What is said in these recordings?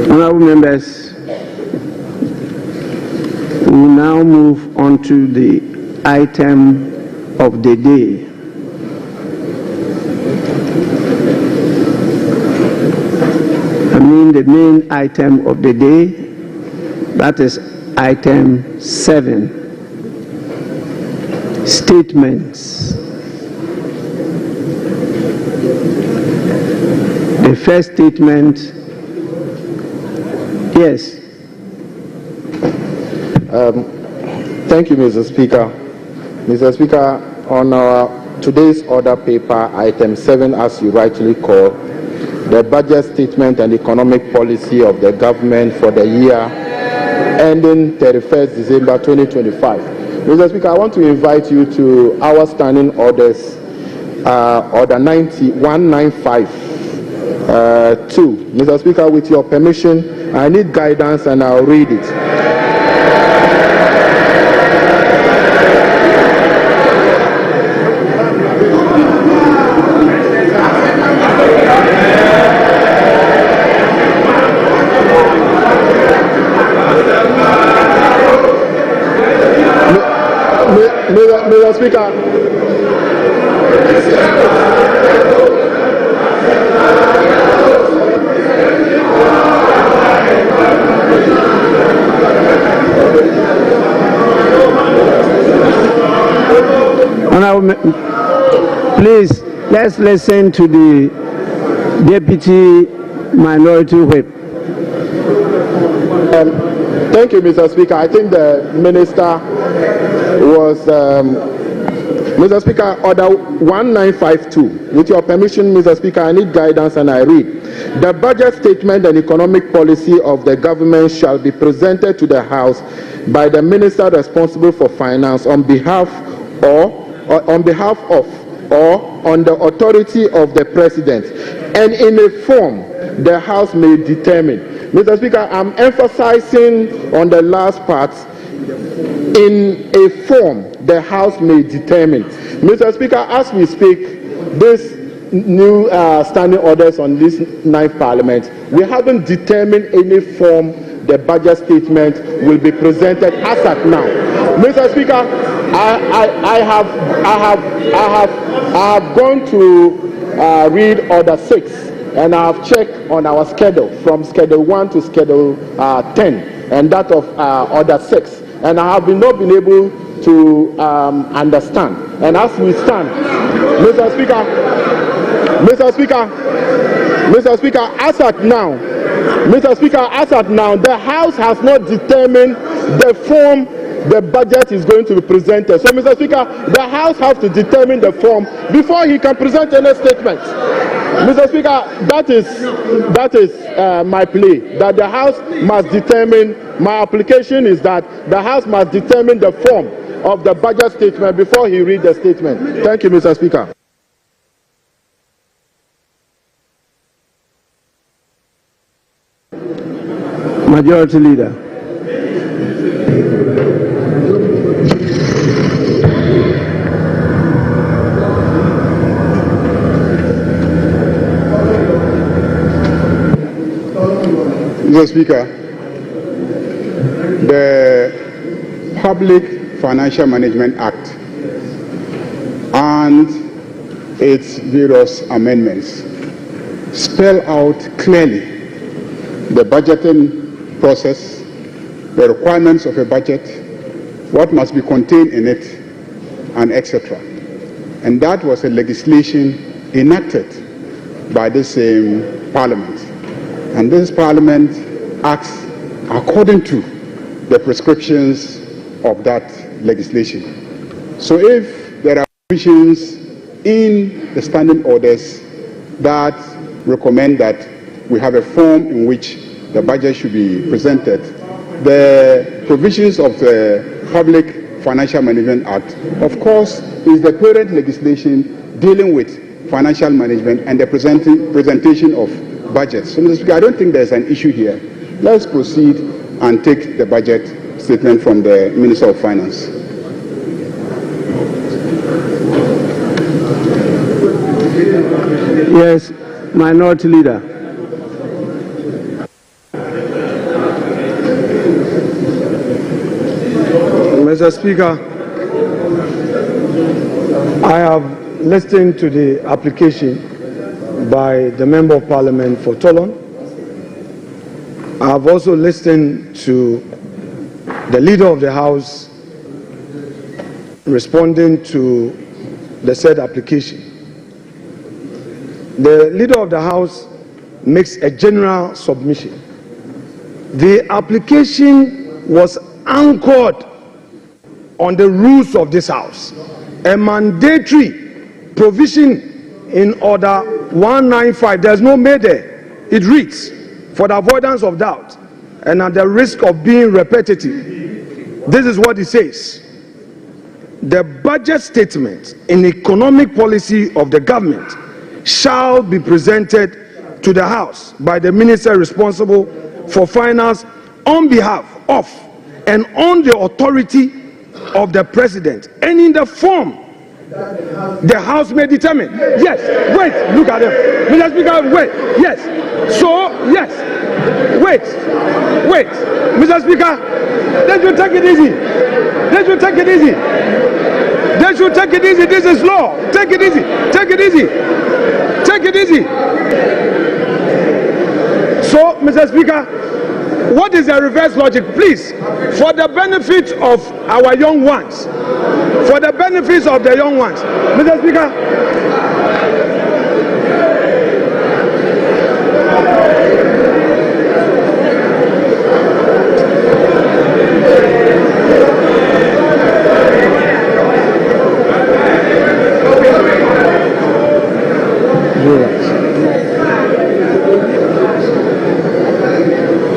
Honourable members, we will now move on to the item of the day. I mean the main item of the day, that is item 7, statements. The first statement, yes. Thank you, Mr. Speaker. Mr. Speaker, on our today's order paper, item 7, as you rightly call, the budget statement and economic policy of the government for the year ending 31st December 2025. Mr. Speaker, I want to invite you to our standing orders, order 1952. Mr. Speaker, with your permission, I need guidance and I'll read it. Mr. Speaker, please, let's listen to the Deputy Minority Whip. Thank you, Mr. Speaker. I think the Minister was, Mr. Speaker, order 1952. With your permission, Mr. Speaker, I need guidance and I read. The budget statement and economic policy of the government shall be presented to the House by the Minister responsible for finance on behalf of or on the authority of the President, and in a form the House may determine. Mr. Speaker, I'm emphasizing on the last part, in a form the House may determine. Mr. Speaker, as we speak, this new standing orders on this 9th Parliament, we haven't determined any form the budget statement will be presented as at now. Mr. Speaker, I have gone to read order 6, and I have checked on our schedule from schedule 1 to schedule 10, and that of order 6, and I have not been able to understand. And as we stand, Mr. Speaker, as at now, the House has not determined the form the budget is going to be presented. So, Mr. Speaker, the House has to determine the form before he can present any statement. Mr. Speaker, that is my plea, that the House must determine, my application is that the House must determine the form of the budget statement before he reads the statement. Thank you, Mr. Speaker. Majority Leader. Mr. Speaker, the Public Financial Management Act and its various amendments spell out clearly the budgeting process, the requirements of a budget, what must be contained in it, and etc. And that was a legislation enacted by the same Parliament. And this Parliament acts according to the prescriptions of that legislation. So if there are provisions in the standing orders that recommend that we have a form in which the budget should be presented, the provisions of the Public Financial Management Act, of course, is the parent legislation dealing with financial management and the presentation of budgets. So, Mr. Speaker, I don't think there's an issue here. Let's proceed and take the budget statement from the Minister of Finance. Yes, Minority Leader. Mr. Speaker, I have listened to the application by the Member of Parliament for Tolon. I have also listened to the Leader of the House responding to the said application. The Leader of the House makes a general submission. The application was anchored on the rules of this House. A mandatory provision in Order 195, there's no may there. It reads, for the avoidance of doubt and at the risk of being repetitive, this is what it says. The budget statement in economic policy of the government shall be presented to the House by the minister responsible for finance on behalf of and on the authority of the president and in the form the House may determine. Yes, wait, look at them. Mr. Speaker, wait, yes. So, yes, wait. Mr. Speaker, they should take it easy. They should take it easy. They should take it easy. This is law. Take it easy. Take it easy. Take it easy. So, Mr. Speaker, what is the reverse logic? Please, for the benefit of our young ones, for the benefits of the young ones, Mr. Speaker,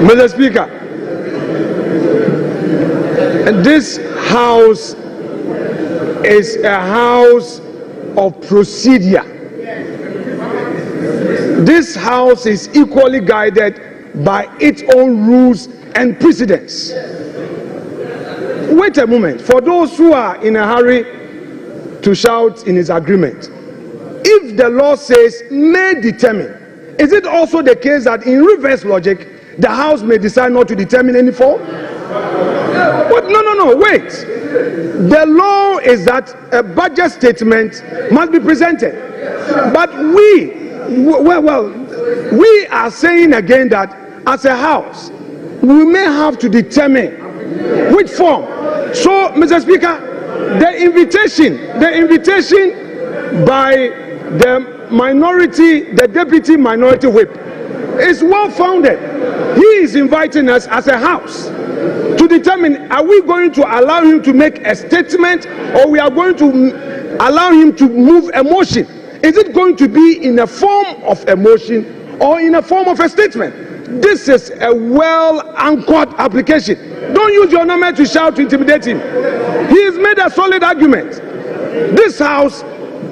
Mr. Speaker, this House is a house of procedure. This House is equally guided by its own rules and precedents. Wait a moment. For those who are in a hurry to shout in his agreement, if the law says may determine, is it also the case that in reverse logic, the House may decide not to determine any form? But no, wait. The law is that a budget statement must be presented. But we are saying again that as a House, we may have to determine which form. So, Mr. Speaker, the invitation by the minority, the deputy minority whip, is well founded. He is inviting us as a House to determine, are we going to allow him to make a statement, or we are going to allow him to move a motion? Is it going to be in a form of a motion or in a form of a statement? This is a well-anchored application. Don't use your number to shout to intimidate him. He has made a solid argument. This House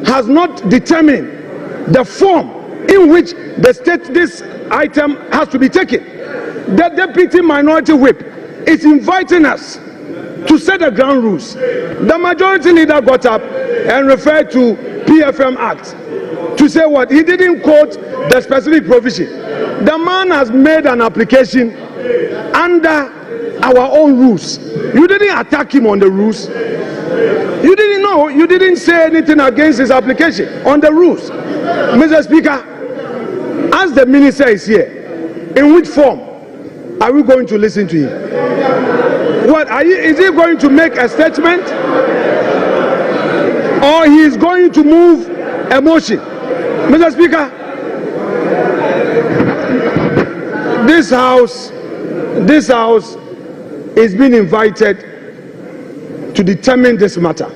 has not determined the form in which this item has to be taken. The deputy minority whip is inviting us to set the ground rules. The majority leader got up and referred to PFM Act to say what? He didn't quote the specific provision. The man has made an application under our own rules. You didn't attack him on the rules. You didn't know. You didn't say anything against his application on the rules. Mr. Speaker, as the minister is here, in which form are we going to listen to him? What is he going to make a statement, or he is going to move a motion? Mr. Speaker, this house is being invited to determine this matter.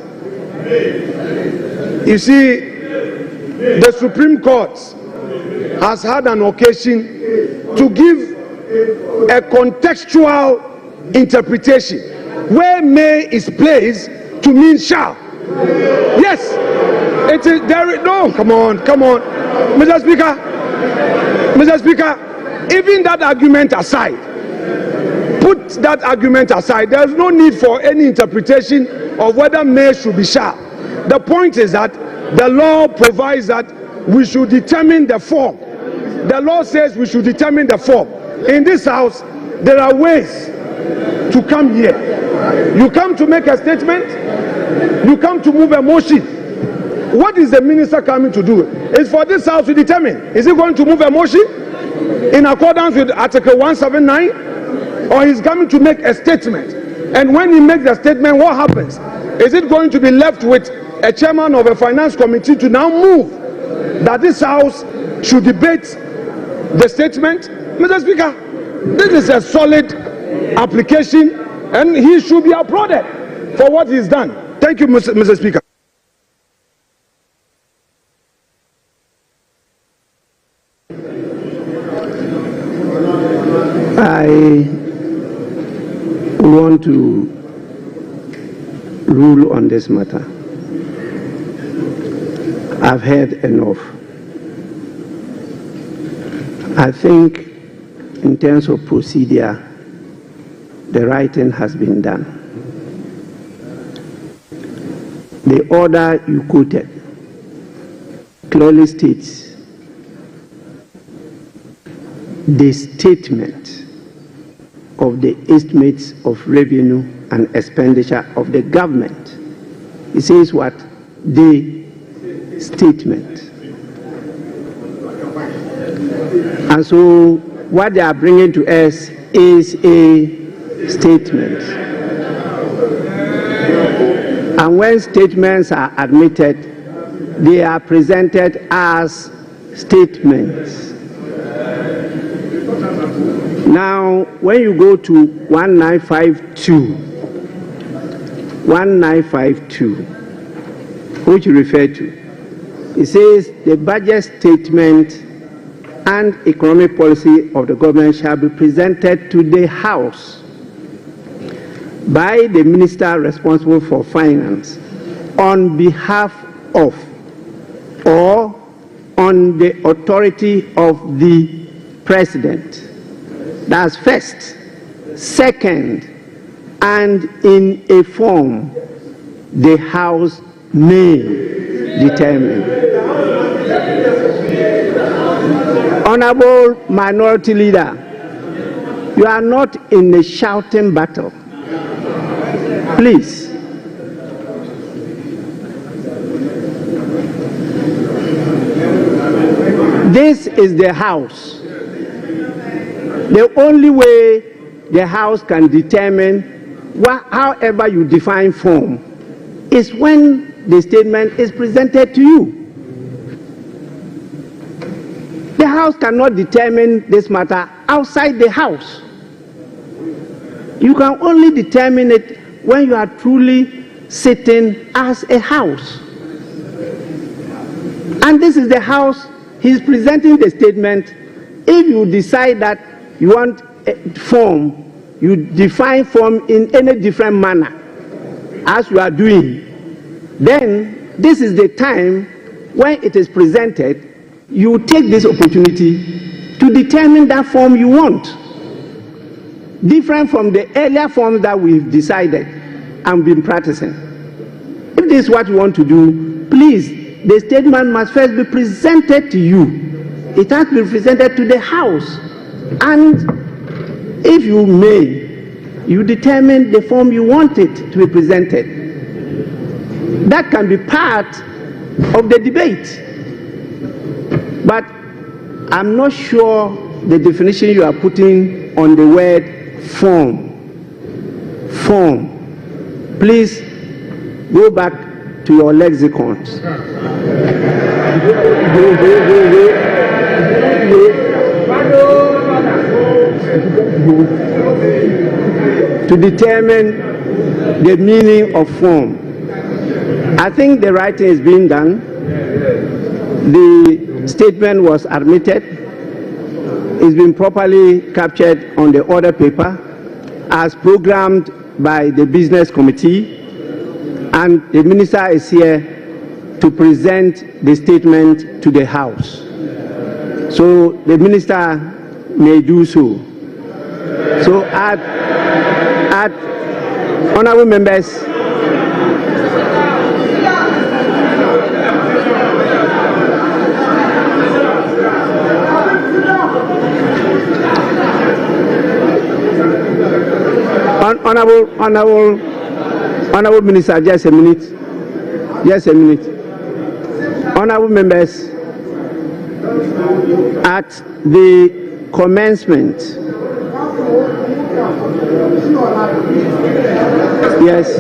You see, the Supreme Court has had an occasion to give a contextual interpretation where may is placed to mean shall. Yes, it is there. No, come on, Mr. Speaker, even that argument aside, put that argument aside. There is no need for any interpretation of whether may should be shall. The point is that the law provides that we should determine the form. The law says we should determine the form. In this House, there are ways to come here. You come to make a statement, you come to move a motion. What is the minister coming to do? It's for this house to determine. Is he going to move a motion in accordance with Article 179, or he's coming to make a statement? And when he makes the statement, what happens? Is it going to be left with a chairman of a finance committee to now move that this house should debate the statement? Mr. Speaker, this is a solid application and he should be applauded for what he's done. Thank you, Mr. Speaker. I want to rule on this matter. I've heard enough. I think in terms of procedure, the right thing has been done. The order you quoted clearly states the statement of the estimates of revenue and expenditure of the government. It says what? The statement. And so what they are bringing to us is a statement. And when statements are admitted, they are presented as statements. Now, when you go to 1952, which you refer to, it says the budget statement and economic policy of the government shall be presented to the House by the minister responsible for finance on behalf of or on the authority of the president. That's first. Second, and in a form the House may determine. Honorable Minority Leader, you are not in a shouting battle. Please. This is the House. The only way the House can determine however you define form is when the statement is presented to you. The House cannot determine this matter outside the House. You can only determine it when you are truly sitting as a House. And this is the House. He's presenting the statement. If you decide that you want a form, you define form in any different manner as you are doing, then this is the time when it is presented, you take this opportunity to determine that form you want, different from the earlier forms that we've decided and been practicing. If this is what you want to do, please, the statement must first be presented to you. It has to be presented to the House. And if you may, you determine the form you want it to be presented. That can be part of the debate. But I'm not sure the definition you are putting on the word form. Form. Please go back to your lexicons. To determine the meaning of form. I think the right thing is being done. The statement was admitted. It's been properly captured on the order paper as programmed by the business committee, and the minister is here to present the statement to the House. So the minister may do so. So honorable members, Honorable Minister, just a minute. Just a minute. Honorable members, at the commencement, yes.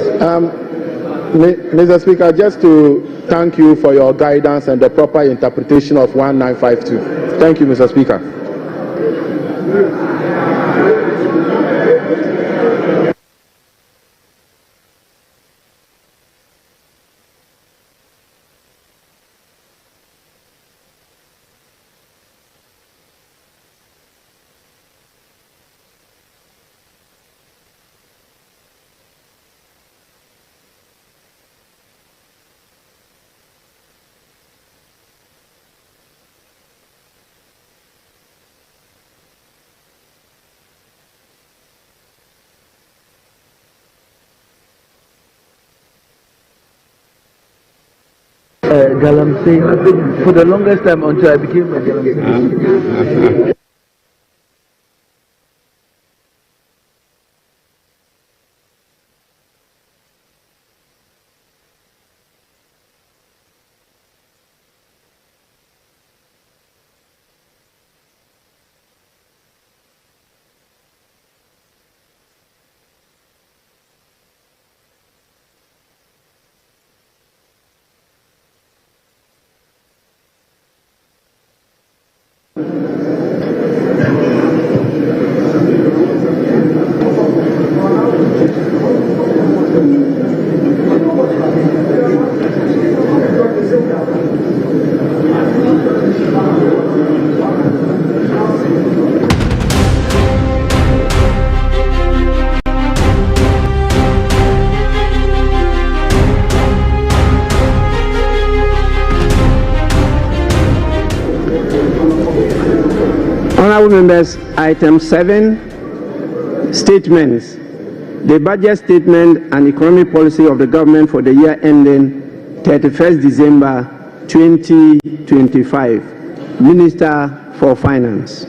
Mr. Speaker, just to thank you for your guidance and the proper interpretation of 1952. Thank you, Mr. Speaker. Galamsey for the longest time until I became a Galamsey. Honorable members, item 7, statements. The budget statement and economic policy of the government for the year ending 31st December 2025. Minister for Finance.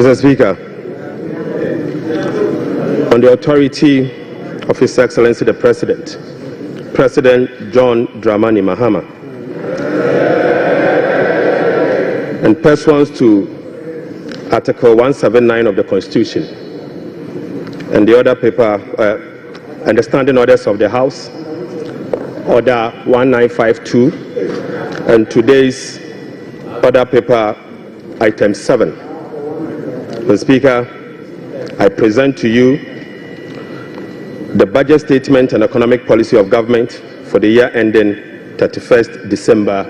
Mr. Speaker, on the authority of His Excellency the President, President John Dramani Mahama, and pursuant to Article 179 of the Constitution and the other paper and the standing orders of the House, Order 1952, and today's order paper, item 7. Mr. Speaker, I present to you the budget statement and economic policy of government for the year ending 31st December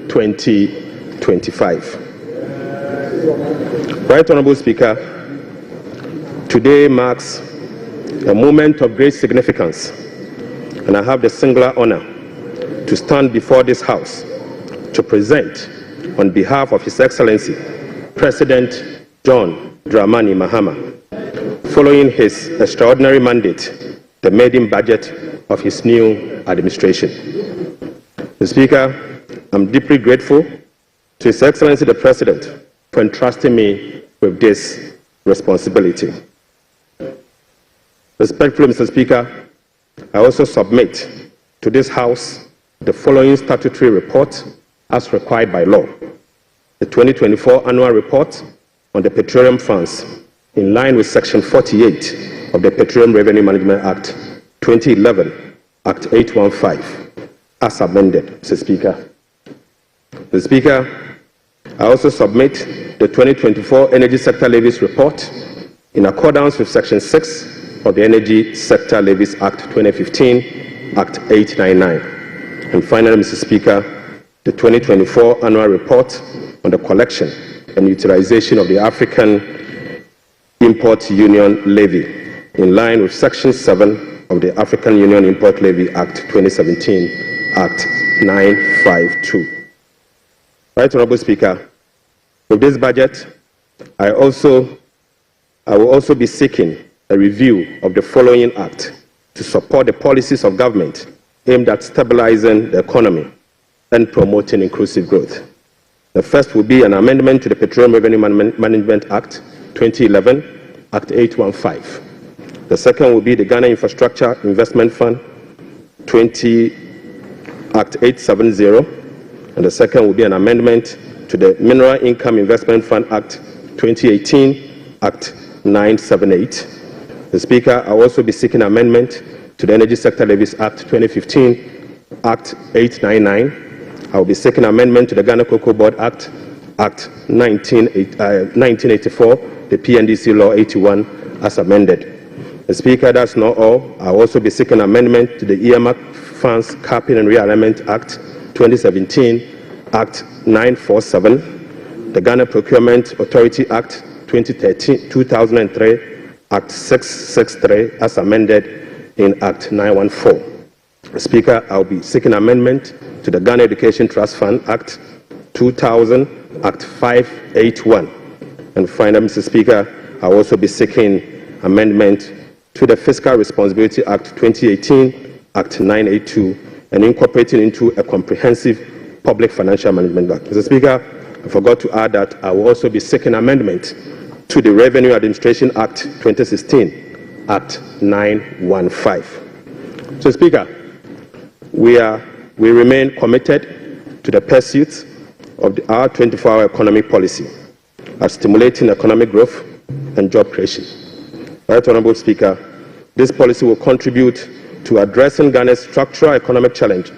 2025. Right Honorable Speaker, today marks a moment of great significance, and I have the singular honor to stand before this House to present, on behalf of His Excellency President John Dramani Mahama, following his extraordinary mandate, the maiden budget of his new administration. Mr. Speaker, I'm deeply grateful to His Excellency the President for entrusting me with this responsibility. Respectfully, Mr. Speaker, I also submit to this House the following statutory report as required by law. The 2024 annual report on the petroleum funds, in line with Section 48 of the Petroleum Revenue Management Act 2011, Act 815, as amended, Mr. Speaker. Mr. Speaker, I also submit the 2024 Energy Sector Levies Report in accordance with Section 6 of the Energy Sector Levies Act 2015, Act 899. And finally, Mr. Speaker, the 2024 Annual Report on the collection and utilization of the African Import Union Levy, in line with Section 7 of the African Union Import Levy Act 2017, Act 952. Right Honorable Speaker, with this budget, I will also be seeking a review of the following act to support the policies of government aimed at stabilizing the economy and promoting inclusive growth. The first will be an amendment to the Petroleum Revenue Management Act 2011, Act 815. The second will be the Ghana Infrastructure Investment Fund Act 870. And the second will be an amendment to the Mineral Income Investment Fund Act 2018, Act 978. The Speaker, I will also be seeking amendment to the Energy Sector Levies Act 2015, Act 899. I will be seeking amendment to the Ghana Cocoa Board Act, Act 1984, the PNDC Law 81, as amended. The Speaker, that's not all. I will also be seeking amendment to the Earmark Funds Capping and Realignment Act 2017, Act 947, the Ghana Procurement Authority Act 2003, Act 663, as amended in Act 914. Speaker, I will be seeking amendment to the Ghana Education Trust Fund Act 2000, Act 581. And finally, Mr. Speaker, I will also be seeking amendment to the Fiscal Responsibility Act 2018, Act 982, and incorporating into a comprehensive public financial management act. Mr. Speaker, I forgot to add that I will also be seeking amendment to the Revenue Administration Act 2016, Act 915. So, Speaker, we remain committed to the pursuit of our 24-hour economic policy of stimulating economic growth and job creation. Right Honourable Speaker, this policy will contribute to addressing Ghana's structural economic challenge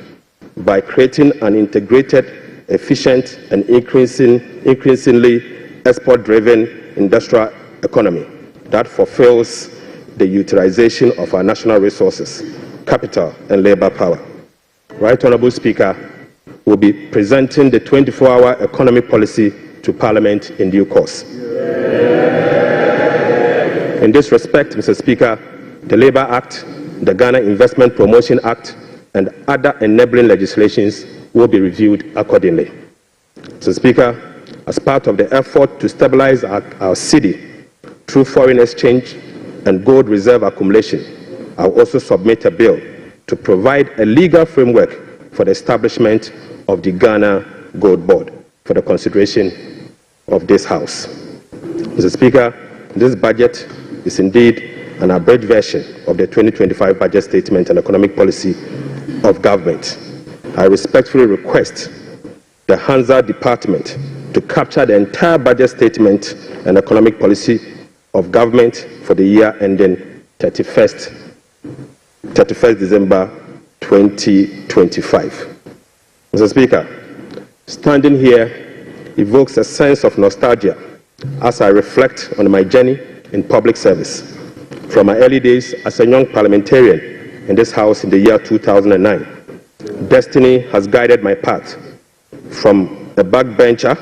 by creating an integrated, efficient, and increasingly export-driven industrial economy that fulfills the utilization of our national resources, capital, and labor power. Right Honourable Speaker, will be presenting the 24-hour economic policy to Parliament in due course. In this respect, Mr. Speaker, the Labour Act, the Ghana Investment Promotion Act, and other enabling legislations will be reviewed accordingly. Mr. Speaker, as part of the effort to stabilize our cedi through foreign exchange and gold reserve accumulation, I will also submit a bill to provide a legal framework for the establishment of the Ghana Gold Board for the consideration of this House. Mr. Speaker, this budget is indeed an abridged version of the 2025 budget statement and economic policy of government. I respectfully request the Hansard Department to capture the entire budget statement and economic policy of government for the year ending 31st December 2025. Mr. Speaker, standing here evokes a sense of nostalgia as I reflect on my journey in public service from my early days as a young parliamentarian in this House in the year 2009. Destiny has guided my path from a backbencher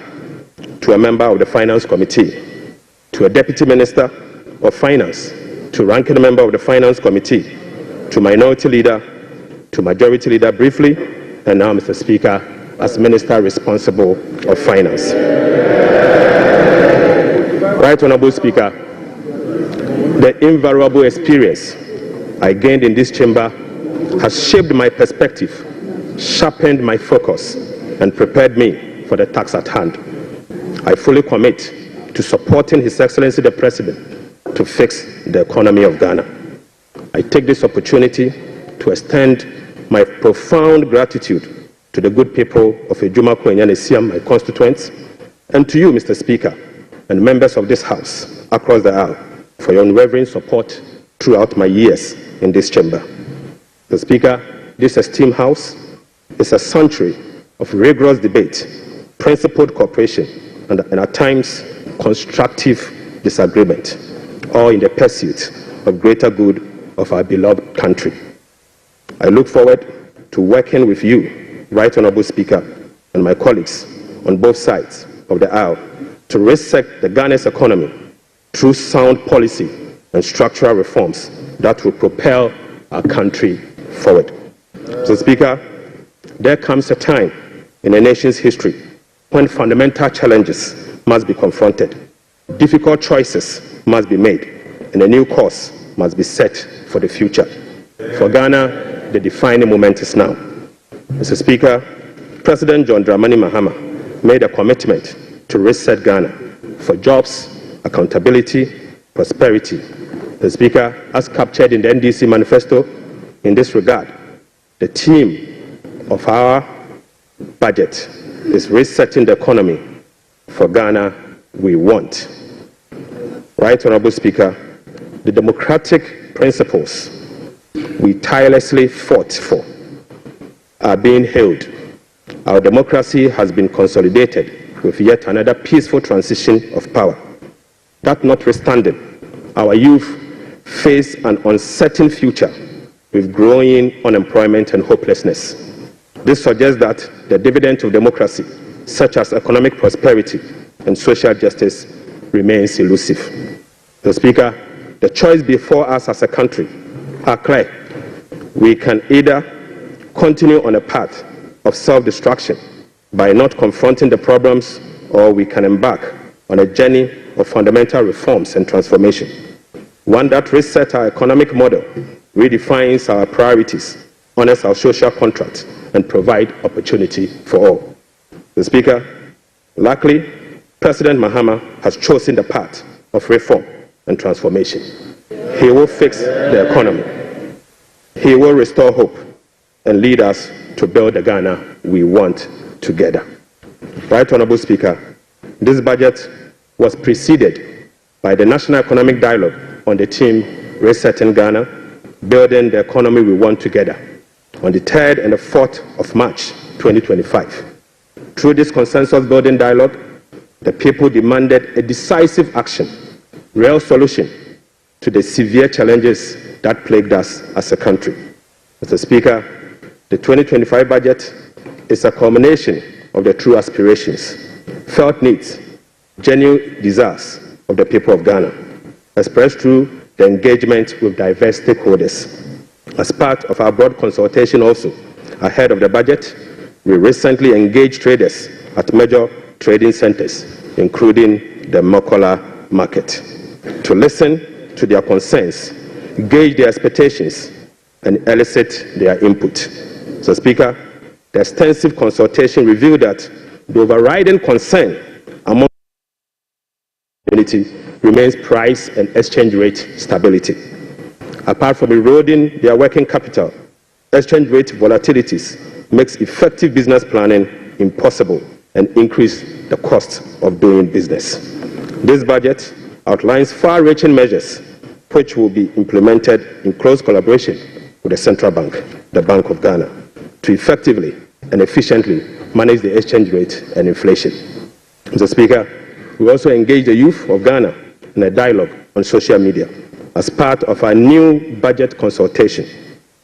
to a member of the Finance Committee, to a Deputy Minister of Finance, to ranking member of the Finance Committee, to Minority Leader, to Majority Leader briefly, and now, Mr. Speaker, as Minister responsible of Finance. Right Honourable Speaker, the invaluable experience I gained in this chamber has shaped my perspective, sharpened my focus, and prepared me for the task at hand. I fully commit to supporting His Excellency the President to fix the economy of Ghana. I take this opportunity to extend my profound gratitude to the good people of Ejumako and Yanesiam, my constituents, and to you, Mr. Speaker, and members of this House across the aisle for your unwavering support throughout my years in this chamber. Mr. Speaker, this esteemed House is a century of rigorous debate, principled cooperation, and at times constructive disagreement, all in the pursuit of greater good of our beloved country. I look forward to working with you, Right Honourable Speaker, and my colleagues on both sides of the aisle to reset the Ghana's economy through sound policy and structural reforms that will propel our country forward. So, Speaker, there comes a time in a nation's history when fundamental challenges must be confronted. Difficult choices must be made, and a new course must be set for the future. For Ghana, the defining moment is now. Mr. Speaker, President John Dramani Mahama made a commitment to reset Ghana for jobs, accountability, prosperity. The Speaker, as captured in the NDC manifesto, in this regard, the theme of our budget is resetting the economy for Ghana we want. Right, Honorable Speaker, the democratic principles we tirelessly fought for are being held. Our democracy has been consolidated with yet another peaceful transition of power. That notwithstanding, our youth face an uncertain future with growing unemployment and hopelessness. This suggests that the dividend of democracy, such as economic prosperity and social justice, remains elusive. Mr. Speaker, the choice before us as a country are clear. We can either continue on a path of self-destruction by not confronting the problems, or we can embark on a journey of fundamental reforms and transformation, one that resets our economic model, redefines our priorities, honors our social contract, and provides opportunity for all. Mr. Speaker, luckily, President Mahama has chosen the path of reform and transformation. He will fix the economy. He will restore hope and lead us to build the Ghana we want together. Right, Honorable Speaker, this budget was preceded by the National Economic Dialogue on the theme Resetting Ghana, Building the Economy We Want Together, on the 3rd and the 4th of March 2025. Through this consensus-building dialogue, the people demanded a decisive action, real solution to the severe challenges that plagued us as a country. Mr. Speaker, the 2025 budget is a culmination of the true aspirations, felt needs, genuine desires of the people of Ghana, expressed through the engagement with diverse stakeholders. As part of our broad consultation also, ahead of the budget, we recently engaged traders at major trading centers, including the Mokola market, to listen to their concerns, gauge their expectations, and elicit their input. So, Speaker, the extensive consultation revealed that the overriding concern among the community remains price and exchange rate stability. Apart from eroding their working capital, exchange rate volatilities makes effective business planning impossible and increase the cost of doing business. This budget outlines far-reaching measures which will be implemented in close collaboration with the Central Bank, the Bank of Ghana, to effectively and efficiently manage the exchange rate and inflation. Mr. Speaker, we also engage the youth of Ghana in a dialogue on social media as part of our new budget consultation.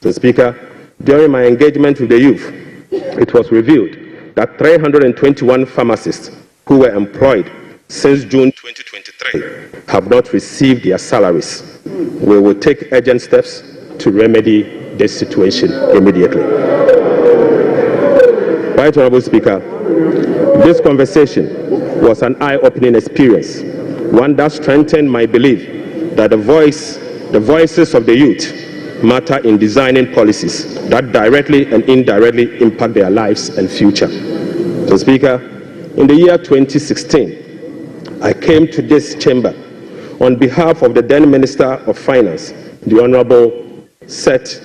Mr. Speaker, during my engagement with the youth, it was revealed that 321 pharmacists who were employed since June 2023 have not received their salaries. We will take urgent steps to remedy this situation immediately. Right, Honorable Speaker, this conversation was an eye-opening experience, one that strengthened my belief that the voices of the youth matter in designing policies that directly and indirectly impact their lives and future. So, Speaker, in the year 2016, I came to this chamber on behalf of the then Minister of Finance, the Honorable Seth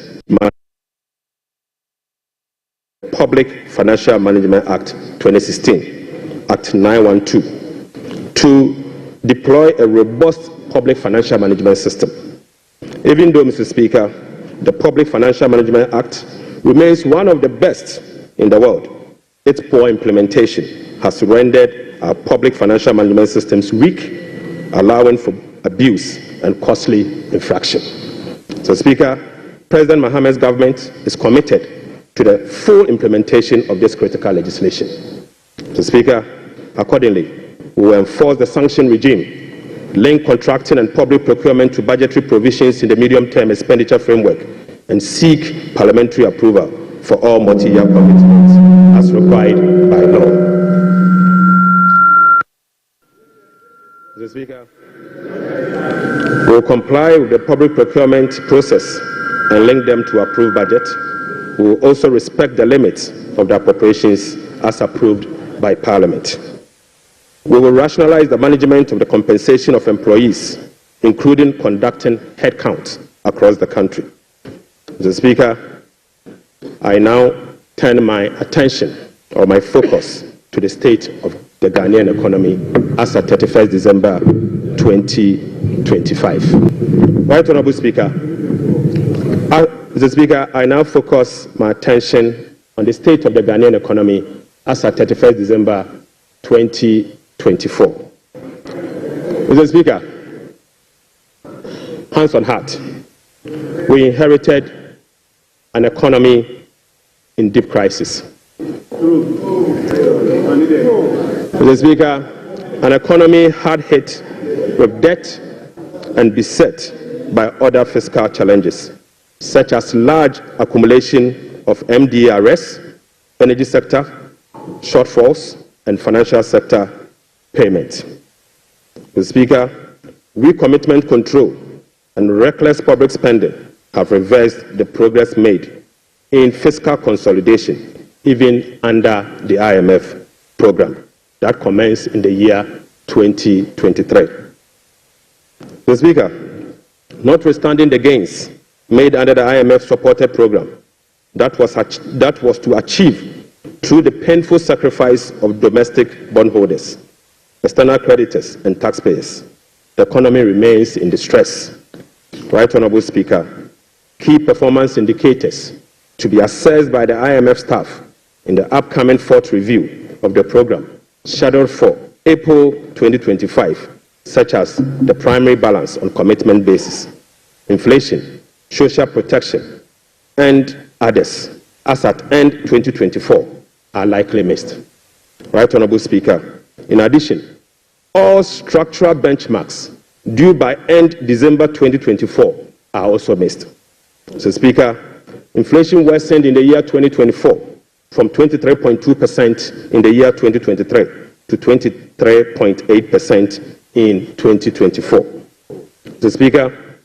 Public Financial Management Act 2016, Act 912, to deploy a robust public financial management system. Even though, Mr. Speaker, the Public Financial Management Act remains one of the best in the world, its poor implementation has rendered our public financial management systems weak, allowing for abuse and costly infraction. So, Speaker, President Mahama's government is committed to the full implementation of this critical legislation. So, Speaker, accordingly, we will enforce the sanction regime, link contracting and public procurement to budgetary provisions in the medium-term expenditure framework, and seek parliamentary approval for all multi-year commitments as required by law. Mr. Mr. Speaker, we will comply with the public procurement process and link them to approved budget. We will also respect the limits of the appropriations as approved by Parliament. We will rationalize the management of the compensation of employees, including conducting headcount across the country. Mr. Speaker, I now turn my attention or my focus to the state of the Ghanaian economy as at 31st December 2025. Right Honourable Speaker, Mr. Speaker, I now focus my attention on the state of the Ghanaian economy as at 31st December 2024. Mr. Speaker, hands on heart, we inherited an economy in deep crisis. Mr. Speaker, an economy hard hit with debt and beset by other fiscal challenges, such as large accumulation of MDRs, energy sector shortfalls, and financial sector payments. Mr. Speaker, recommitment control and reckless public spending have reversed the progress made in fiscal consolidation, even under the IMF program that commenced in the year 2023. Mr. Speaker, notwithstanding the gains made under the IMF-supported program that was to achieve through the painful sacrifice of domestic bondholders, external creditors, and taxpayers, the economy remains in distress. Right Honourable Speaker, key performance indicators to be assessed by the IMF staff in the upcoming fourth review of the program scheduled for April 2025, such as the primary balance on commitment basis, inflation, social protection, and others, as at end 2024, are likely missed. Right Honourable Speaker, in addition, all structural benchmarks due by end December 2024 are also missed. So, Speaker, inflation worsened in the year 2024 from 23.2% in the year 2023 to 23.8% in 2024. So, Speaker,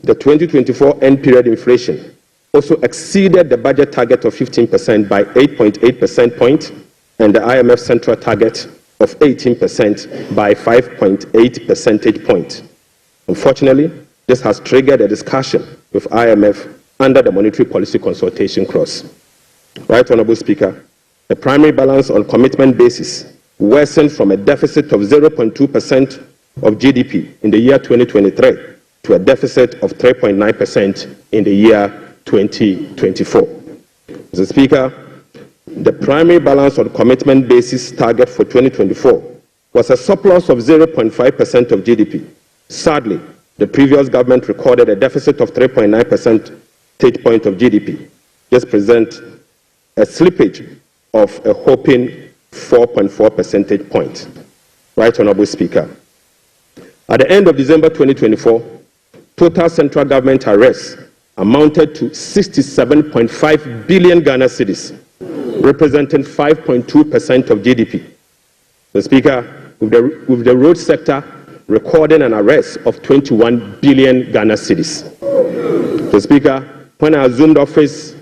the 2024 end period inflation also exceeded the budget target of 15% by 8.8 percentage points and the IMF central target of 18% by 5.8 percentage points. Unfortunately, this has triggered a discussion with IMF under the monetary policy consultation clause. Right Honourable Speaker, the primary balance on commitment basis worsened from a deficit of 0.2% of GDP in the year 2023 to a deficit of 3.9% in the year 2024. Mr. Speaker, the primary balance on commitment basis target for 2024 was a surplus of 0.5% of GDP. Sadly, the previous government recorded a deficit of 3.9 percentage point of GDP. This presents a slippage of a whopping 4.4 percentage points. Right Honourable Speaker, at the end of December 2024, total central government arrests amounted to 67.5 billion Ghana cedis, representing 5.2% of GDP. The Speaker, with the road sector recording an arrest of 21 billion Ghana cedis. The Speaker, when I assumed office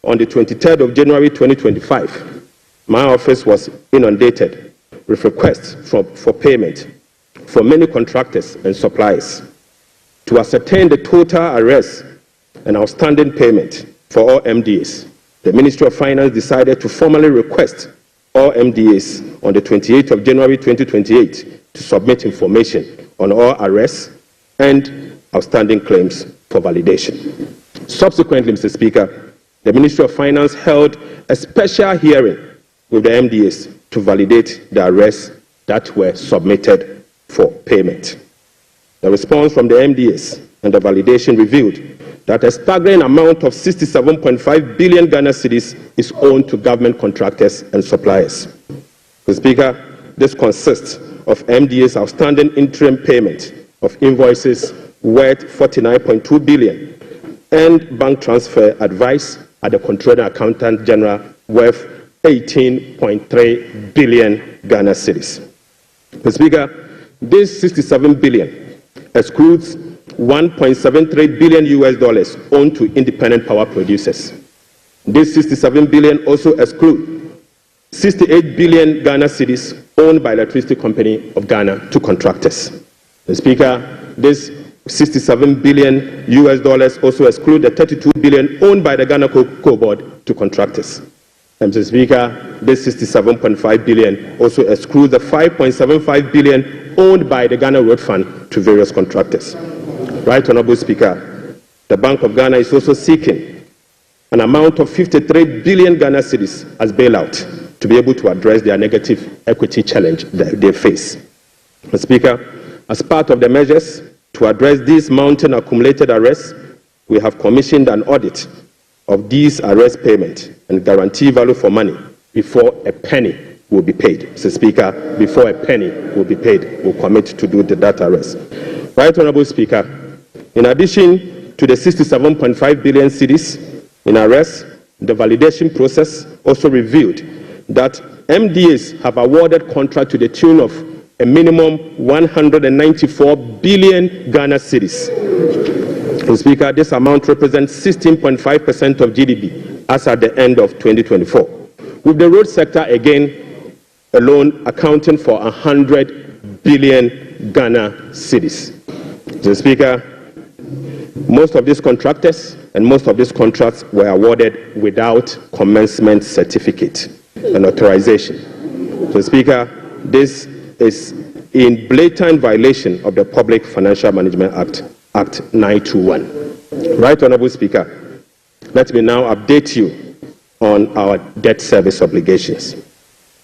on the 23rd of January 2025, my office was inundated with requests for payment for many contractors and suppliers. To ascertain the total arrests and outstanding payment for all MDAs, the Ministry of Finance decided to formally request all MDAs on the 28th of January 2028 to submit information on all arrests and outstanding claims for validation. Subsequently, Mr. Speaker, the Ministry of Finance held a special hearing with the MDAs to validate the arrests that were submitted for payment. The response from the MDAs and the validation revealed that a staggering amount of 67.5 billion Ghana cedis is owed to government contractors and suppliers. Mr. Speaker, this consists of MDA's outstanding interim payment of invoices worth 49.2 billion and bank transfer advice at the Controller Accountant General worth 18.3 billion Ghana cedis. Mr. Speaker, this 67 billion excludes 1.73 billion US dollars owed to independent power producers. This 67 billion also excludes 68 billion Ghana cedis owned by Electricity Company of Ghana to contractors. Mr. Speaker, this 67 billion US dollars also exclude the 32 billion owned by the Ghana Cocoa Board to contractors. And Mr. Speaker, this 67.5 billion also excludes the 5.75 billion owned by the Ghana Road Fund to various contractors. Right Honorable Speaker, the Bank of Ghana is also seeking an amount of 53 billion Ghana cedis as bailout to be able to address their negative equity challenge that they face. Mr. Speaker, as part of the measures to address these mounting accumulated arrests, we have commissioned an audit of these arrest payments and guarantee value for money before a penny will be paid. Mr. Speaker, before a penny will be paid, we'll commit to do that arrest. Right Honorable Speaker, in addition to the 67.5 billion cedis in arrest, the validation process also revealed that MDAs have awarded contract to the tune of a minimum 194 billion Ghana cedis. Mr. Speaker, this amount represents 16.5% of GDP as at the end of 2024, with the road sector again alone accounting for 100 billion Ghana cedis. Mr. Speaker, most of these contractors and most of these contracts were awarded without commencement certificate and authorization. Mr. Speaker, this is in blatant violation of the Public Financial Management Act 921. Right Honorable Speaker, let me now update you on our debt service obligations.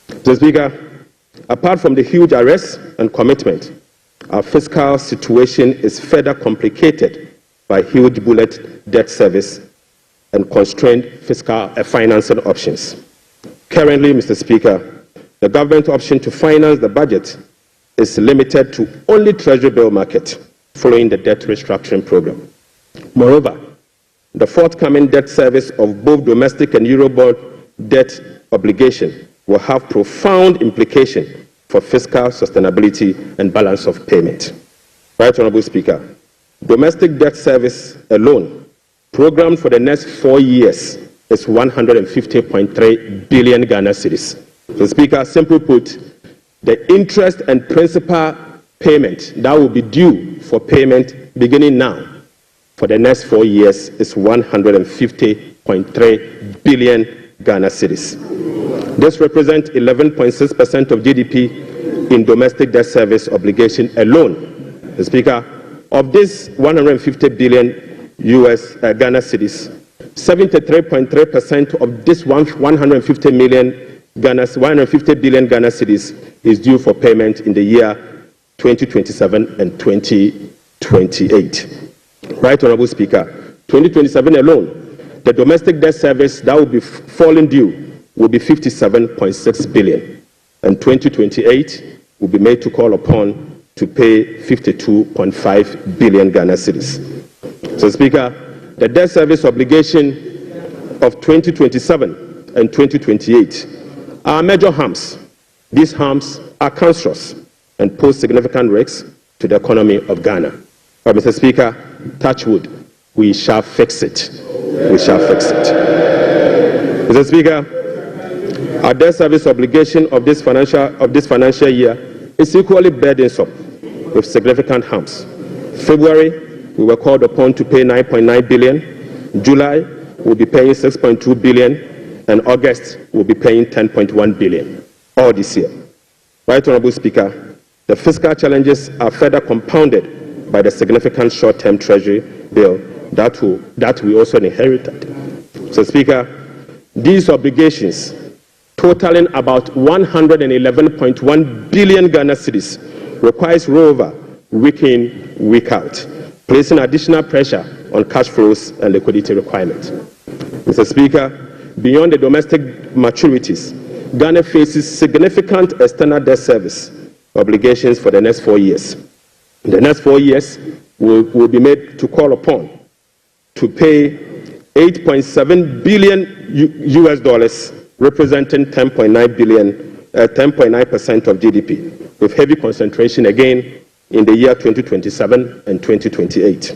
Mr. Speaker, apart from the huge arrests and commitment, our fiscal situation is further complicated by huge bullet debt service and constrained fiscal financing options. Currently, Mr. Speaker, the government option to finance the budget is limited to only Treasury bill market following the debt restructuring program. Moreover, the forthcoming debt service of both domestic and Eurobond debt obligation will have profound implications for fiscal sustainability and balance of payment. Right Honorable Speaker, domestic debt service alone, programmed for the next 4 years, is 150.3 billion Ghana cedis. So, Speaker, simply put, the interest and principal payment that will be due for payment beginning now for the next 4 years is 150.3 billion Ghana cedis. This represents 11.6% of GDP in domestic debt service obligation alone. The Speaker, of this 150 billion US Ghana cedis, 73.3% of this 150 billion Ghana cedis is due for payment in the year 2027 and 2028. Right Honorable Speaker, 2027 alone, the domestic debt service that will be falling due will be 57.6 billion, and 2028 will be made to call upon to pay 52.5 billion Ghana cedis. So, Speaker, the debt service obligation of 2027 and 2028 are major harms. These harms are cancerous and pose significant risks to the economy of Ghana. But, Mr. Speaker, touch wood, we shall fix it. We shall fix it. Mr. Speaker, our debt service obligation of this financial year is equally burdensome with significant harms. February, we were called upon to pay 9.9 billion. July, we'll be paying 6.2 billion, and August, we'll be paying 10.1 billion, all this year. Right Honorable Speaker, the fiscal challenges are further compounded by the significant short-term Treasury bill that we also inherited. So, Speaker, these obligations, totaling about 111.1 billion Ghana cedis, requires rollover week in, week out, placing additional pressure on cash flows and liquidity requirements. Mr. Speaker, beyond the domestic maturities, Ghana faces significant external debt service obligations for the next 4 years. In the next 4 years, we'll be made to call upon to pay 8.7 billion US dollars, representing 10.9% of GDP. with heavy concentration again in the year 2027 and 2028.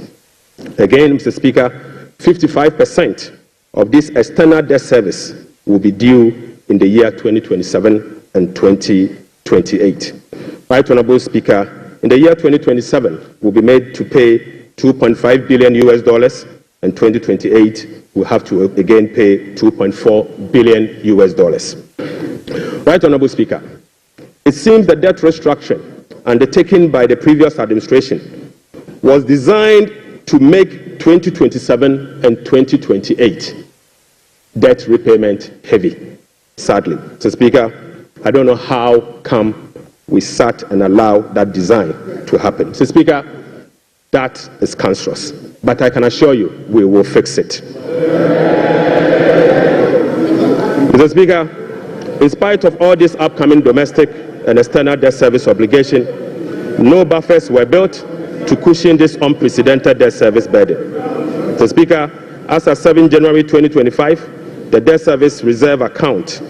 Again, Mr. Speaker, 55% of this external debt service will be due in the year 2027 and 2028. Right Honorable Speaker, in the year 2027, we'll be made to pay $2.5 billion US, and 2028, we'll have to again pay $2.4 billion US. Right Honorable Speaker, it seems the debt restructuring undertaken by the previous administration was designed to make 2027 and 2028 debt repayment heavy. Sadly, Mr. Speaker, I don't know how come we sat and allowed that design to happen. Mr. Speaker, that is cancerous, but I can assure you we will fix it. Mr. Speaker, in spite of all this upcoming domestic and external debt service obligation, no buffers were built to cushion this unprecedented debt service burden. Mr. Speaker, as of 7 January 2025, the debt service reserve account,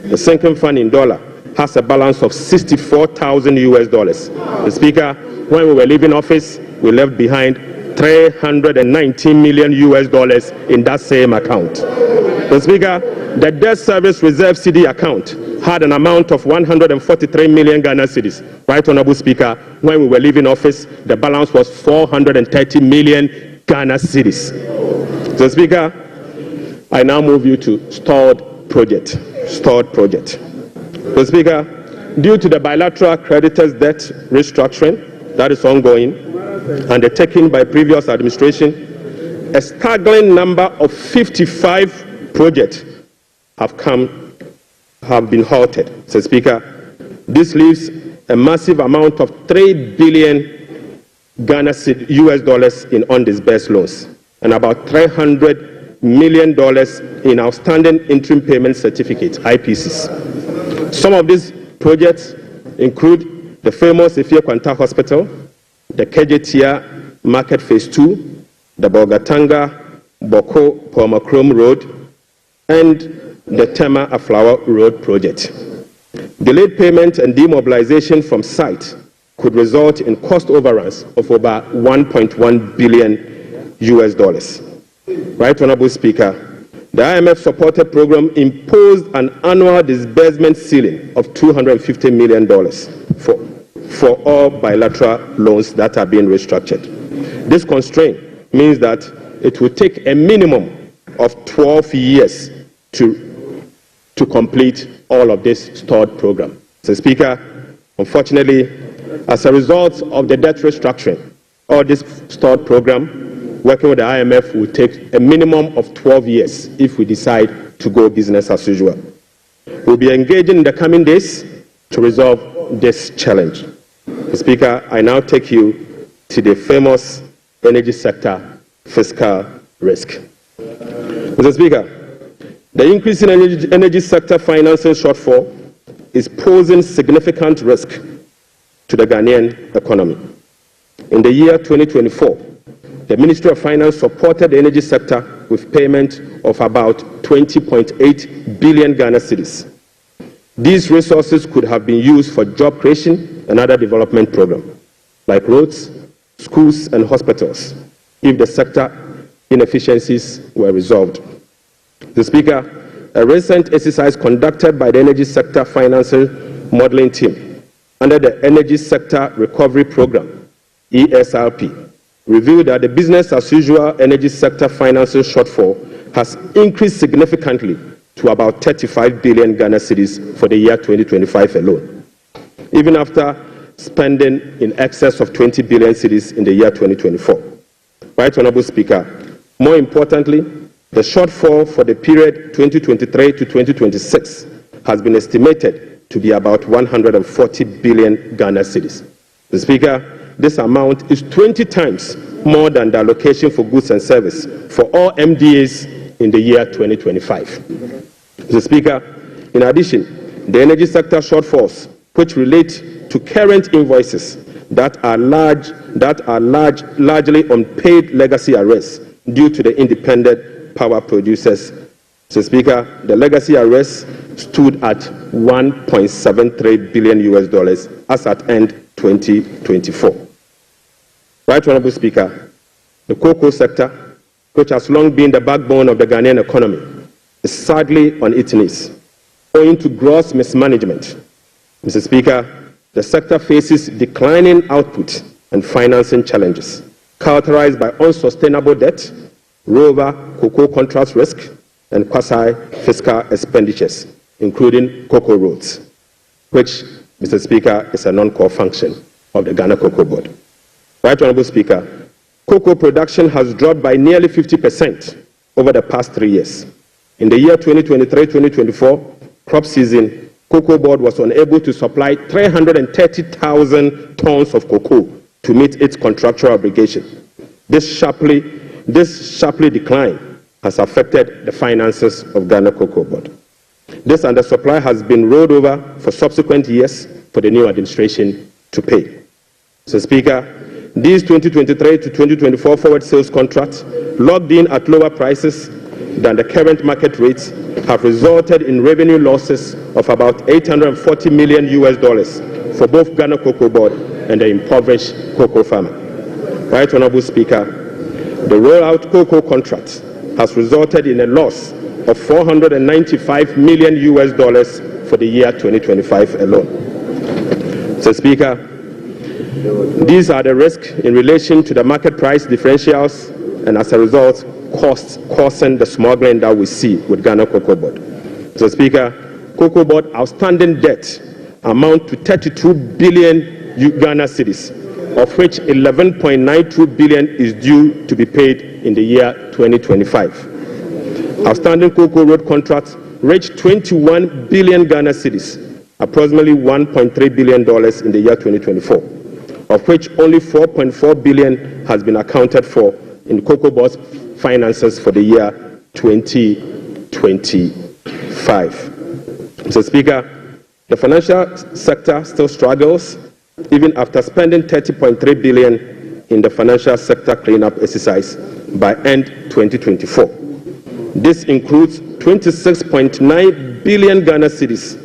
the sinking fund in dollar, has a balance of $64,000 US. Mr. Speaker, when we were leaving office, we left behind $319 million US in that same account. Mr. Speaker, the debt service reserve CD account had an amount of 143 million Ghana cedis. Right Honorable Speaker, when we were leaving office, the balance was 430 million Ghana cedis. Mr. Speaker, I now move you to stalled project. Mr. Speaker, due to the bilateral creditors' debt restructuring that is ongoing, undertaken by previous administration, a staggering number of 55 projects have been halted. Mr. Speaker, this leaves a massive amount of $3 billion US in undisbursed loans and about $300 million in outstanding interim payment certificates, IPCs. Some of these projects include the famous Ifia Kwanta Hospital, the Kejetia Market Phase 2, the Bolgatanga Boko Pomakrom Road, and the Tema Aflawa Road project. Delayed payment and demobilization from site could result in cost overruns of over $1.1 billion US. Right Honorable Speaker, the IMF-supported program imposed an annual disbursement ceiling of $250 million for all bilateral loans that are being restructured. This constraint means that it will take a minimum of 12 years to complete all of this stalled program. So, Speaker, unfortunately, as a result of the debt restructuring, all this stalled program, working with the IMF will take a minimum of 12 years if we decide to go business as usual. We'll be engaging in the coming days to resolve this challenge. So, Speaker, I now take you to the famous energy sector fiscal risk. Mr. Speaker, the increase in energy sector financing shortfall is posing significant risk to the Ghanaian economy. In the year 2024, the Ministry of Finance supported the energy sector with payment of about 20.8 billion Ghana cedis. These resources could have been used for job creation and other development programs, like roads, schools, and hospitals, if the sector inefficiencies were resolved. The Speaker, a recent exercise conducted by the Energy Sector Financing Modeling Team under the Energy Sector Recovery Program, ESRP, revealed that the business-as-usual energy sector financing shortfall has increased significantly to about 35 billion Ghana cedis for the year 2025 alone, even after spending in excess of 20 billion cedis in the year 2024. Right Honorable Speaker, more importantly, the shortfall for the period 2023 to 2026 has been estimated to be about 140 billion Ghana cedis. The Speaker, this amount is 20 times more than the allocation for goods and service for all MDAs in the year 2025. The Speaker, in addition, the energy sector shortfalls, which relate to current invoices that are largely unpaid legacy arrears due to the Independent Power Producers Mr. Speaker, the legacy arrears stood at $1.73 billion as at end 2024. Right Honorable Speaker, the cocoa sector, which has long been the backbone of the Ghanaian economy, is sadly on its knees, owing to gross mismanagement. Mr. Speaker, the sector faces declining output and financing challenges, characterized by unsustainable debt, rollover cocoa contract risk, and quasi-fiscal expenditures, including cocoa roads, which, Mr. Speaker, is a non-core function of the Ghana Cocoa Board. Right Honorable Speaker, cocoa production has dropped by nearly 50% over the past 3 years. In the year 2023-2024 crop season, Cocoa Board was unable to supply 330,000 tons of cocoa to meet its contractual obligation. This sharply declined has affected the finances of Ghana Cocoa Board. This undersupply has been rolled over for subsequent years for the new administration to pay. Mr. Speaker, these 2023 to 2024 forward sales contracts, locked in at lower prices than the current market rates, have resulted in revenue losses of about $840 million for both Ghana Cocoa Board and the impoverished cocoa farmer. Right Honorable Speaker, the rollout cocoa contract has resulted in a loss of $495 million for the year 2025 alone. Mr. Speaker, these are the risks in relation to the market price differentials and, as a result, costs causing the smuggling that we see with Ghana Cocoa Board. Mr. Speaker, Cocoa Board outstanding debt amount to 32 billion Ghana cedis, of which 11.92 billion is due to be paid in the year 2025. Outstanding cocoa road contracts reached 21 billion Ghana cedis, approximately $1.3 billion in the year 2024, of which only 4.4 billion has been accounted for in Cocoa Board's finances for the year 2025. Mr. Speaker, the financial sector still struggles even after spending 30.3 billion in the financial sector cleanup exercise by end 2024. This includes 26.9 billion Ghana cedis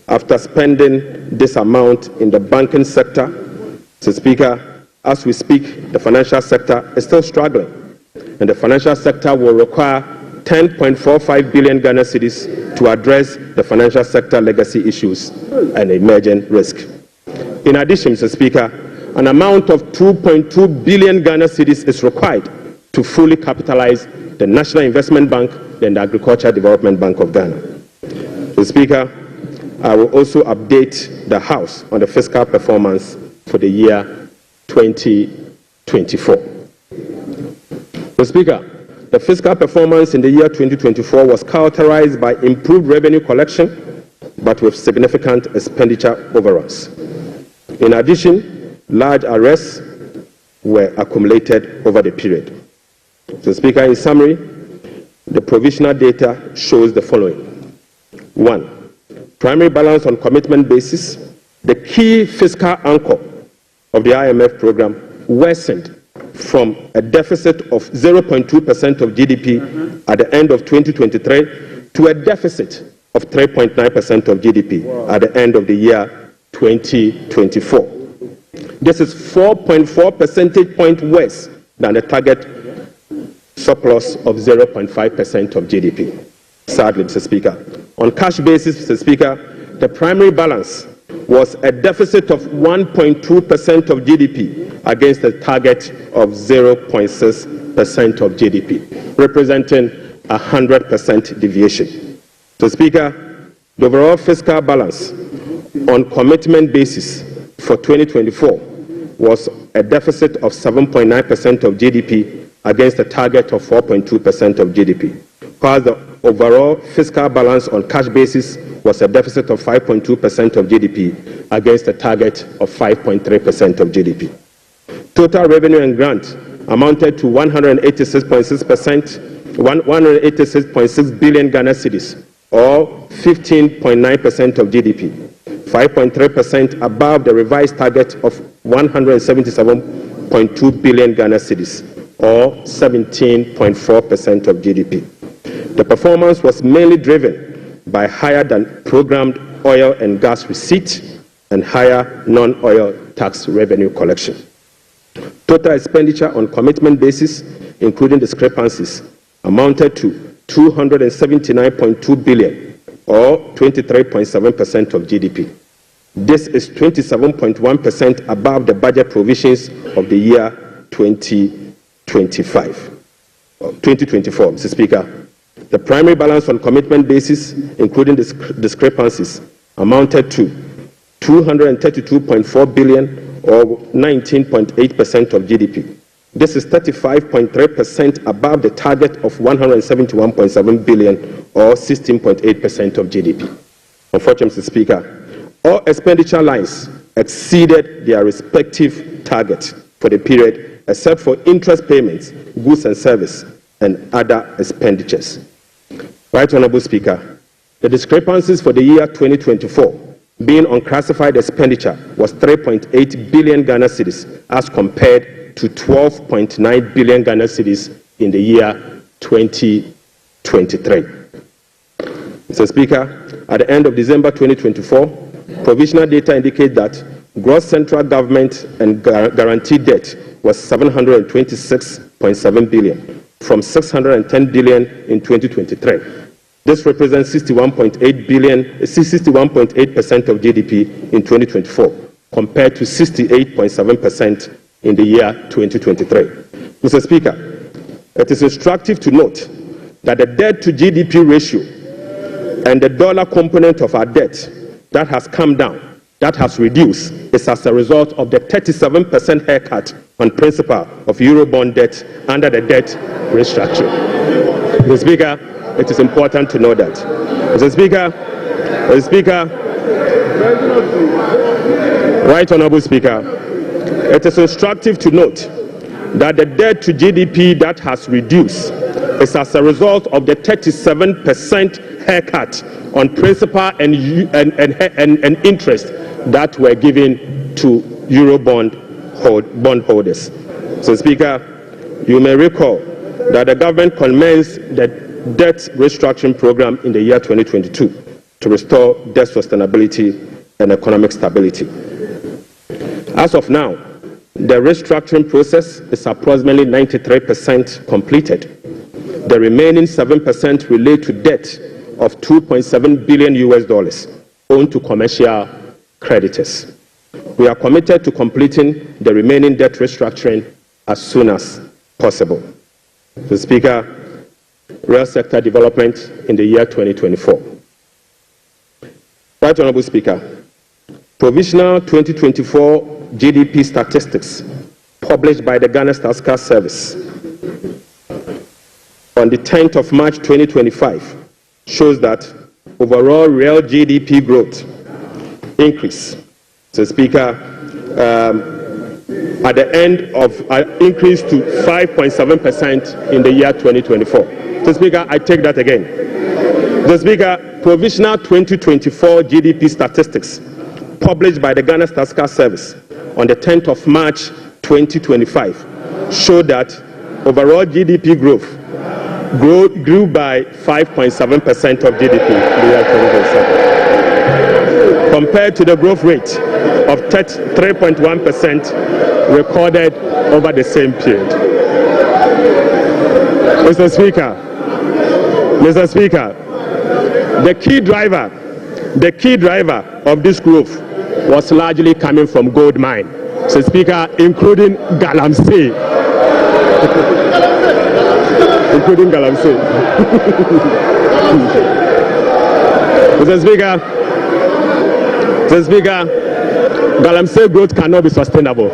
after spending this amount in the banking sector. Mr. Speaker, as we speak, the financial sector is still struggling, and the financial sector will require 10.45 billion Ghana cedis to address the financial sector legacy issues and emerging risk. In addition, Mr. Speaker, an amount of 2.2 billion Ghana cedis is required to fully capitalize the National Investment Bank and the Agricultural Development Bank of Ghana. Mr. Speaker, I will also update the House on the fiscal performance for the year 2024. Mr. Speaker, the fiscal performance in the year 2024 was characterized by improved revenue collection, but with significant expenditure overruns. In addition, large arrests were accumulated over the period. Mr. Speaker, in summary, the provisional data shows the following. 1. Primary balance on commitment basis, the key fiscal anchor of the IMF program, worsened from a deficit of 0.2% of GDP at the end of 2023 to a deficit of 3.9% of GDP at the end of the year 2024. This is 4.4 percentage points worse than the target surplus of 0.5% of GDP. Sadly, Mr. Speaker. On cash basis, Mr. Speaker, the primary balance was a deficit of 1.2% of GDP against a target of 0.6% of GDP, representing a 100% deviation. Mr. Speaker, the overall fiscal balance on commitment basis for 2024 was a deficit of 7.9% of GDP against a target of 4.2% of GDP, while the overall fiscal balance on cash basis was a deficit of 5.2% of GDP against a target of 5.3% of GDP. Total revenue and grant amounted to 186.6 billion Ghana cedis, or 15.9% of GDP, 5.3% above the revised target of 177.2 billion Ghana cedis, or 17.4% of GDP. The performance was mainly driven by higher than programmed oil and gas receipts and higher non-oil tax revenue collection. Total expenditure on commitment basis, including discrepancies, amounted to 279.2 billion, or 23.7% of GDP. This is 27.1% above the budget provisions of the year 2024, Mr. Speaker. The primary balance on commitment basis, including discrepancies, amounted to 232.4 billion, or 19.8% of GDP. This is 35.3% above the target of 171.7 billion, or 16.8% of GDP. Unfortunately, Mr. Speaker, all expenditure lines exceeded their respective targets for the period, except for interest payments, goods and service, and other expenditures. Right Honourable Speaker, the discrepancies for the year 2024 being unclassified expenditure was 3.8 billion Ghana cedis as compared to 12.9 billion Ghana cedis in the year 2023. Mr. Speaker, at the end of December 2024, provisional data indicate that gross central government and guaranteed debt was 726.7 billion from 610 billion in 2023. This represents 61.8% of GDP in 2024, compared to 68.7% in the year 2023. Mr. Speaker, it is instructive to note that the debt to GDP ratio and the dollar component of our debt that has come down, that has reduced, is as a result of the 37% haircut on principal of Eurobond debt under the debt restructuring. Mr. Speaker, it is important to know that. Mr. Speaker, Right Honourable Speaker, it is instructive to note that the debt to GDP that has reduced is as a result of the 37% haircut on principal and interest that were given to Eurobond bondholders. So, Speaker, you may recall that the government commenced the debt restructuring program in the year 2022 to restore debt sustainability and economic stability. As of now, the restructuring process is approximately 93% completed. The remaining 7% relate to debt of $2.7 billion owed to commercial creditors. We are committed to completing the remaining debt restructuring as soon as possible. Mr. Speaker, real sector development in the year 2024. Right Honourable Speaker, provisional 2024 GDP statistics published by the Ghana Statistical Service on the 10th of March 2025 shows that overall real GDP growth increase. So, Speaker, at the end of increased to 5.7% in the year 2024. So, Speaker, I take that again. The Speaker, provisional 2024 GDP statistics published by the Ghana Statistical Service on the 10th of March 2025 showed that overall GDP growth grew by 5.7% of GDP in the year 2027, compared to the growth rate of 3.1% recorded over the same period. Mr. Speaker, the key driver of this growth was largely coming from gold mine. So, Speaker, including Galamsey. Including Galamsey. Mr. Speaker, Galamsey growth cannot be sustainable.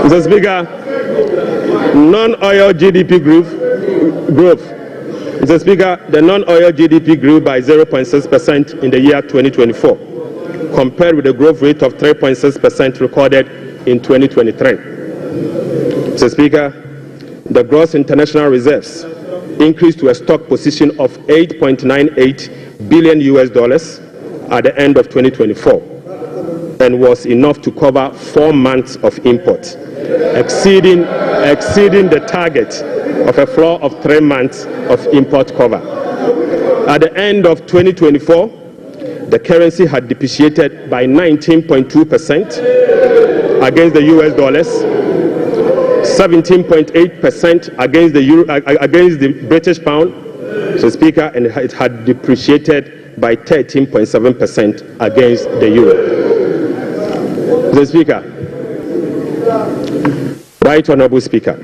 Mr. Speaker, non-oil GDP growth. Mr. Speaker, the non-oil GDP grew by 0.6% in the year 2024, compared with the growth rate of 3.6% recorded in 2023. Mr. Speaker, the gross international reserves increased to a stock position of $8.98 billion at the end of 2024, and was enough to cover 4 months of imports, exceeding the target of a floor of 3 months of import cover. At the end of 2024, the currency had depreciated by 19.2% against the US dollars, 17.8% against the euro, against the British pound, Mr. Speaker, and it had depreciated by 13.7% against the euro. Mr. Speaker, Right Honourable Speaker,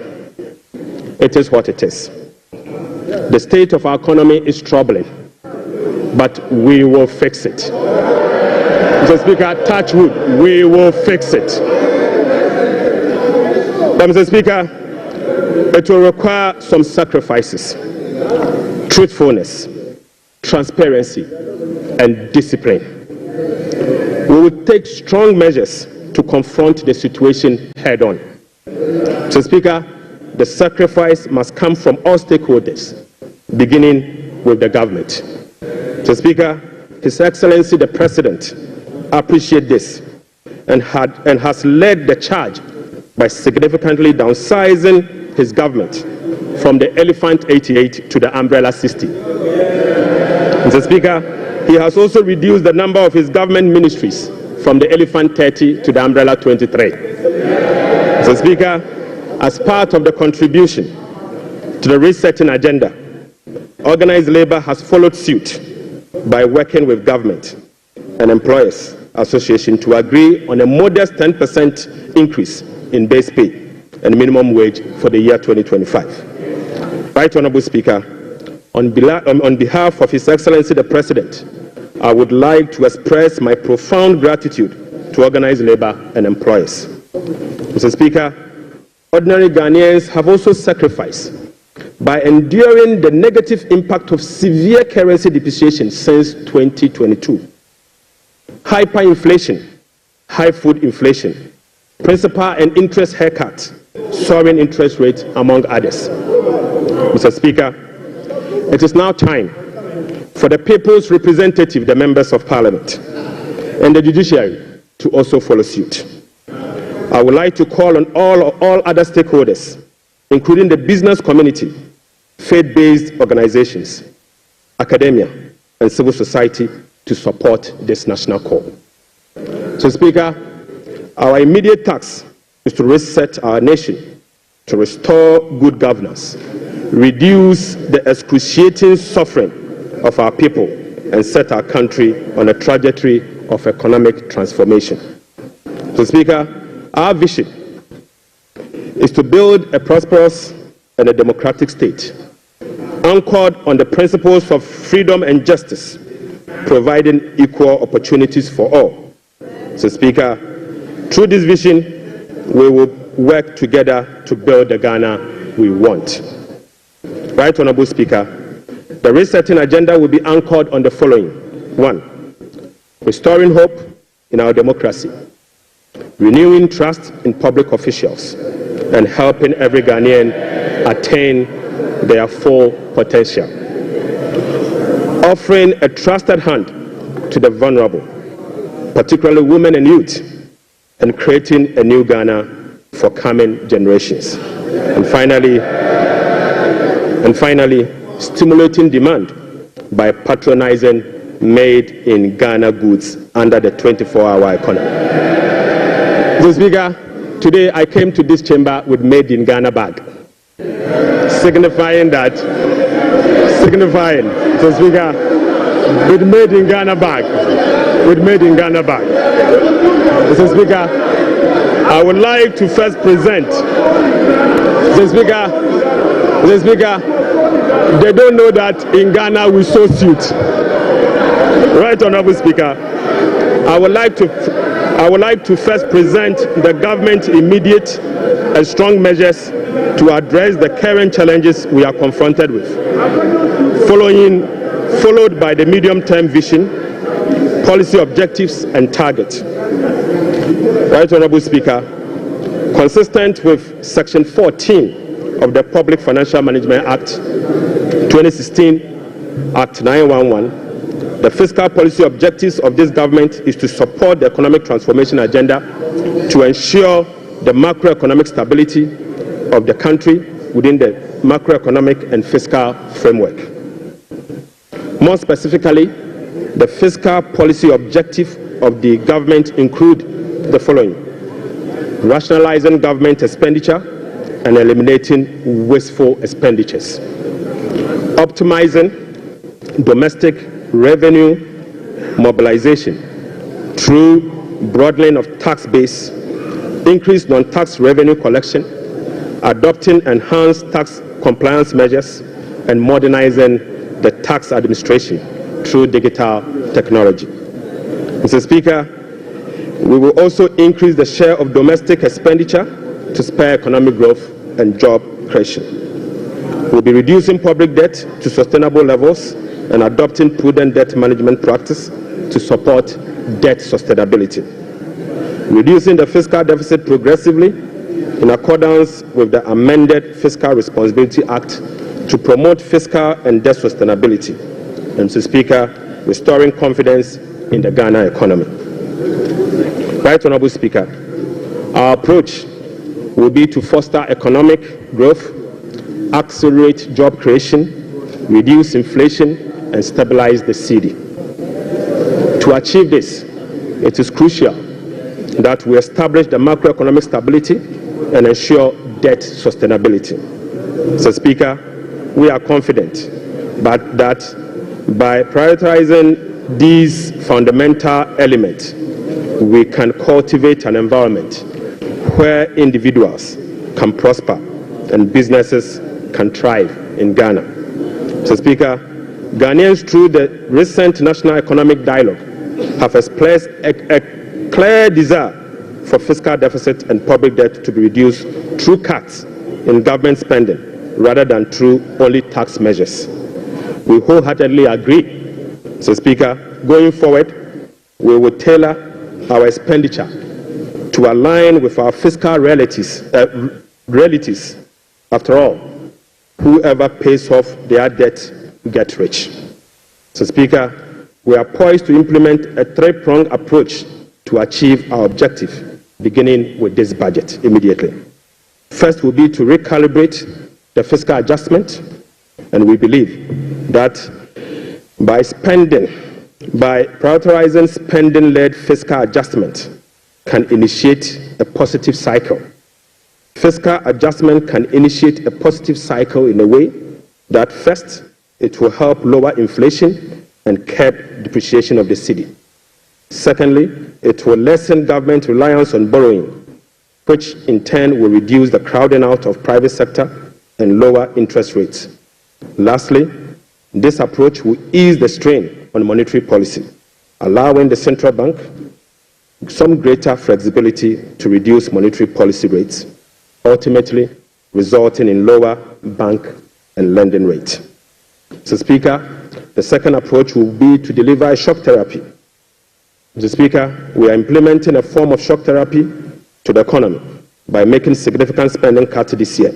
it is what it is. The state of our economy is troubling, but we will fix it. Mr. Speaker, touch wood, we will fix it. But Mr. Speaker, it will require some sacrifices, truthfulness, transparency, and discipline. We will take strong measures to confront the situation head on. Mr. Speaker, the sacrifice must come from all stakeholders, beginning with the government. Mr. Speaker, His Excellency the President appreciates this and has led the charge by significantly downsizing his government from the Elephant 88 to the Umbrella 60. Mr. Speaker, he has also reduced the number of his government ministries from the Elephant 30 to the Umbrella 23. Mr. Speaker, as part of the contribution to the resetting agenda, organized labor has followed suit by working with government and employers association to agree on a modest 10% increase in base pay and minimum wage for the year 2025. Right Honourable Speaker, on behalf of His Excellency the President, I would like to express my profound gratitude to organized labor and employers. Mr. Speaker, ordinary Ghanaians have also sacrificed by enduring the negative impact of severe currency depreciation since 2022. Hyperinflation, high food inflation, principal and interest haircuts, soaring interest rates, among others. Mr. Speaker, it is now time for the people's representative, the members of Parliament, and the judiciary to also follow suit. I would like to call on all other stakeholders, including the business community, faith-based organizations, academia, and civil society to support this national call. So, Speaker, our immediate task is to reset our nation, to restore good governance, reduce the excruciating suffering of our people, and set our country on a trajectory of economic transformation. So, Speaker, our vision is to build a prosperous and a democratic state, anchored on the principles of freedom and justice, providing equal opportunities for all. So, Speaker, through this vision, we will work together to build the Ghana we want. Right Honourable Speaker, the resetting agenda will be anchored on the following. 1. Restoring hope in our democracy, renewing trust in public officials, and helping every Ghanaian attain their full potential. Offering a trusted hand to the vulnerable, particularly women and youth, and creating a new Ghana for coming generations. And finally, stimulating demand by patronizing made-in-Ghana goods under the 24-hour economy. Mr. Speaker, today I came to this chamber with made-in-Ghana bag, signifying, Mr. Speaker, with made-in-Ghana bag, Mr. Speaker, I would like to first present, Mr. Speaker, they don't know that in Ghana we sew suit. Right Honourable Speaker, I would like to first present the government's immediate and strong measures to address the current challenges we are confronted with, followed by the medium-term vision, policy objectives and targets. Right Honourable Speaker, consistent with Section 14 of the Public Financial Management Act 2016, Act 911, the fiscal policy objectives of this government is to support the economic transformation agenda to ensure the macroeconomic stability of the country within the macroeconomic and fiscal framework. More specifically, the fiscal policy objective of the government include the following: rationalizing government expenditure and eliminating wasteful expenditures, optimizing domestic revenue mobilization through broadening of tax base, increased non-tax revenue collection, adopting enhanced tax compliance measures, and modernizing the tax administration through digital technology. Mr. Speaker, we will also increase the share of domestic expenditure to spur economic growth and job creation. We'll be reducing public debt to sustainable levels and adopting prudent debt management practice to support debt sustainability. Reducing the fiscal deficit progressively in accordance with the amended Fiscal Responsibility Act to promote fiscal and debt sustainability. And Mr. Speaker, restoring confidence in the Ghana economy. Right Honorable Speaker, our approach will be to foster economic growth, accelerate job creation, reduce inflation, and stabilize the cedi. To achieve this, it is crucial that we establish the macroeconomic stability and ensure debt sustainability. Mr. Speaker, we are confident that by prioritizing these fundamental elements, we can cultivate an environment where individuals can prosper and businesses can thrive in Ghana. Mr. Speaker, Ghanaians through the recent National Economic Dialogue have expressed a clear desire for fiscal deficit and public debt to be reduced through cuts in government spending rather than through only tax measures. We wholeheartedly agree, Mr. Speaker. Going forward, we will tailor our expenditure to align with our fiscal realities. After all, whoever pays off their debt gets rich. Mr. Speaker, we are poised to implement a three-pronged approach to achieve our objective, beginning with this budget immediately. First will be to recalibrate the fiscal adjustment, and we believe that by prioritizing spending-led fiscal adjustment can initiate a positive cycle. Fiscal adjustment can initiate a positive cycle in a way that first, it will help lower inflation and curb depreciation of the cedi. Secondly, it will lessen government reliance on borrowing, which in turn will reduce the crowding out of private sector and lower interest rates. Lastly, this approach will ease the strain on monetary policy, allowing the central bank some greater flexibility to reduce monetary policy rates, ultimately resulting in lower bank and lending rates. Mr. Speaker, the second approach will be to deliver a shock therapy. Mr. Speaker, we are implementing a form of shock therapy to the economy by making significant spending cuts this year,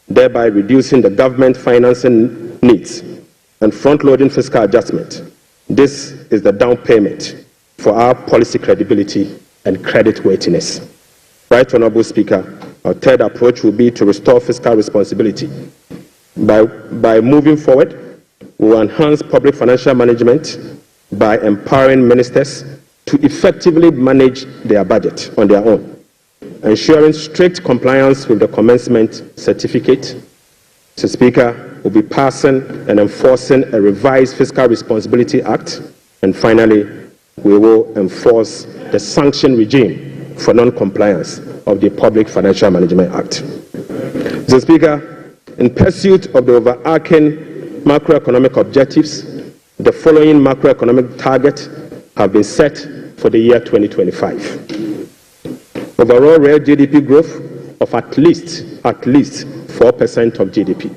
thereby reducing the government financing needs and front-loading fiscal adjustment. This is the down payment for our policy credibility and credit worthiness. Right Honorable Speaker, our third approach will be to restore fiscal responsibility. By moving forward, we will enhance public financial management by empowering ministers to effectively manage their budget on their own, ensuring strict compliance with the commencement certificate. Mr. Speaker, we'll be passing and enforcing a revised Fiscal Responsibility Act, and finally, we will enforce the sanction regime for non-compliance of the Public Financial Management Act. Mr. Speaker, in pursuit of the overarching macroeconomic objectives, the following macroeconomic targets have been set for the year 2025. Overall real GDP growth of at least 4% of GDP.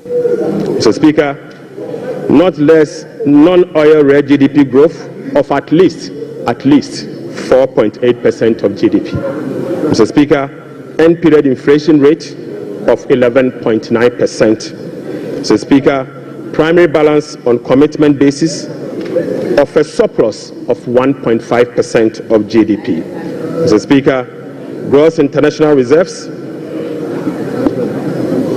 Mr. Speaker, not less non-oil real GDP growth of at least 4.8% of GDP. Mr. Speaker, end period inflation rate of 11.9%. Mr. Speaker, primary balance on commitment basis of a surplus of 1.5% of GDP. Mr. Speaker, gross international reserves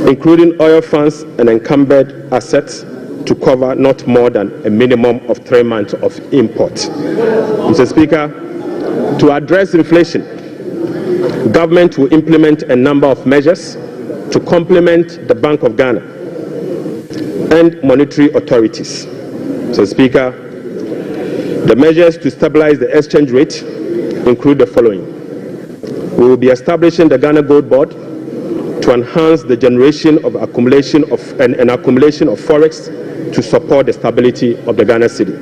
including oil funds and encumbered assets, to cover not more than a minimum of 3 months of import. Mr. Speaker, to address inflation, government will implement a number of measures to complement the Bank of Ghana and monetary authorities. Mr. Speaker, the measures to stabilize the exchange rate include the following. We will be establishing the Ghana Gold Board to enhance the generation of accumulation of forex to support the stability of the Ghana cedi.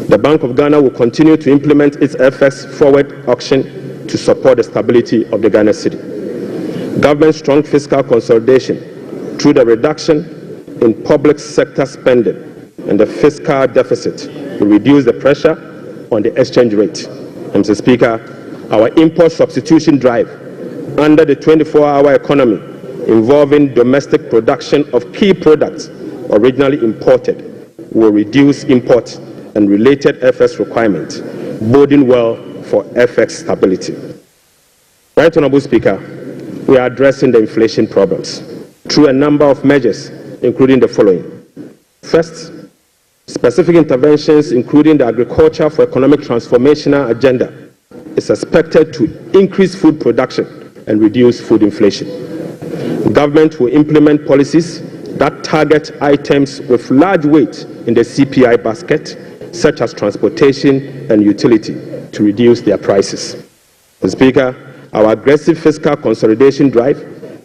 The Bank of Ghana will continue to implement its FX forward auction to support the stability of the Ghana cedi. Government's strong fiscal consolidation through the reduction in public sector spending and the fiscal deficit will reduce the pressure on the exchange rate. And Mr. Speaker, our import substitution drive under the 24-hour economy involving domestic production of key products originally imported will reduce import and related FX requirements, boding well for FX stability. Right Honourable Speaker, we are addressing the inflation problems through a number of measures, including the following. First, specific interventions, including the Agriculture for Economic Transformational Agenda, is expected to increase food production and reduce food inflation. Government will implement policies that target items with large weight in the CPI basket, such as transportation and utility, to reduce their prices. Mr. Speaker, our aggressive fiscal consolidation drive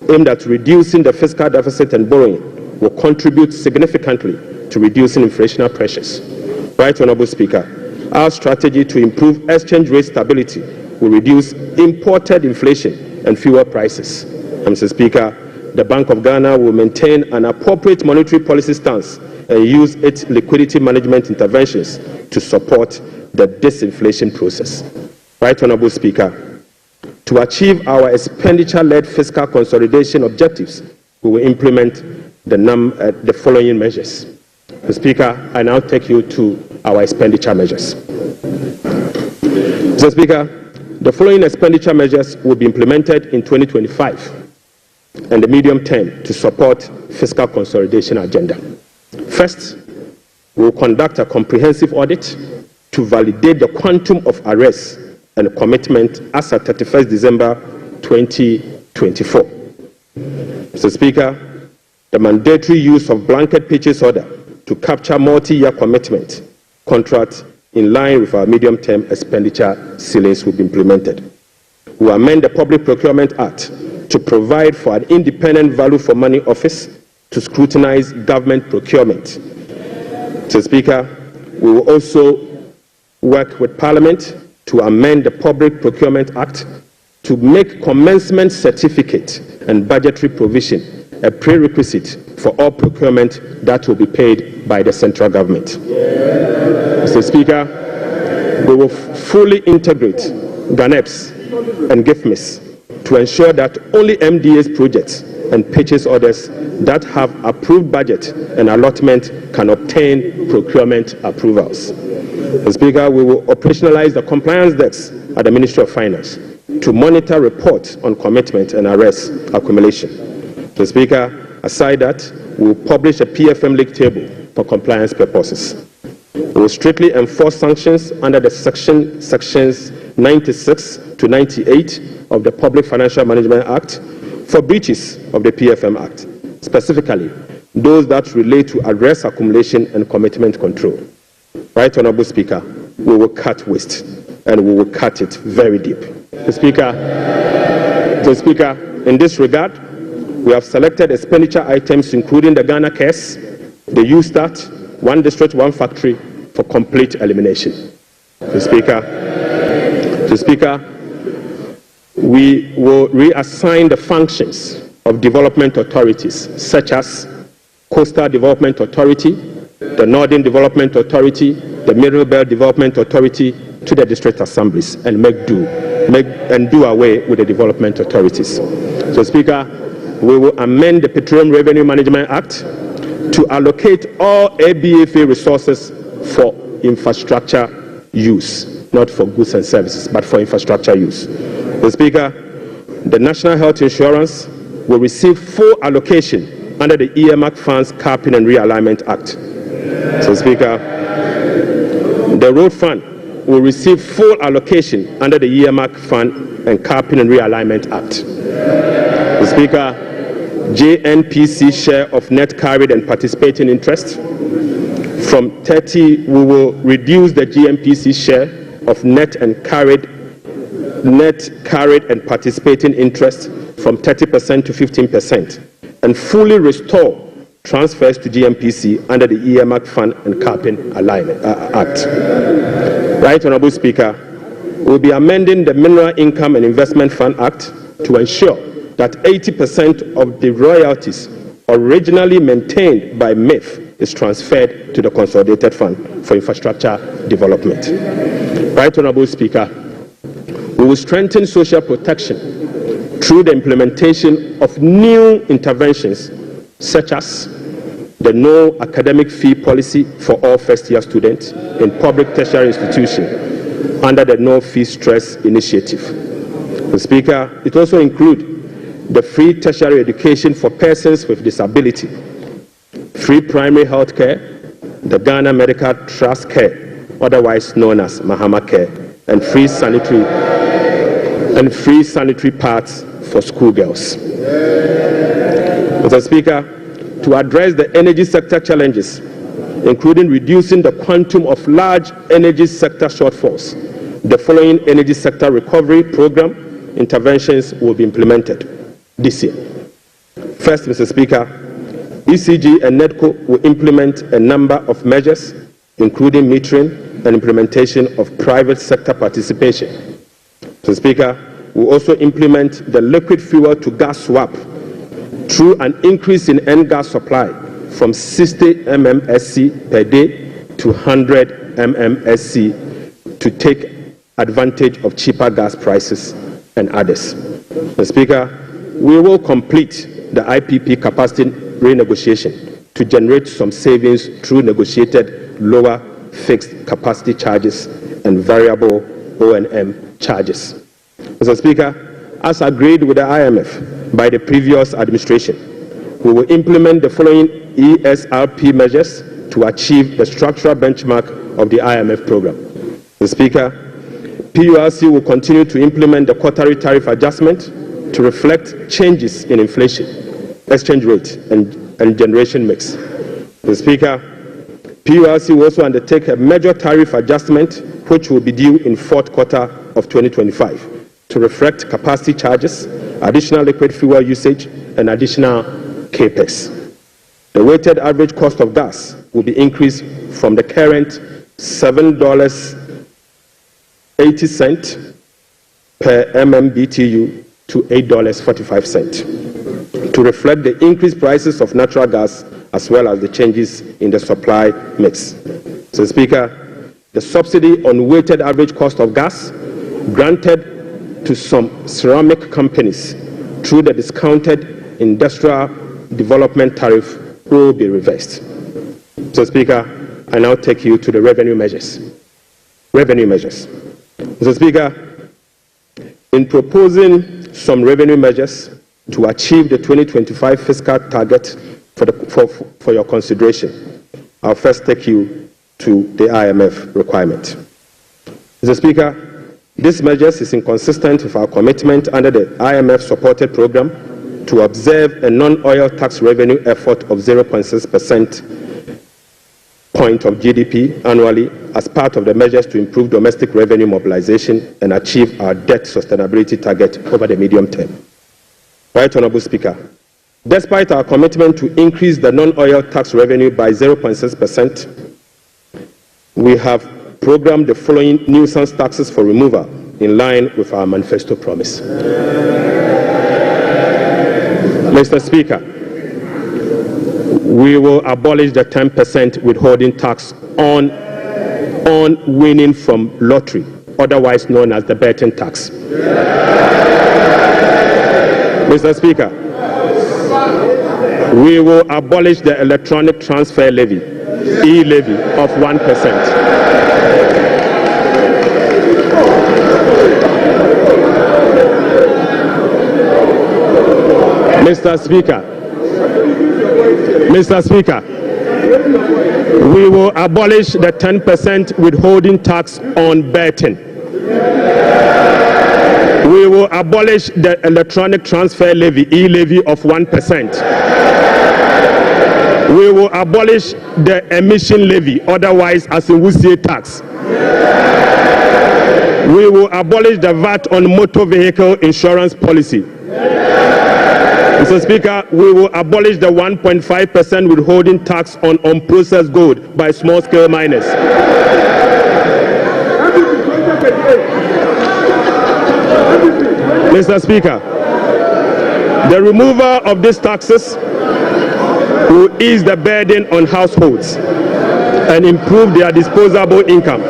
aimed at reducing the fiscal deficit and borrowing will contribute significantly to reducing inflationary pressures. Right Honourable Speaker, our strategy to improve exchange rate stability will reduce imported inflation and fuel prices. And Mr. Speaker, the Bank of Ghana will maintain an appropriate monetary policy stance and use its liquidity management interventions to support the disinflation process. Right Honourable Speaker, to achieve our expenditure-led fiscal consolidation objectives, we will implement the following measures. Mr. Speaker, I now take you to our expenditure measures. Mr. Speaker, the following expenditure measures will be implemented in 2025 and the medium term to support fiscal consolidation agenda. First, we will conduct a comprehensive audit to validate the quantum of arrests and commitment as at 31st December 2024. Mr. Speaker, the mandatory use of blanket purchase order to capture multi-year commitment contracts in line with our medium-term expenditure ceilings will be implemented. We will amend the Public Procurement Act to provide for an independent value for money office to scrutinize government procurement. Mr. Speaker, we will also work with Parliament to amend the Public Procurement Act to make commencement certificate and budgetary provision a prerequisite for all procurement that will be paid by the central government. Mr. Speaker, we will fully integrate GANEPS and GIFMIS to ensure that only MDA's projects and purchase orders that have approved budget and allotment can obtain procurement approvals. Mr. Speaker, we will operationalize the compliance desk at the Ministry of Finance to monitor reports on commitment and arrest accumulation. Mr. Speaker, aside that, we will publish a PFM league table for compliance purposes. We will strictly enforce sanctions under the sections 96 to 98 of the Public Financial Management Act for breaches of the PFM Act, specifically those that relate to arrest accumulation and commitment control. Right Honourable Speaker, we will cut waste and we will cut it very deep. Mr. Speaker, in this regard, we have selected expenditure items including the Ghana Cares, the USTAT, One District, One Factory for complete elimination. Mr. Speaker, we will reassign the functions of development authorities such as Coastal Development Authority, the Northern Development Authority, the Middle Belt Development Authority to the district assemblies and do away with the development authorities. So, Speaker, we will amend the Petroleum Revenue Management Act to allocate all ABFA resources for infrastructure use, not for goods and services, but for infrastructure use. Mr. Speaker, the National Health Insurance will receive full allocation under the earmark funds capping and realignment act. So, Speaker, the road fund will receive full allocation under the earmark fund and capping and realignment act. So, Speaker, JNPC share of net carried and participating interest from 30, we will reduce the GNPC share of net carried and participating interest from 30% to 15% and fully restore transfers to GNPC under the earmark fund and capping alignment act. Right, Honorable Speaker, we'll be amending the Mineral Income and Investment Fund Act to ensure that 80% of the royalties originally maintained by MIF is transferred to the Consolidated Fund for Infrastructure Development. Right, Honorable Speaker, we will strengthen social protection through the implementation of new interventions such as the no academic fee policy for all first-year students in public tertiary institutions under the No Fee Stress Initiative. Mr. Speaker, it also includes the free tertiary education for persons with disability, free primary health care, the Ghana Medical Trust Care, otherwise known as Mahama Care, and free sanitary pads for schoolgirls. Mr. Speaker, to address the energy sector challenges, including reducing the quantum of large energy sector shortfalls, the following energy sector recovery program interventions will be implemented this year. First, Mr. Speaker, ECG and NEDCO will implement a number of measures, including metering and implementation of private sector participation. Mr. Speaker, we'll also implement the liquid fuel to gas swap through an increase in N-gas supply from 60 mmSC per day to 100 mmSC to take advantage of cheaper gas prices and others. Mr. Speaker, we will complete the IPP capacity renegotiation to generate some savings through negotiated lower fixed capacity charges and variable O&M charges. Mr. Speaker, as agreed with the IMF by the previous administration, we will implement the following ESRP measures to achieve the structural benchmark of the IMF program. Mr. Speaker, PURC will continue to implement the quarterly tariff adjustment to reflect changes in inflation, exchange rate, and generation mix. Mr. Speaker, PURC will also undertake a major tariff adjustment which will be due in fourth quarter of 2025 to reflect capacity charges, additional liquid fuel usage, and additional capex. The weighted average cost of gas will be increased from the current $7.80 per MMBTU to $8.45 to reflect the increased prices of natural gas as well as the changes in the supply mix. So, Speaker, the subsidy on weighted average cost of gas granted to some ceramic companies through the discounted industrial development tariff will be reversed. So, Speaker, I now take you to the revenue measures. Mr. Speaker, in proposing some revenue measures to achieve the 2025 fiscal target for your consideration, I'll first take you to the IMF requirement. Mr. Speaker, this measures is inconsistent with our commitment under the IMF-supported program to observe a non-oil tax revenue effort of 0.6% point of GDP annually as part of the measures to improve domestic revenue mobilization and achieve our debt sustainability target over the medium term. Right, Honorable Speaker, despite our commitment to increase the non-oil tax revenue by 0.6%, we have programmed the following nuisance taxes for removal in line with our manifesto promise. Mr. Speaker, we will abolish the 10% withholding tax on winning from lottery, otherwise known as the betting tax. Mr. Speaker, we will abolish the electronic transfer levy, e-levy, of 1%. Mr. Speaker, we will abolish the 10% withholding tax on betting. We will abolish the electronic transfer levy, e-levy of 1%. We will abolish the emission levy, otherwise as in Wusie tax. We will abolish the VAT on motor vehicle insurance policy. Mr. Speaker, we will abolish the 1.5% withholding tax on unprocessed gold by small-scale miners. Mr. Speaker, the removal of these taxes will ease the burden on households and improve their disposable income.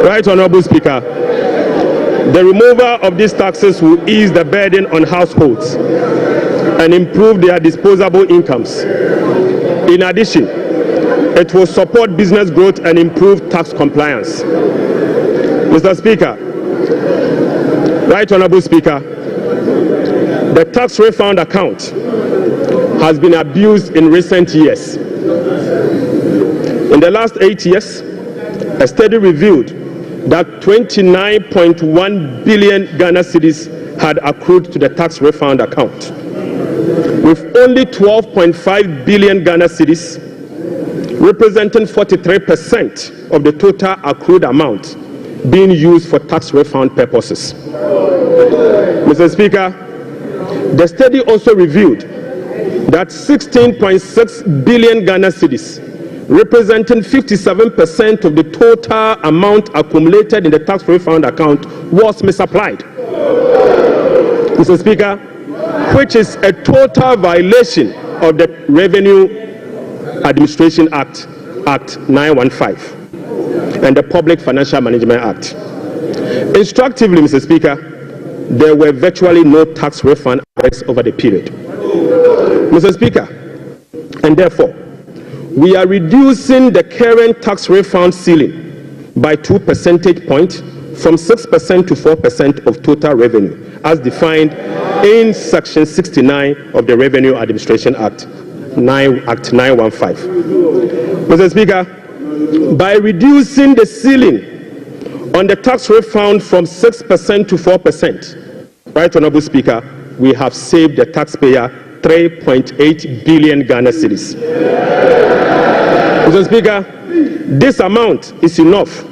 Right, Honorable Speaker, the removal of these taxes will ease the burden on households and improve their disposable incomes. In addition, it will support business growth and improve tax compliance. Mr. Speaker, Right, Honorable Speaker, the tax refund account has been abused in recent years. In the last 8 years, a study revealed that 29.1 billion Ghana cedis had accrued to the tax refund account, with only 12.5 billion Ghana cedis, representing 43% of the total accrued amount, being used for tax refund purposes. Mr. Speaker, the study also revealed that 16.6 billion Ghana cedis, representing 57% of the total amount accumulated in the tax refund account, was misapplied. Mr. Speaker, which is a total violation of the Revenue Administration Act, Act 915, and the Public Financial Management Act. Instructively, Mr. Speaker, there were virtually no tax refund arrests over the period. Mr. Speaker, and therefore, we are reducing the current tax refund ceiling by 2 percentage points from 6% to 4% of total revenue, as defined in Section 69 of the Revenue Administration Act, Act 915. Mr. Speaker, by reducing the ceiling on the tax refund from 6% to 4%, Right, Honorable Speaker, we have saved the taxpayer 3.8 billion Ghana cedis. Mr. Speaker, this amount is enough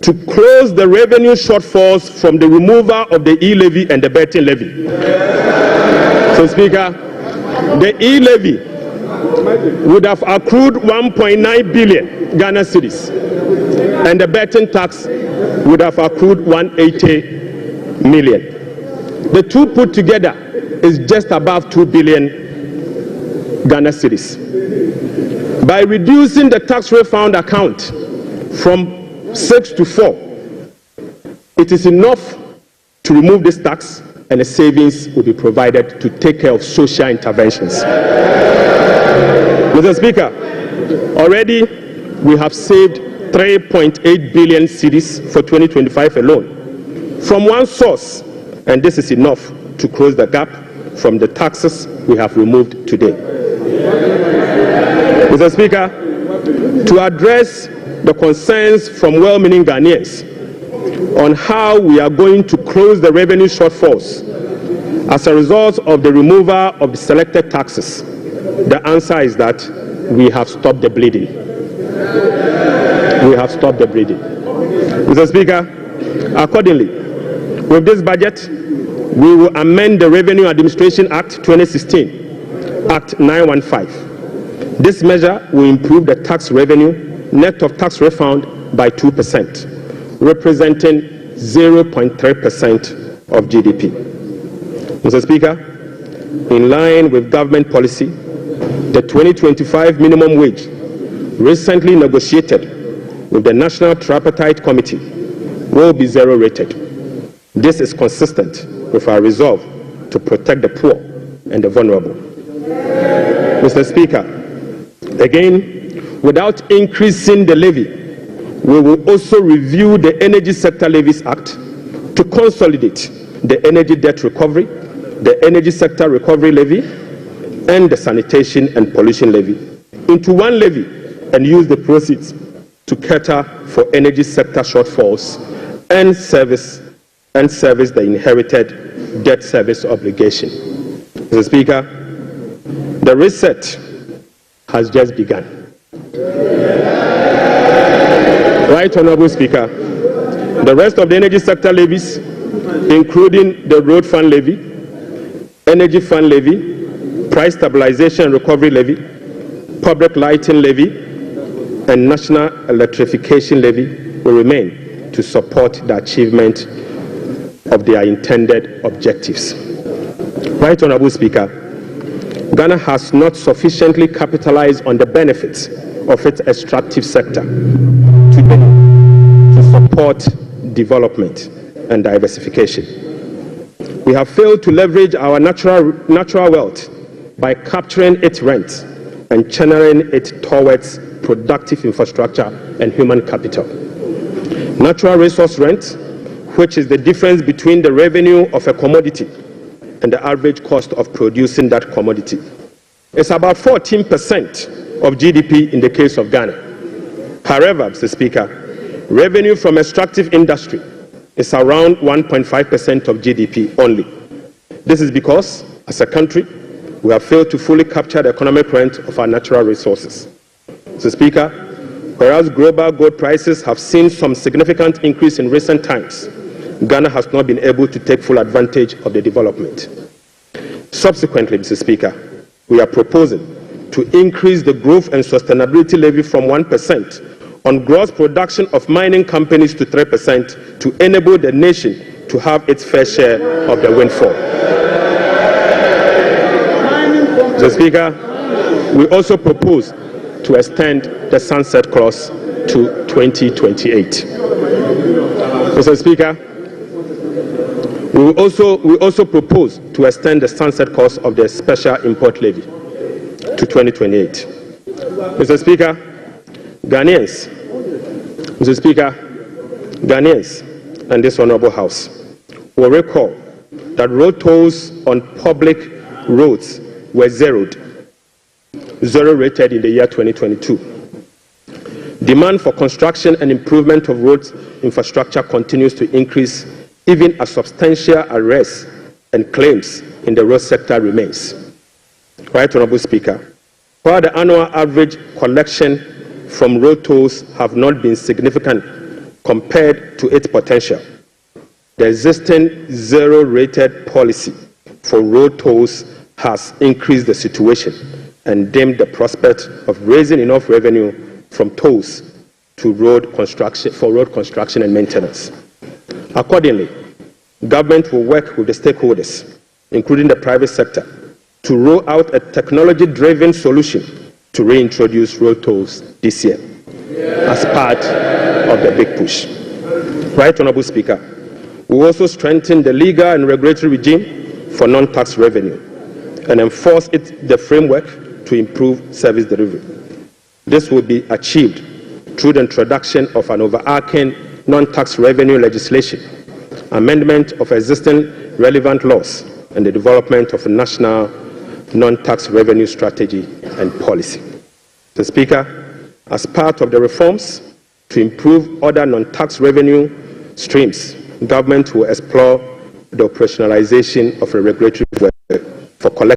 to close the revenue shortfalls from the removal of the e-levy and the betting levy. So, Speaker, the e-levy would have accrued 1.9 billion Ghana cedis, and the betting tax would have accrued 180 million. The two put together is just above 2 billion Ghana cedis. By reducing the tax refund account from 6 to 4, it is enough to remove this tax, and the savings will be provided to take care of social interventions. Mr. Speaker, already we have saved 3.8 billion cedis for 2025 alone from one source, and this is enough to close the gap from the taxes we have removed today. Mr. Speaker, to address the concerns from well-meaning Ghanaians on how we are going to close the revenue shortfalls as a result of the removal of the selected taxes, the answer is that we have stopped the bleeding. We have stopped the bleeding. Mr. Speaker, accordingly, with this budget, we will amend the Revenue Administration Act 2016, Act 915. This measure will improve the tax revenue net of tax refund by 2%, representing 0.3% of GDP. Mr. Speaker, in line with government policy, the 2025 minimum wage recently negotiated with the National Tripartite Committee will be zero rated. This is consistent with our resolve to protect the poor and the vulnerable. Mr. Speaker, again, without increasing the levy, We will also review the Energy Sector Levies Act to consolidate the Energy Debt Recovery, the Energy Sector Recovery Levy, and the Sanitation and Pollution Levy into one levy and use the proceeds to cater for energy sector shortfalls and service the inherited debt service obligation. Mr. Speaker, the reset has just begun. Right, Honorable Speaker, the rest of the energy sector levies, including the Road Fund Levy, Energy Fund Levy, Price Stabilization and Recovery Levy, Public Lighting Levy, and National Electrification Levy will remain to support the achievement of their intended objectives. Right, Honorable Speaker, Ghana has not sufficiently capitalized on the benefits of its extractive sector to support development and diversification. We have failed to leverage our natural wealth by capturing its rent and channeling it towards productive infrastructure and human capital. Natural resource rent, which is the difference between the revenue of a commodity and the average cost of producing that commodity, is about 14% of GDP in the case of Ghana. However, Mr. Speaker, revenue from extractive industry is around 1.5% of GDP only. This is because, as a country, we have failed to fully capture the economic rent of our natural resources. Mr. Speaker, whereas global gold prices have seen some significant increase in recent times, Ghana has not been able to take full advantage of the development. Subsequently, Mr. Speaker, we are proposing to increase the Growth and Sustainability Levy from 1% on gross production of mining companies to 3% to enable the nation to have its fair share of the windfall. Mr. Speaker, we also propose to extend the sunset clause to 2028. Mr. Speaker, we also propose to extend the sunset clause of the special import levy to 2028. Mr. Speaker, Ghanaians and this Honorable House will recall that road tolls on public roads were zero rated in the year 2022. Demand for construction and improvement of roads infrastructure continues to increase, even as substantial arrests and claims in the road sector remains. Right, Honorable Speaker, while the annual average collection from road tolls have not been significant compared to its potential, the existing zero-rated policy for road tolls has increased the situation and dimmed the prospect of raising enough revenue from tolls to road construction and maintenance. Accordingly, government will work with the stakeholders, including the private sector, to roll out a technology-driven solution to reintroduce road tolls this year as part of the big push. Right, Honorable Speaker, we will also strengthen the legal and regulatory regime for non-tax revenue and enforce the framework to improve service delivery. This will be achieved through the introduction of an overarching non-tax revenue legislation, amendment of existing relevant laws, and the development of a national non-tax revenue strategy and policy. Mr. Speaker, as part of the reforms to improve other non-tax revenue streams, government will explore the operationalization of a regulatory framework for collecting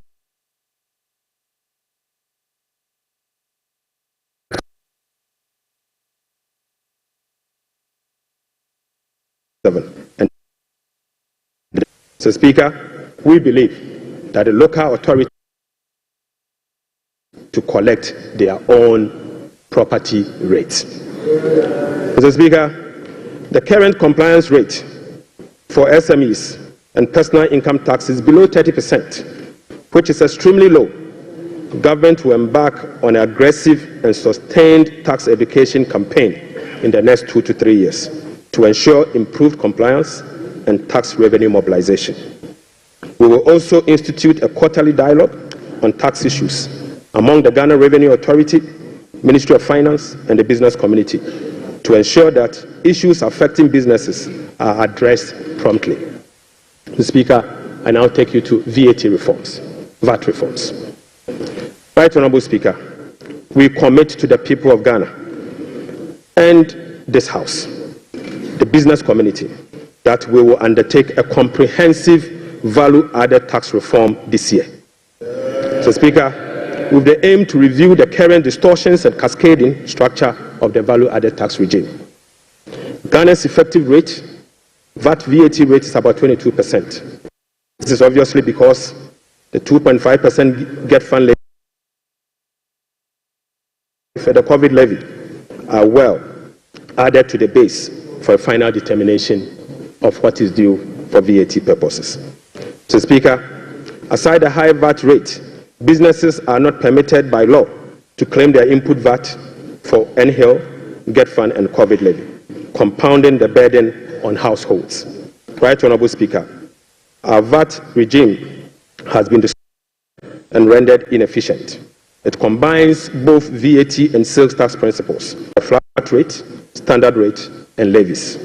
and Mr. Speaker, we believe that the local authority to collect their own property rates. Mr. Speaker, the current compliance rate for SMEs and personal income tax is below 30%, which is extremely low. Government will embark on an aggressive and sustained tax education campaign in the next 2 to 3 years to ensure improved compliance and tax revenue mobilization. We will also institute a quarterly dialogue on tax issues among the Ghana Revenue Authority, Ministry of Finance, and the business community to ensure that issues affecting businesses are addressed promptly. Mr. Speaker, I now take you to VAT reforms. Right Honourable Speaker, we commit to the people of Ghana and this House, the business community, that we will undertake a comprehensive value-added tax reform this year. Mr. Speaker, with the aim to review the current distortions and cascading structure of the value-added tax regime. Ghana's effective rate, VAT rate, is about 22%. This is obviously because the 2.5% get fund levy for the COVID levy are well added to the base for a final determination of what is due for VAT purposes. Mr. Speaker, aside the high VAT rate, businesses are not permitted by law to claim their input VAT for NHIL, get fund and COVID levy, compounding the burden on households. Right Honourable Speaker, our VAT regime has been distorted and rendered inefficient. It combines both VAT and sales tax principles, a flat rate, standard rate, and levies.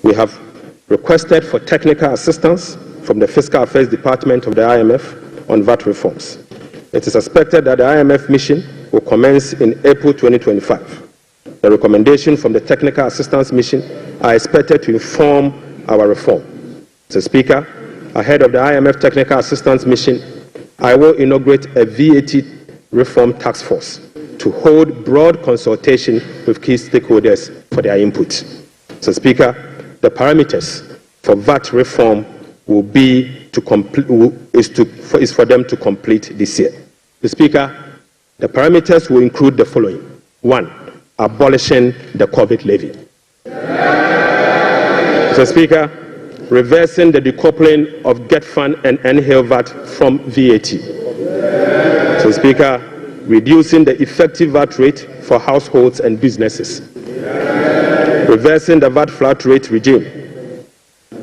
We have requested for technical assistance from the Fiscal Affairs Department of the IMF on VAT reforms. It is expected that the IMF mission will commence in April 2025. The recommendations from the technical assistance mission are expected to inform our reform. Mr. Speaker, ahead of the IMF technical assistance mission, I will inaugurate a VAT reform task force to hold broad consultation with key stakeholders for their input. Mr. Speaker, the parameters for VAT reform will be is for them to complete this year. Mr. Speaker, the parameters will include the following. 1. Abolishing the COVID levy. Mr. Speaker, reversing the decoupling of Get Fund and NHIL VAT from VAT. Mr. Speaker, reducing the effective VAT rate for households and businesses. Reversing the VAT flat rate regime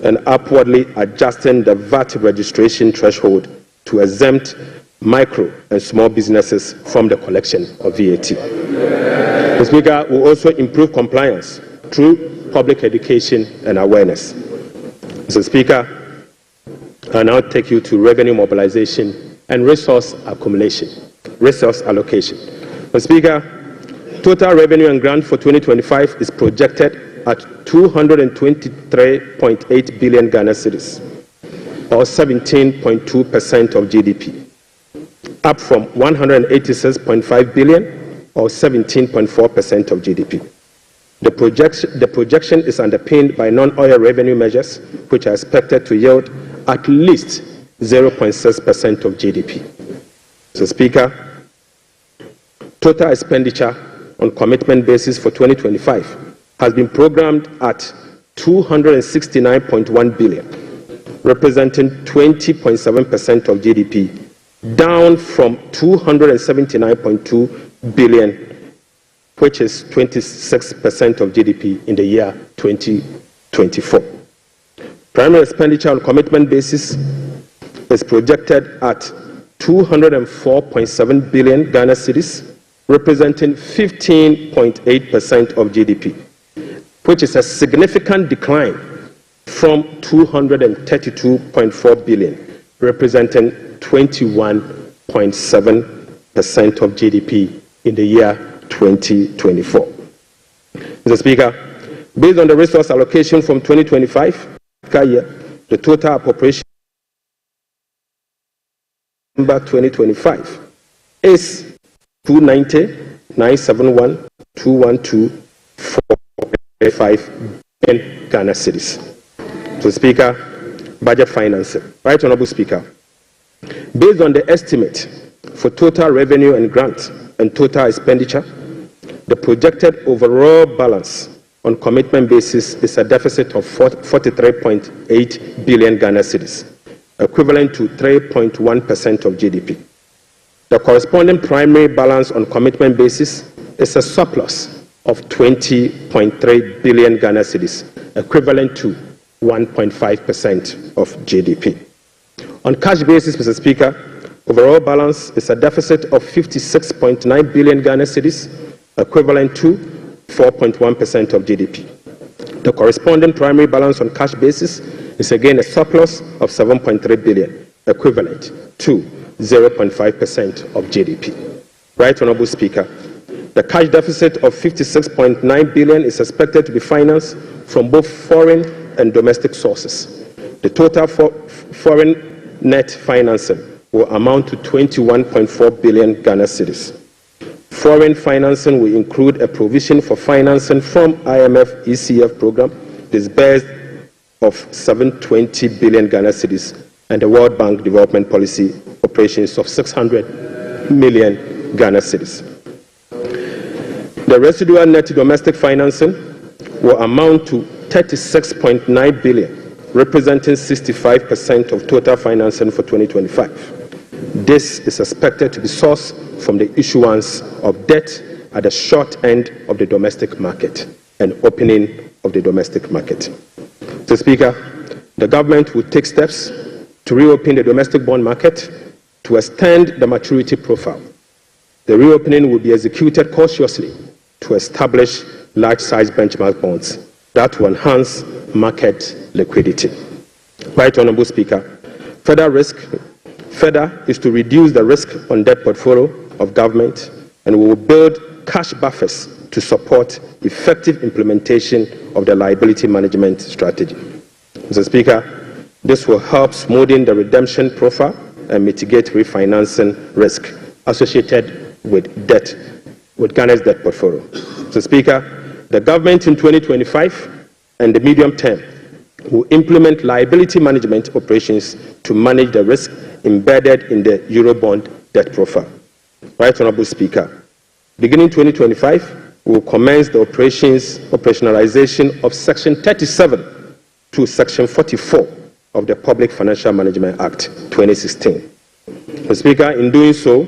and upwardly adjusting the VAT registration threshold to exempt micro and small businesses from the collection of VAT. The Speaker will also improve compliance through public education and awareness. Mr. Speaker, I now take you to revenue mobilization and resource allocation. Mr. Speaker, total revenue and grant for 2025 is projected at 223.8 billion Ghana cedis, or 17.2% of GDP, up from 186.5 billion, or 17.4% of GDP. The projection is underpinned by non-oil revenue measures, which are expected to yield at least 0.6% of GDP. Mr. Speaker, total expenditure on commitment basis for 2025 has been programmed at 269.1 billion, representing 20.7% of GDP, down from 279.2 billion, which is 26% of GDP in the year 2024. Primary expenditure on commitment basis is projected at 204.7 billion Ghana cedis, representing 15.8% of GDP, which is a significant decline from 232.4 billion, representing 21.7% of GDP in the year 2024. Mr. Speaker, based on the resource allocation from 2025 year, the total appropriation December 2025 is 290,971,212.45 billion Ghana cedis. So, Speaker, budget financing. Right Honourable Speaker, based on the estimate for total revenue and grant and total expenditure, the projected overall balance on commitment basis is a deficit of 43.8 billion Ghana cedis, equivalent to 3.1% of GDP. The corresponding primary balance on commitment basis is a surplus of 20.3 billion Ghana cedis, equivalent to 1.5% of GDP. On cash basis, Mr. Speaker, overall balance is a deficit of 56.9 billion Ghana cedis, equivalent to 4.1% of GDP. The corresponding primary balance on cash basis is again a surplus of 7.3 billion, equivalent to 0.5% of GDP. Right, Honorable Speaker, the cash deficit of 56.9 billion is expected to be financed from both foreign and domestic sources. The total foreign net financing will amount to 21.4 billion Ghana cedis. Foreign financing will include a provision for financing from IMF ECF program disbursed of 720 billion Ghana cedis and the World Bank Development Policy operations of 600 million Ghana cedis. The residual net domestic financing will amount to 36.9 billion, representing 65% of total financing for 2025. This is expected to be sourced from the issuance of debt at the short end of the domestic market and opening of the domestic market. Mr. Speaker, the government will take steps to reopen the domestic bond market to extend the maturity profile. The reopening will be executed cautiously to establish large-size benchmark bonds that will enhance market liquidity. Right, Honorable Speaker, further is to reduce the risk on debt portfolio of government, and we will build cash buffers to support effective implementation of the liability management strategy. Mr. Speaker, this will help smoothen the redemption profile and mitigate refinancing risk associated with Ghana's debt portfolio. Mr. Speaker, the government in 2025 and the medium term will implement liability management operations to manage the risk embedded in the Eurobond debt profile. Right, Honorable Speaker, beginning 2025, we will commence the operationalization of Section 37 to Section 44 of the Public Financial Management Act 2016. Mr. Speaker, in doing so,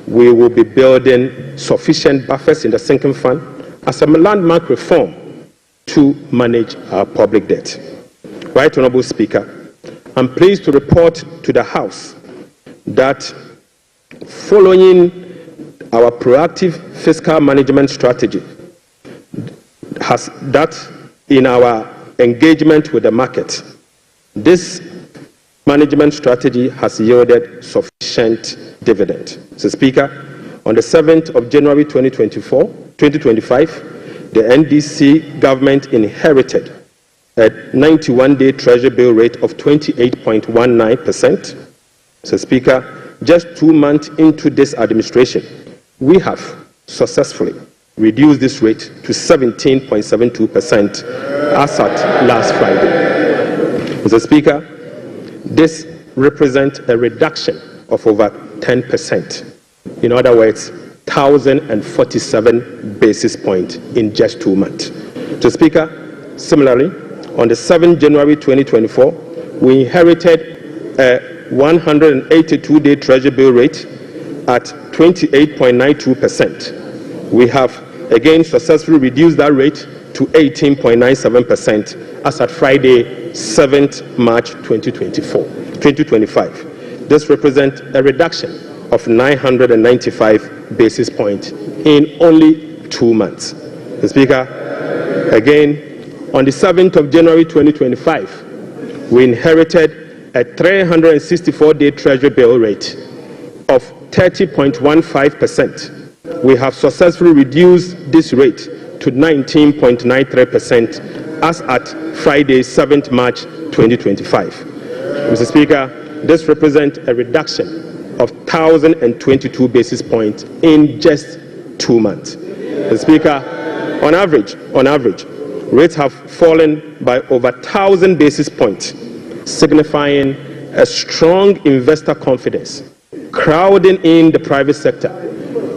we will be building sufficient buffers in the sinking fund as a landmark reform to manage our public debt. Right, Honorable Speaker, I'm pleased to report to the House that following our proactive fiscal management strategy, in our engagement with the market, this management strategy has yielded sufficient dividend. Mr. Speaker, on the 7th of January 2025, the NDC government inherited a 91-day Treasury bill rate of 28.19%. Mr. Speaker, just 2 months into this administration, we have successfully reduced this rate to 17.72% as at last Friday. Mr. Speaker, this represents a reduction of over 10%. In other words, 1,047 basis points in just 2 months. Mr. Speaker, similarly, on the 7th January 2024, we inherited a 182-day Treasury bill rate at 28.92%. We have again successfully reduced that rate to 18.97% as at Friday, 7th March 2025. This represents a reduction of 995 basis points in only 2 months. Mr. Speaker, again, on the 7th of January 2025, we inherited a 364-day Treasury bill rate of 30.15%. We have successfully reduced this rate to 19.93% as at Friday, 7th March 2025. Mr. Speaker, this represents a reduction of 1,022 basis points in just 2 months. Mr. Speaker, on average, rates have fallen by over 1,000 basis points, signifying a strong investor confidence, crowding in the private sector,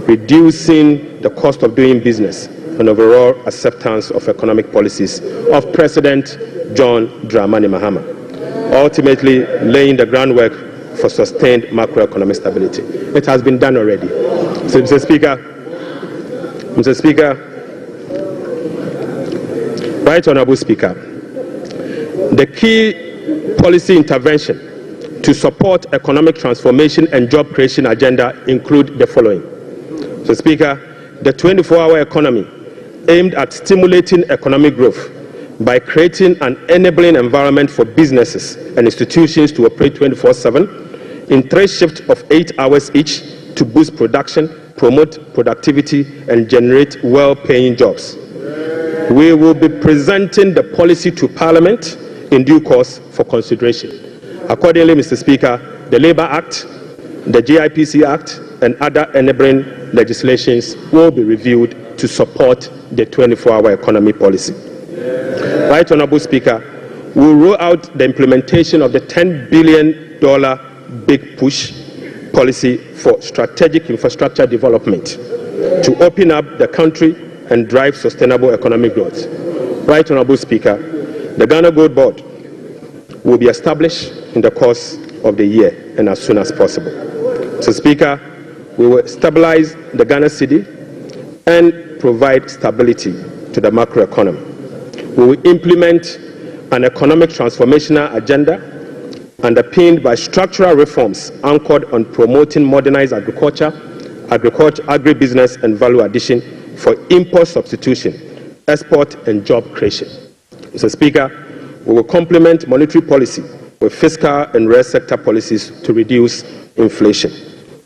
reducing the cost of doing business, and overall acceptance of economic policies of President John Dramani Mahama, ultimately laying the groundwork for sustained macroeconomic stability. It has been done already. So, Mr. Speaker, Right Honorable Speaker, the key policy intervention to support economic transformation and job creation agenda include the following. So, Speaker, the 24-hour economy aimed at stimulating economic growth by creating an enabling environment for businesses and institutions to operate 24/7 in 3 shifts of 8 hours each to boost production, promote productivity, and generate well-paying jobs. We will be presenting the policy to Parliament in due course for consideration. Accordingly, Mr. Speaker, the Labour Act, the GIPC Act, and other enabling legislations will be reviewed to support the 24-hour economy policy. Right Honourable Speaker, we will roll out the implementation of the $10 billion Big Push policy for strategic infrastructure development to open up the country and drive sustainable economic growth. Right Honourable Speaker, the Ghana Gold Board will be established in the course of the year and as soon as possible. So, Speaker, we will stabilize the Ghana cedi and provide stability to the macroeconomy. We will implement an economic transformational agenda underpinned by structural reforms anchored on promoting modernized agriculture, agribusiness, and value addition for import substitution, export, and job creation. Mr. Speaker, we will complement monetary policy with fiscal and rare sector policies to reduce inflation.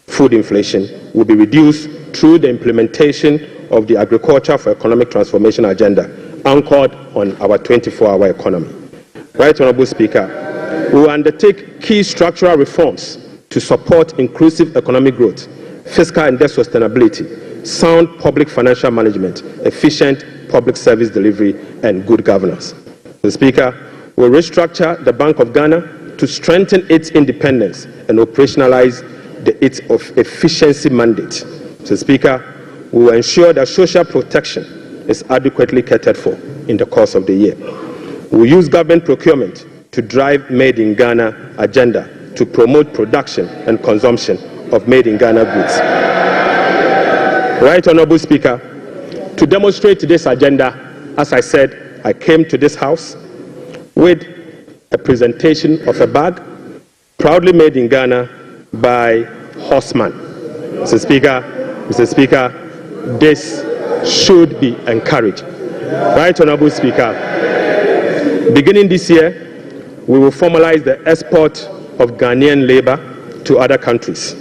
Food inflation will be reduced through the implementation of the Agriculture for Economic Transformation agenda anchored on our 24-hour economy. Right Honourable Speaker, we will undertake key structural reforms to support inclusive economic growth, fiscal and debt sustainability, sound public financial management, efficient public service delivery, and good governance. Mr. Speaker, we will restructure the Bank of Ghana to strengthen its independence and operationalize its efficiency mandate. Mr. Speaker, we will ensure that social protection is adequately catered for in the course of the year. We will use government procurement to drive Made in Ghana agenda to promote production and consumption of Made in Ghana goods. Right Honourable Speaker, to demonstrate this agenda, as I said, I came to this House with a presentation of a bag proudly made in Ghana by Horseman. Mr. Speaker, this should be encouraged. Right Honourable Speaker, beginning this year, we will formalize the export of Ghanaian labour to other countries.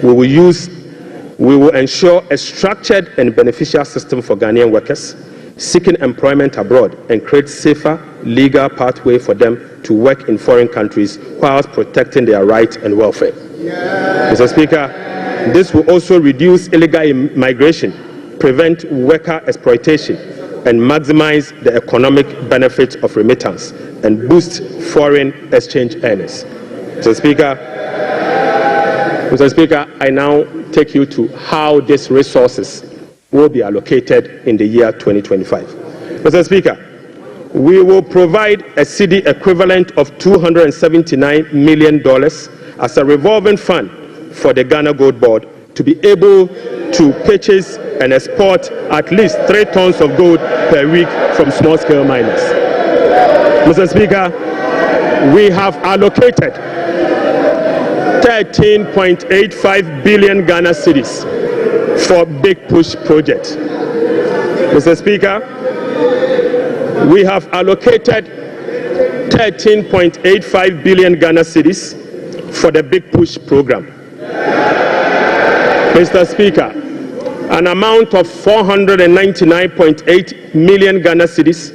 We will ensure a structured and beneficial system for Ghanaian workers seeking employment abroad and create safer legal pathway for them to work in foreign countries whilst protecting their rights and welfare. Mr. Speaker, this will also reduce illegal migration, prevent worker exploitation, and maximize the economic benefits of remittance and boost foreign exchange earners. Mr. Speaker, I now take you to how these resources will be allocated in the year 2025. Mr. Speaker, we will provide a cedi equivalent of $279 million as a revolving fund for the Ghana Gold Board to be able to purchase and export at least 3 tons of gold per week from small-scale miners. Mr. Speaker, we have allocated 13.85 billion Ghana cedis for Big Push project. Mr. Speaker, we have allocated 13.85 billion Ghana cedis for the Big Push program. Mr. Speaker, an amount of 499.8 million Ghana cedis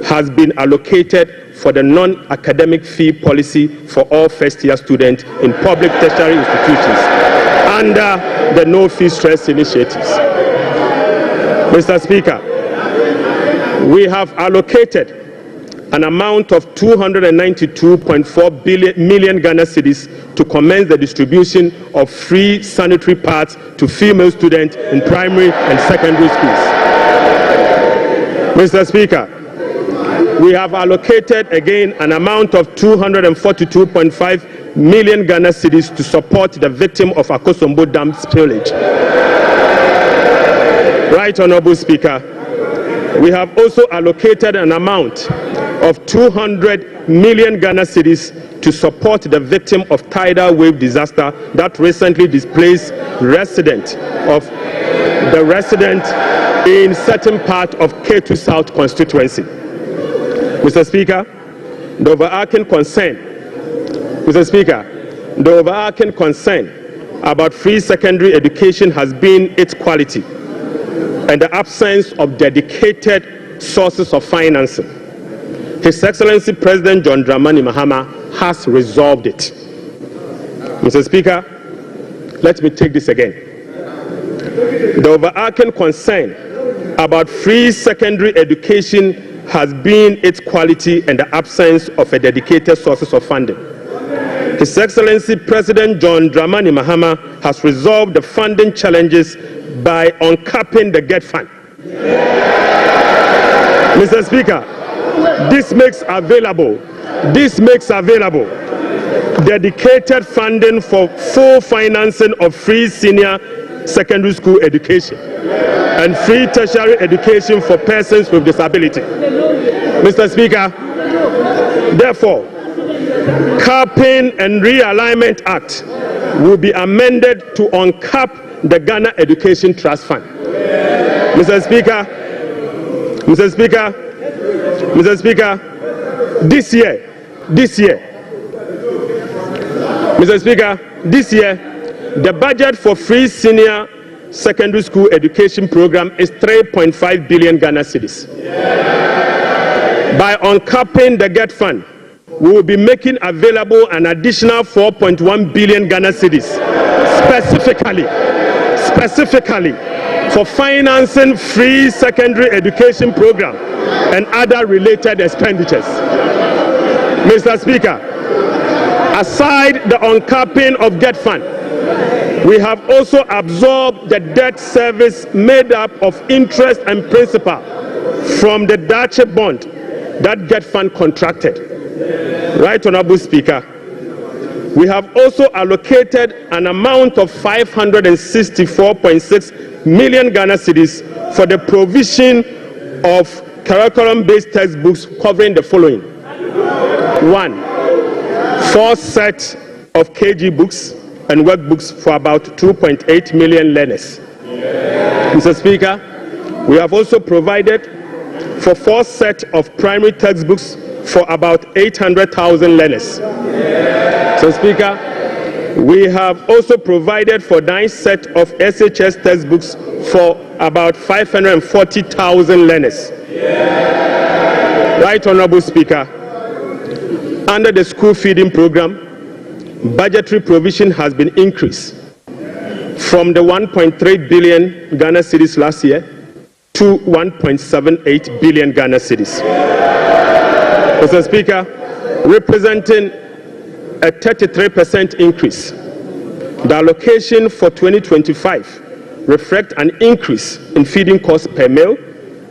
has been allocated for the non-academic fee policy for all first-year students in public tertiary institutions under the No Fee Stress initiatives. Mr. Speaker, we have allocated an amount of 292.4 million Ghana cedis to commence the distribution of free sanitary pads to female students in primary and secondary schools. Mr. Speaker, we have allocated again an amount of 242.5 million Ghana cedis to support the victim of Akosombo Dam spillage. Right Honourable Speaker, we have also allocated an amount of 200 million Ghana cedis to support the victim of tidal wave disaster that recently displaced resident in certain part of K2 South constituency. Mr. Speaker, the overarching concern, about free secondary education has been its quality and the absence of dedicated sources of financing. His Excellency President John Dramani Mahama has resolved it. Mr. Speaker, let me take this again. The overarching concern about free secondary education has been its quality and the absence of a dedicated sources of funding. His Excellency President John Dramani Mahama has resolved the funding challenges by uncapping the GET fund. Mr. Speaker, this makes available dedicated funding for full financing of free senior secondary school education and free tertiary education for persons with disability. Mr. Speaker, therefore, Capping and Realignment Act will be amended to uncap the Ghana Education Trust Fund. Mr. Speaker, this year, the budget for free senior secondary school education program is 3.5 billion Ghana cedis. By uncapping the GET fund, we will be making available an additional 4.1 billion Ghana cedis specifically for financing free secondary education program and other related expenditures. Mr. Speaker, aside the uncapping of GET fund, we have also absorbed the debt service made up of interest and principal from the Dache bond that GET fund contracted. Right, Honorable Speaker, we have also allocated an amount of 564.6 million Ghana cedis for the provision of curriculum-based textbooks covering the following. 1, 4 sets of KG books and workbooks for about 2.8 million learners. Mr. Speaker, we have also provided for 4 sets of primary textbooks for about 800,000 learners. Mr. Speaker, we have also provided for 9 sets of SHS textbooks for about 540,000 learners. Right, Honorable Speaker, under the school feeding program, budgetary provision has been increased from the 1.3 billion Ghana cedis last year to 1.78 billion Ghana cedis. Mr. Speaker, representing a 33% increase. The allocation for 2025 reflects an increase in feeding costs per meal,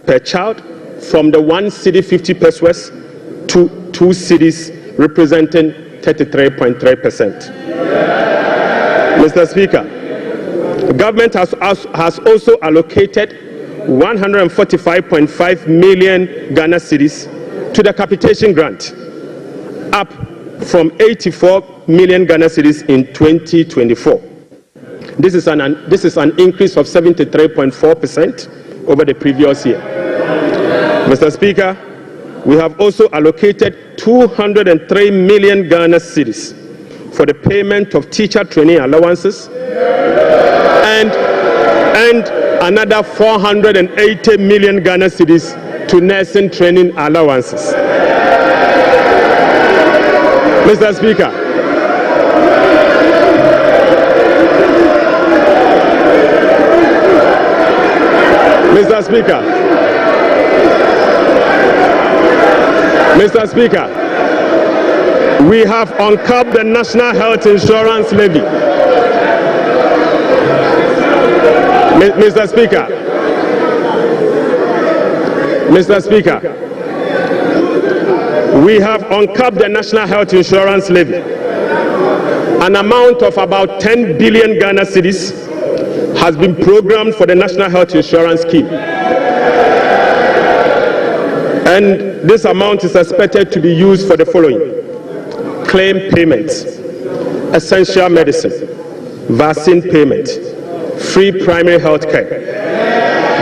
per child, from the 1 cedi 50 pesos to 2 cedis, representing 33.3%. Mr. Speaker, the government has also allocated 145.5 million Ghana cedis to the capitation grant, up from 84 million Ghana cedis in 2024. This is an increase of 73.4% over the previous year. Mr. Speaker, we have also allocated 203 million Ghana cedis for the payment of teacher training allowances and another 480 million Ghana cedis to nursing training allowances. Mr. Speaker, we have uncapped the National Health Insurance Levy. Mr. Speaker, we have uncapped the National Health Insurance Levy. An amount of about 10 billion Ghana cedis has been programmed for the National Health Insurance Scheme. And this amount is expected to be used for the following: claim payments, essential medicine, vaccine payment, free primary health care,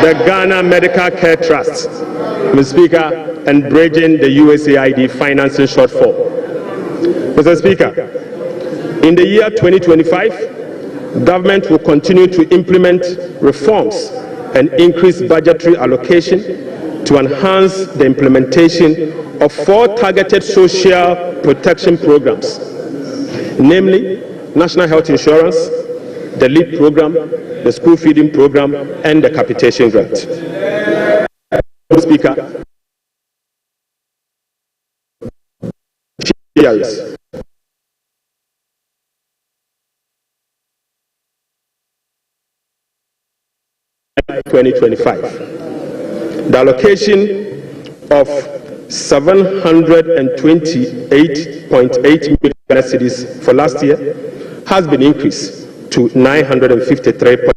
the Ghana Medical Care Trust, Mr. Speaker, and bridging the USAID financing shortfall. Mr. Speaker, in the year 2025, government will continue to implement reforms and increase budgetary allocation to enhance the implementation of 4 targeted social protection programs, namely National Health Insurance, the LEAP program, the school feeding program, and the capitation grant. Speaker, yes. In 2025, the allocation of 728.8 million cedis for last year has been increased to 953.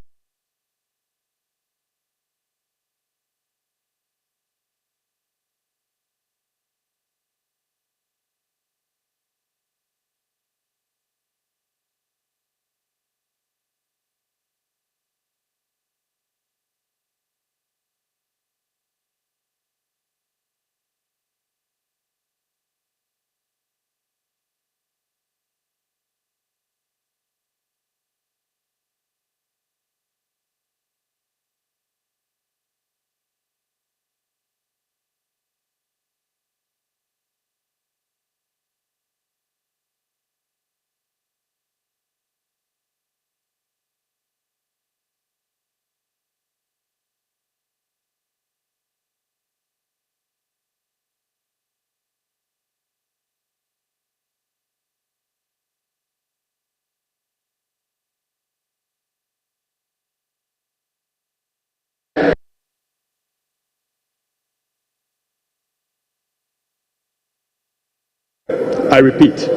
I repeat,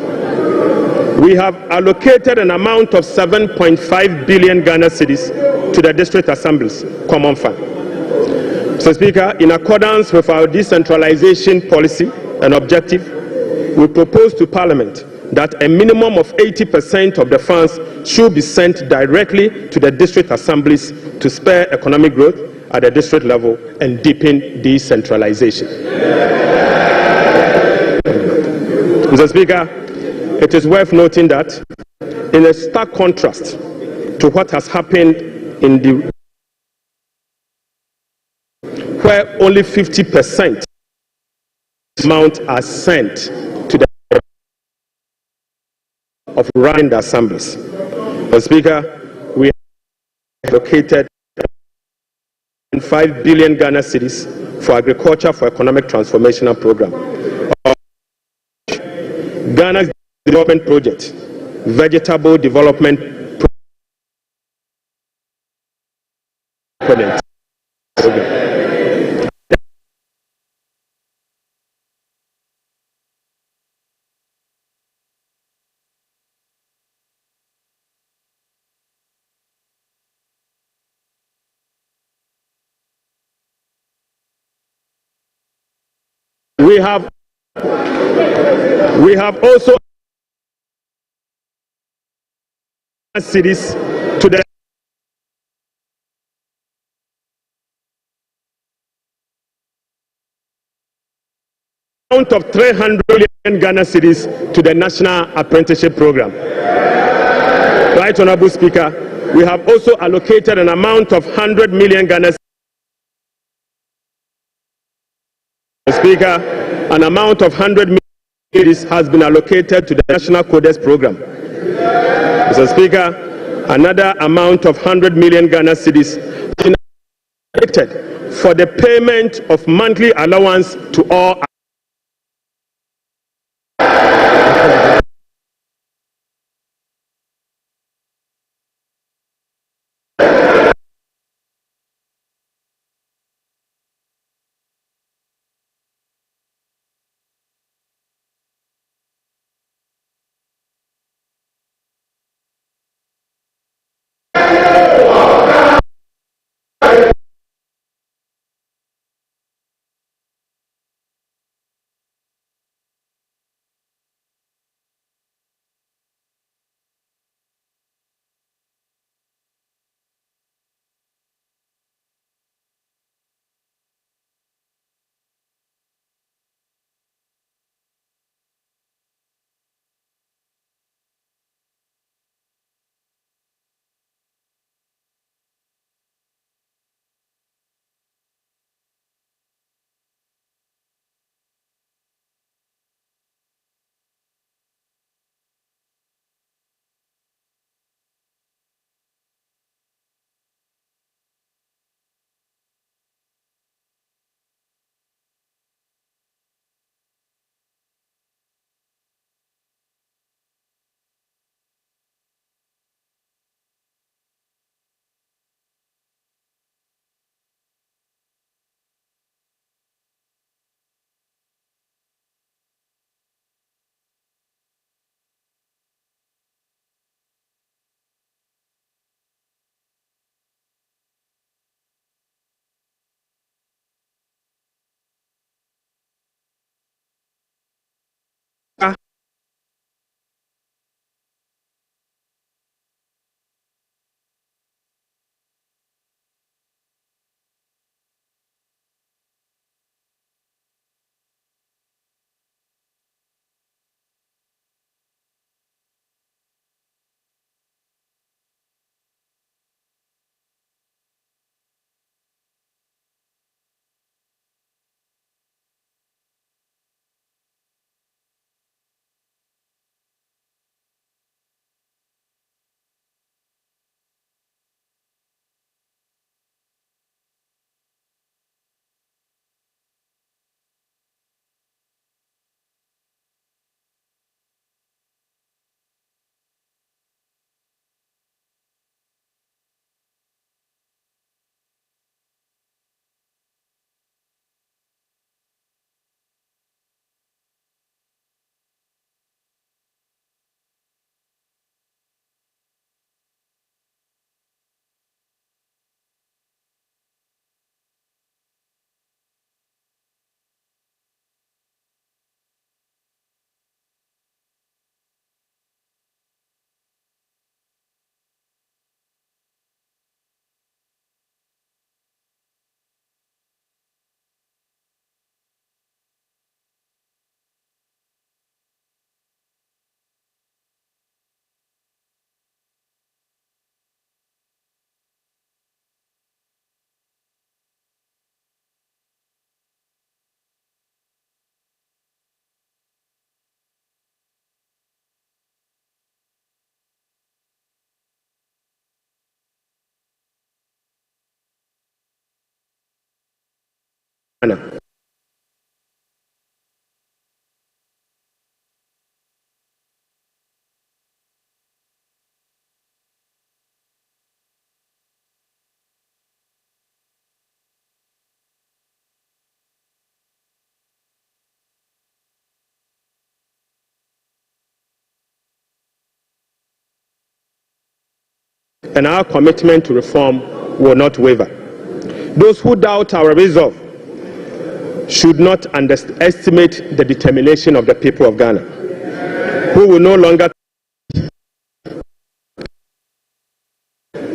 we have allocated an amount of 7.5 billion Ghana cedis to the district assemblies common fund. Mr. Speaker, in accordance with our decentralization policy and objective, we propose to Parliament that a minimum of 80% of the funds should be sent directly to the district assemblies to spur economic growth at the district level and deepen decentralization. Mr. Speaker, it is worth noting that in a stark contrast to what has happened in the where only 50% amount are sent to the of running the assemblies. Mr. Speaker, we have allocated 5 billion Ghana cedis for agriculture for economic transformational program. Ghana's development project, vegetable development program. We have also cities to the amount of 300 million Ghana cedis to the National Apprenticeship Program. Right, Honorable Speaker, we have also allocated an amount of 100 million Ghana cedis. Speaker, an amount of 100 million has been allocated to the National Codes Program. Mr. Speaker, another amount of 100 million Ghana cedis been allocated for the payment of monthly allowance to all Ghana. And our commitment to reform will not waver. Those who doubt our resolve should not underestimate the determination of the people of Ghana, who will no longer.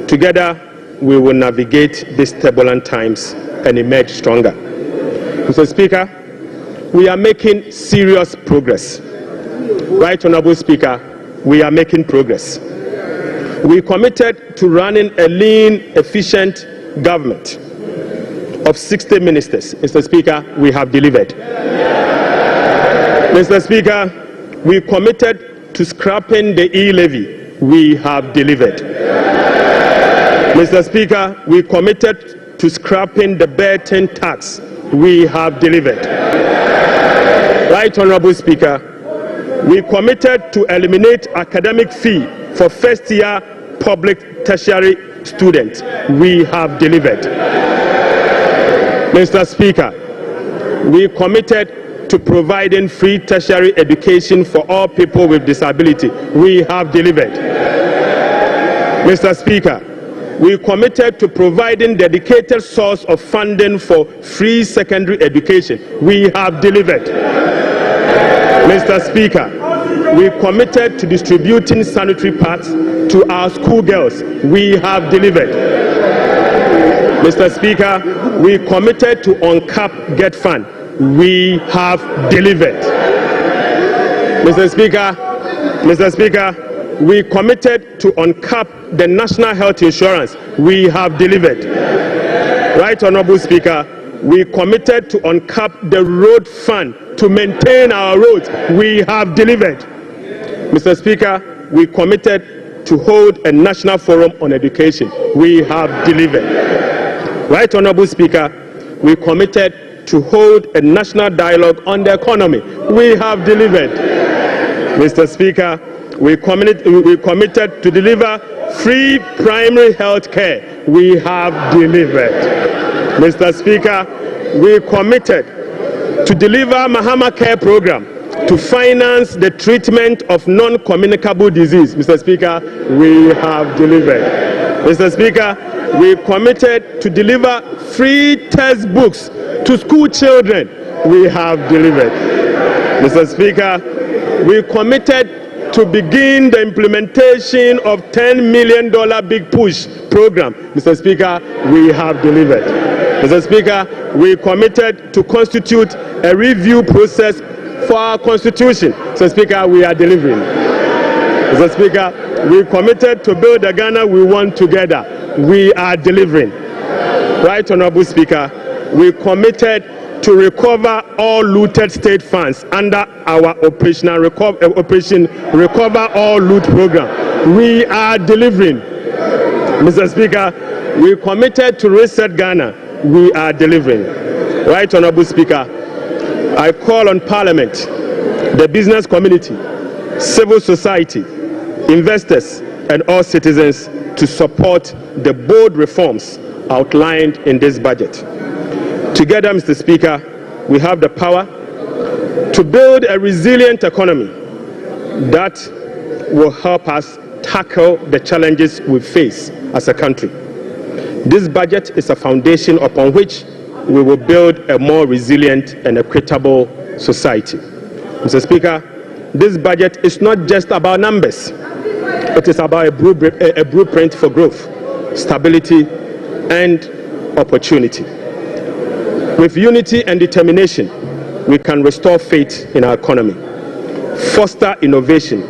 Together, we will navigate these turbulent times and emerge stronger. Mr. Speaker, we are making serious progress. Right Honorable Speaker, we are making progress. We committed to running a lean, efficient government of 60 ministers. Mr. Speaker, we have delivered. Mr. Speaker, we committed to scrapping the e-levy. We have delivered. Mr. Speaker, we committed to scrapping the Burton tax. We have delivered. Right Honorable Speaker, we committed to eliminate academic fee for first-year public tertiary students. We have delivered. Mr. Speaker, we committed to providing free tertiary education for all people with disability. We have delivered. Mr. Speaker, we committed to providing dedicated source of funding for free secondary education. We have delivered. Mr. Speaker, we committed to distributing sanitary pads to our schoolgirls. We have delivered. Mr. Speaker, we committed to uncap Get Fund. We have delivered. Mr. Speaker, we committed to uncap the national health insurance. We have delivered. Right Honorable Speaker, we committed to uncap the road fund to maintain our roads. We have delivered. Mr. Speaker, we committed to hold a national forum on education. We have delivered. Right Honorable Speaker, we committed to hold a national dialogue on the economy. We have delivered. Mr. Speaker, we committed to deliver free primary health care. We have delivered. Mr. Speaker, we committed to deliver Mahama Care Program to finance the treatment of non-communicable disease. Mr. Speaker, we have delivered. Mr. Speaker, we committed to deliver free textbooks to school children. We have delivered. Mr. Speaker, we committed to begin the implementation of $10 million Big Push program. Mr. Speaker, we have delivered. Mr. Speaker, we committed to constitute a review process for our constitution. Mr. Speaker, we are delivering. Mr. Speaker, we committed to build the Ghana we want together. We are delivering. Right Honorable Speaker, we committed to recover all looted state funds under our Operation Recover All Loot program. We are delivering. Mr. Speaker, we committed to reset Ghana. We are delivering. Right Honorable Speaker, I call on Parliament, the business community, civil society, investors, and all citizens to support the bold reforms outlined in this budget. Together, Mr. Speaker, we have the power to build a resilient economy that will help us tackle the challenges we face as a country. This budget is a foundation upon which we will build a more resilient and equitable society. Mr. Speaker, this budget is not just about numbers. It is about a blueprint for growth, stability, and opportunity. With unity and determination, we can restore faith in our economy, foster innovation,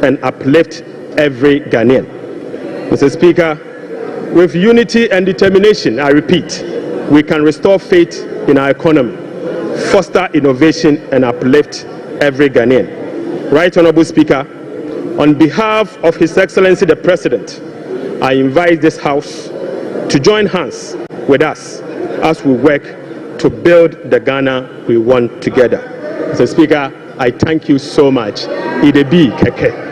and uplift every Ghanaian. Mr. Speaker, with unity and determination, I repeat, we can restore faith in our economy, foster innovation, and uplift every Ghanaian. Right Honorable Speaker, on behalf of His Excellency the President, I invite this House to join hands with us as we work to build the Ghana we want together. Mr. Speaker, I thank you so much. Idebi Keke.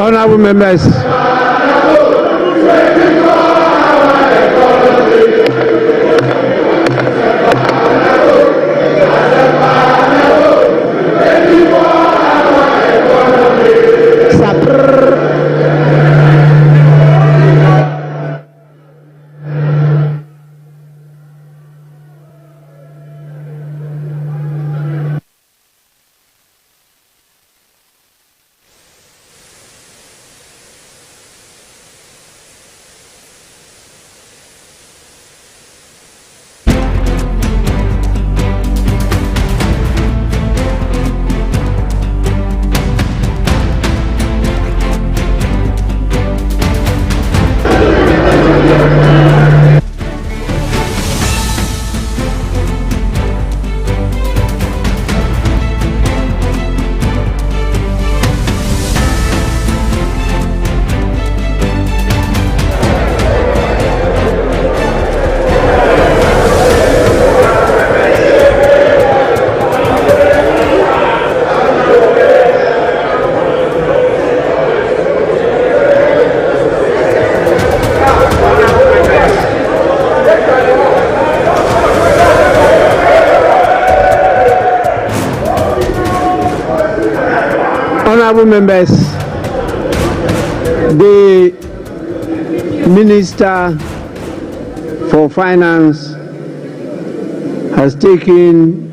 Honourable members, honourable members, the Minister for Finance has taken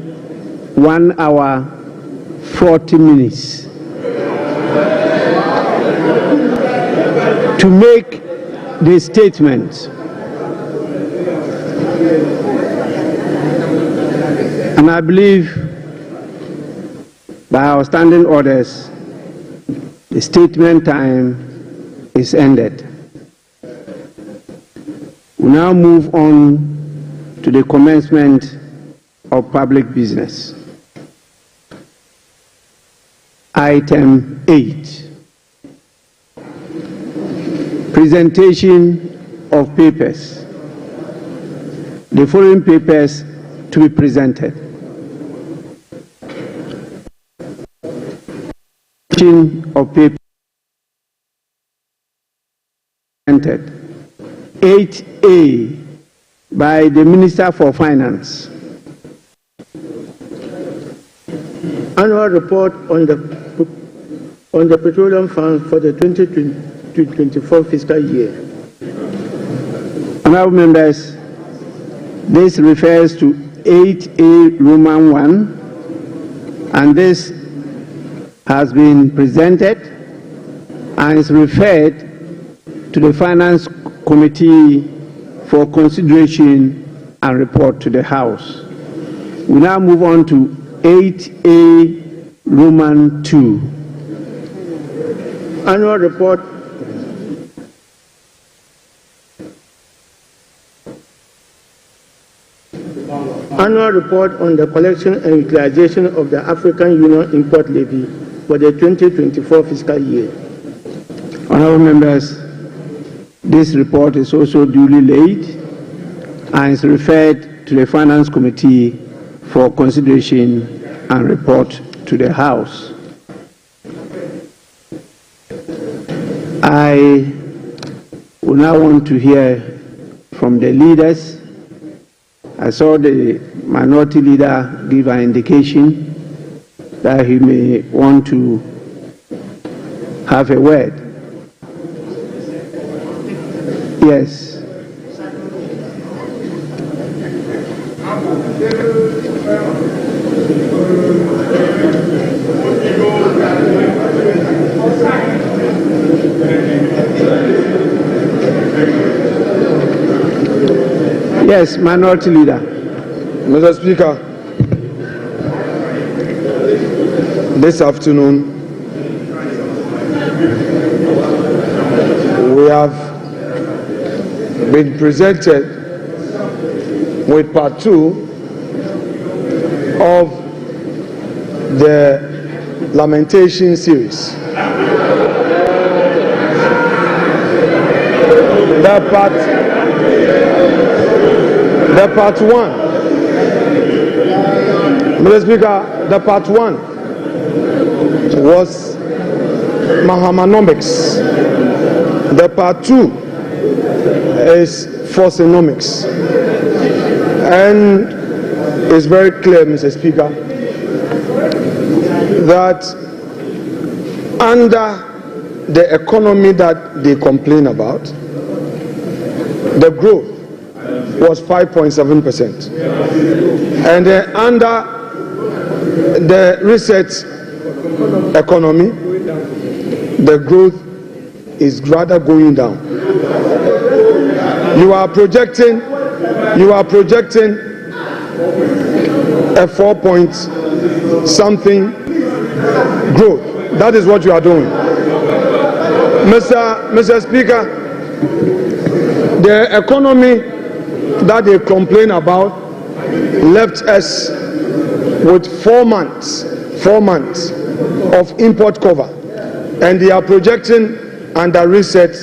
1 hour 40 minutes to make the statement. And I believe by our standing orders, the statement time is ended. We now move on to the commencement of public business. Item 8. Presentation of papers. The following papers to be presented. Of paper presented. 8A by the Minister for Finance. Annual report on the petroleum fund for the 2024 fiscal year. Honourable members, this refers to 8A Roman 1, and this has been presented and is referred to the Finance Committee for consideration and report to the House. We now move on to 8A Roman 2. Annual report on the collection and utilization of the African Union import levy for the 2024 fiscal year. Honourable members, this report is also duly laid and is referred to the Finance Committee for consideration and report to the House. I would now want to hear from the leaders. I saw the minority leader give an indication that he may want to have a word. Yes. Yes, minority leader. Mr. Speaker, this afternoon we have been presented with part 2 of the lamentation series. The part 1, Mr. Speaker, the part 1 was Mahamanomics. The part 2 is Forcenomics. And it's very clear, Mr. Speaker, that under the economy that they complain about, the growth was 5.7%. And under the research economy, the growth is rather going down. You are projecting a 4-point-something growth. That is what you are doing. Mr. Speaker, the economy that they complain about left us with 4 months of import cover, and they are projecting under reset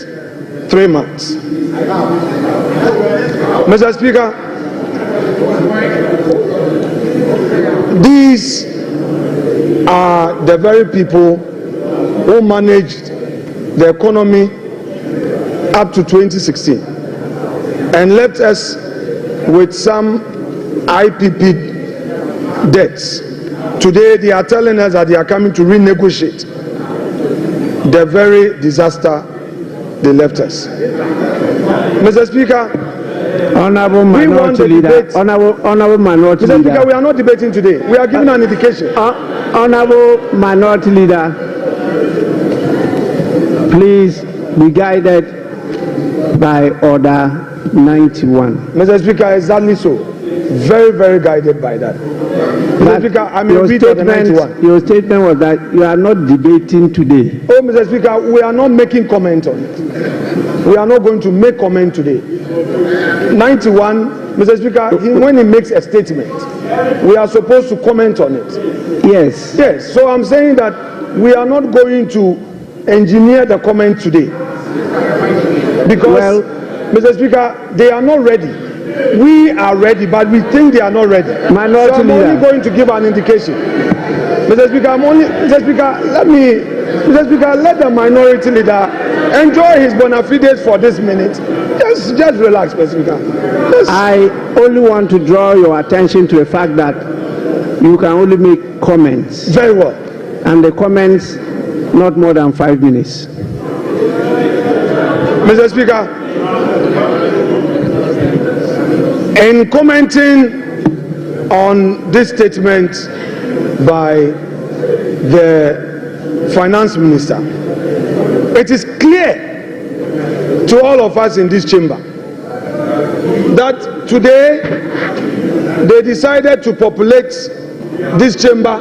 3 months. Mr. Speaker, these are the very people who managed the economy up to 2016 and left us with some IPP debts. Today they are telling us that they are coming to renegotiate the very disaster they left us. Mr. Speaker, Honourable Minority Leader. Honourable Minority Leader. Mr. Speaker, we are not debating today. We are giving an indication. Honourable Minority Leader, please be guided by Order 91. Mr. Speaker, exactly so. Very, very guided by that. Mr. Speaker, I may read Order 91. Your statement was that you are not debating today. Oh, Mr. Speaker, we are not making comment on it. We are not going to make comment today. 91, Mr. Speaker, when he makes a statement, we are supposed to comment on it. Yes. Yes, so I'm saying that we are not going to engineer the comment today. Because, Mr. Speaker, they are not ready. We are ready, but we think they are not ready. So I'm only going to give an indication. Mr. Speaker, let the minority leader enjoy his bona fides for this minute. Just relax, Mr. Speaker. I only want to draw your attention to the fact that you can only make comments. Very well. And the comments not more than 5 minutes. Mr. Speaker, in commenting on this statement by the finance minister, it is clear to all of us in this chamber that today they decided to populate this chamber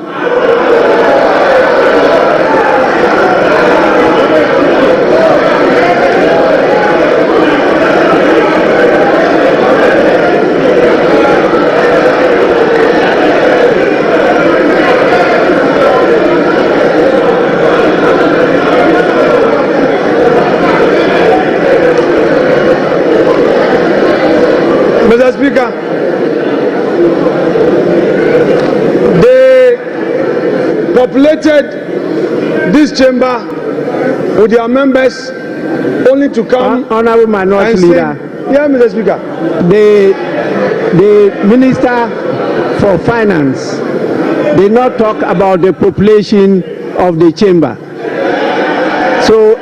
Mr. Speaker, they populated this chamber with their members only to come. Honorable Minority and Leader. Yeah, Mr. Speaker. The Minister for Finance did not talk about the population of the chamber. So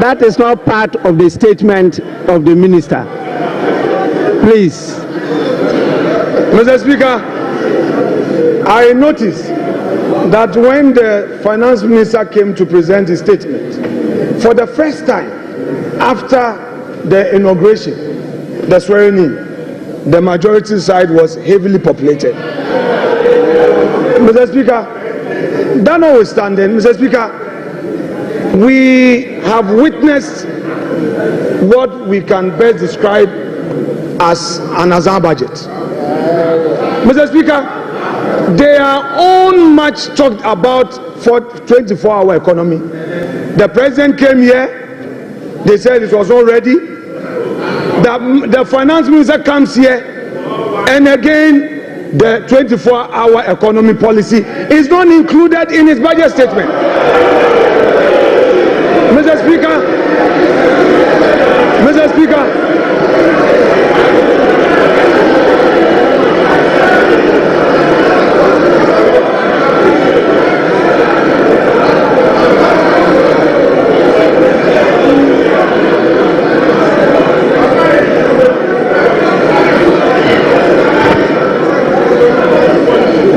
that is not part of the statement of the minister. Please. Mr. Speaker, I noticed that when the finance minister came to present his statement, for the first time after the inauguration, the swearing in, the majority side was heavily populated. Mr. Speaker, that notwithstanding, Mr. Speaker, we have witnessed what we can best describe as an Azar budget. Mr. Speaker, they are all much talked about for 24-hour economy. The president came here, they said it was not ready. The finance minister comes here, and again, the 24-hour economy policy is not included in his budget statement. Mr. Speaker, Mr. Speaker,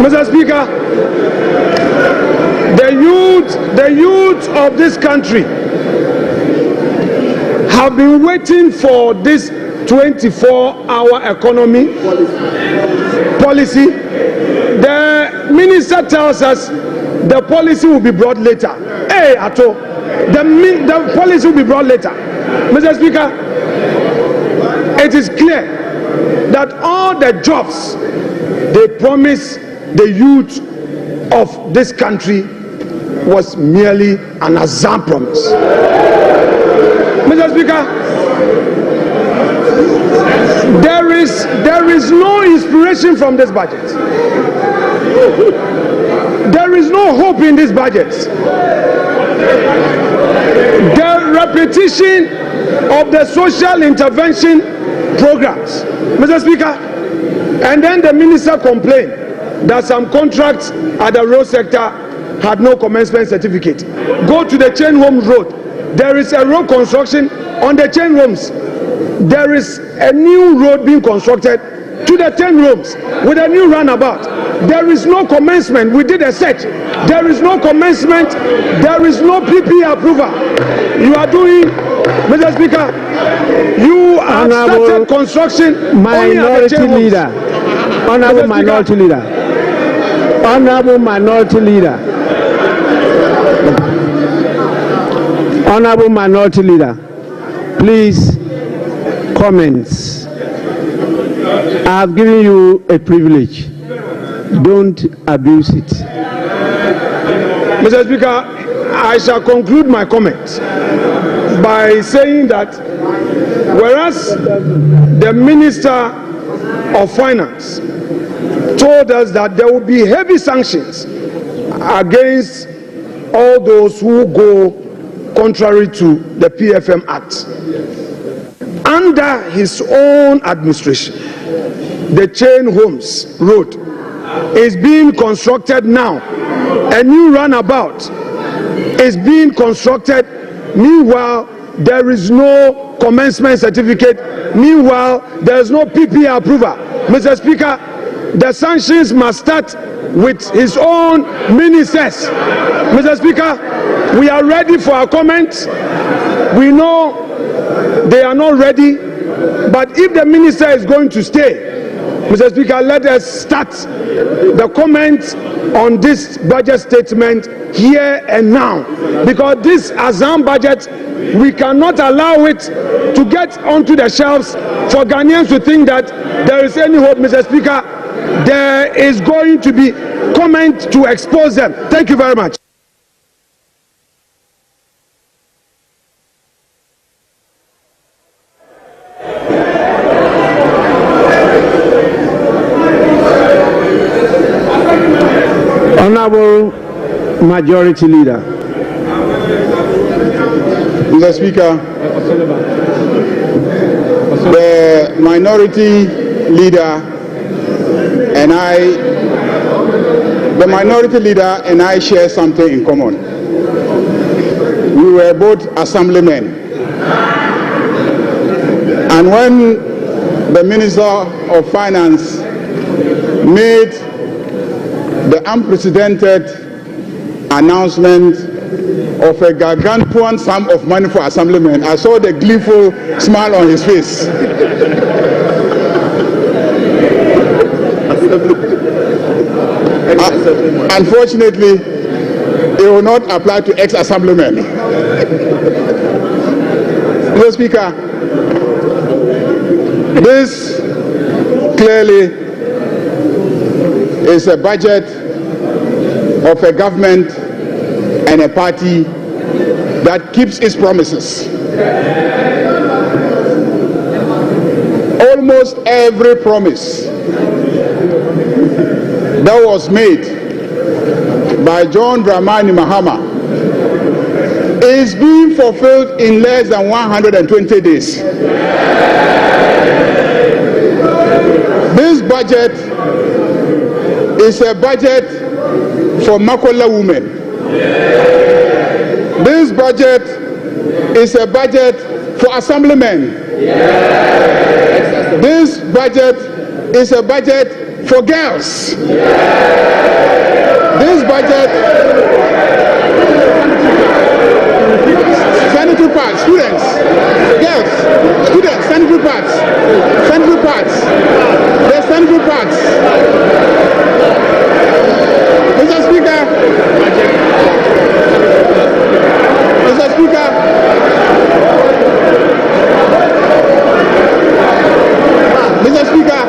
Mr. Speaker, the youth of this country have been waiting for this 24-hour economy policy. The minister tells us the policy will be brought later. Hey, Ato, the policy will be brought later. Mr. Speaker, it is clear that all the jobs they promised the youth of this country was merely an Azar promise. Mr. Speaker, there is no inspiration from this budget. There is no hope in this budget. The repetition of the social intervention programs, Mr. Speaker, and then the minister complained that some contracts at the road sector had no commencement certificate. Go to the Chain Homes Road. There is a road construction on the Chain Homes. There is a new road being constructed to the 10 rooms with a new runabout. There is no commencement. We did a search. There is no commencement. There is no PP approval. You are doing, Mr. Speaker, you have started construction only at the Chain Homes. Honorable Minority Leader. Honorable Minority Leader. Honorable Minority Leader. Please, comments. I have given you a privilege. Don't abuse it. Mr. Speaker, I shall conclude my comment by saying that whereas the Minister of Finance told us that there will be heavy sanctions against all those who go contrary to the PFM Act. Under his own administration, the Chain Homes Road is being constructed now. A new runabout is being constructed. Meanwhile, there is no commencement certificate. Meanwhile, there is no PP approval. Mr. Speaker, the sanctions must start with his own ministers. Mr. Speaker, we are ready for our comments. We know they are not ready, but if the minister is going to stay, Mr. Speaker, let us start the comments on this budget statement here and now, because this Azam budget, we cannot allow it to get onto the shelves for Ghanaians to think that there is any hope. Mr. Speaker, there is going to be comment to expose them. Thank you very much. Majority Leader. Mr. Speaker, the minority leader and I share something in common. We were both assemblymen. And when the Minister of Finance made the unprecedented announcement of a gargantuan sum of money for assemblymen, I saw the gleeful smile on his face. Unfortunately, it will not apply to ex-assemblymen. Mr. Speaker, this clearly is a budget of a government and a party that keeps its promises. Almost every promise that was made by John Dramani Mahama is being fulfilled in less than 120 days. This budget is a budget for Makola women. This budget is a budget for assemblymen. This budget is a budget for girls. This budget, sanitary pads, students, girls, students, sanitary pads, there's sanitary pads. Mr. Speaker, Mr. Speaker, Mr. Speaker, Mr. Speaker,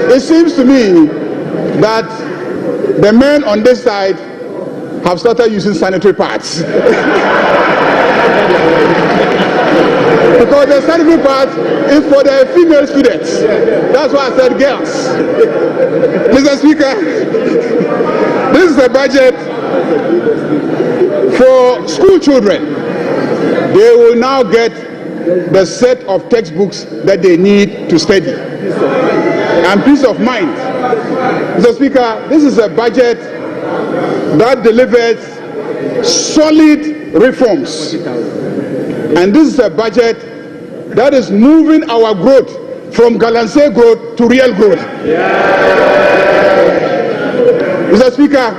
it seems to me that the men on this side have started using sanitary pads. Because the sanitary pads is for the female students. That's why I said girls. Mr. Speaker, this is a budget for school children. They will now get the set of textbooks that they need to study. And peace of mind. Mr. Speaker, this is a budget that delivers solid reforms. And this is a budget that is moving our growth from Galamsey growth to real growth. Mr. Speaker,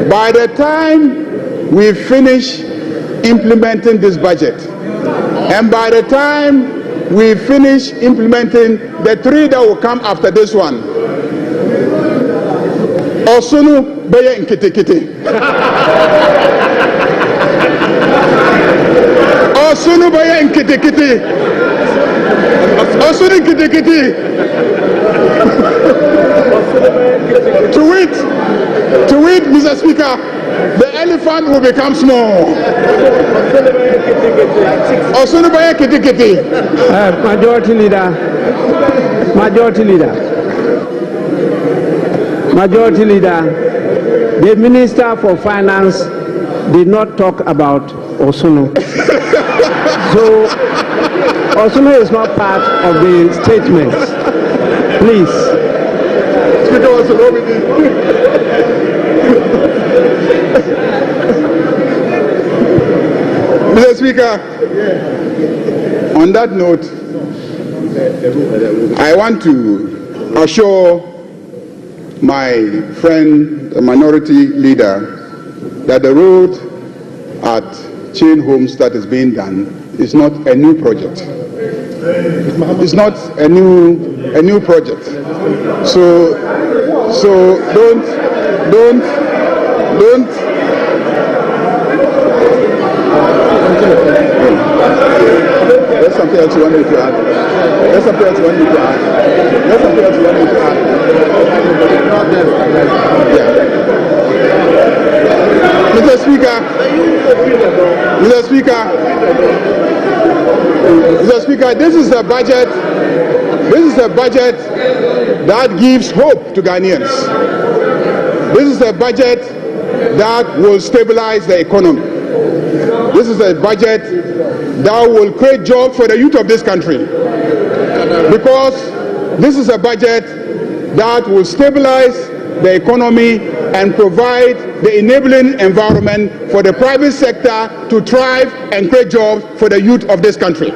by the time we finish implementing this budget, and by the time we finish implementing the three that will come after this one, Osunu beye nkitikiti. Osunu beye nkitikiti. Osunu nkitikiti. To wit, Mr. Speaker, the elephant will become small. Osunu beye kitikiti. Majority Leader. Majority Leader, the Minister for Finance did not talk about Osunu. So, Osunu is not part of the statement. Please. Mr. Speaker, on that note, I want to assure my friend, the minority leader, that the road at Chain Homes that is being done is not a new project. It's not a new project. So don't there's something else you want me to add. There's something else you want me to add. There's something else you want me to add. Yeah. Mr. Speaker, this is a budget. This is a budget that gives hope to Ghanaians. This is a budget that will stabilize the economy. This is a budget that will create jobs for the youth of this country. Because this is a budget that will stabilize the economy and provide the enabling environment for the private sector to thrive and create jobs for the youth of this country.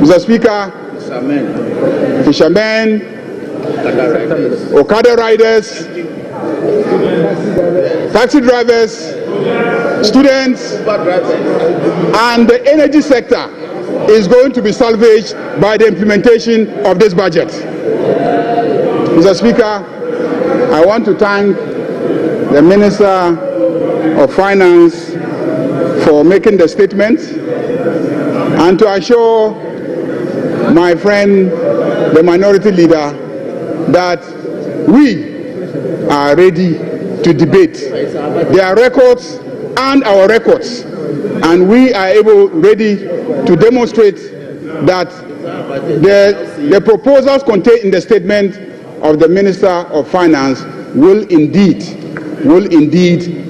Mr. Speaker, fishermen, Okada riders, taxi drivers, students, and the energy sector is going to be salvaged by the implementation of this budget. Mr. Speaker, I want to thank the Minister of Finance for making the statement and to assure my friend, the minority leader, that we are ready to debate their records and our records, and we are ready to demonstrate that the proposals contained in the statement of the Minister of Finance will indeed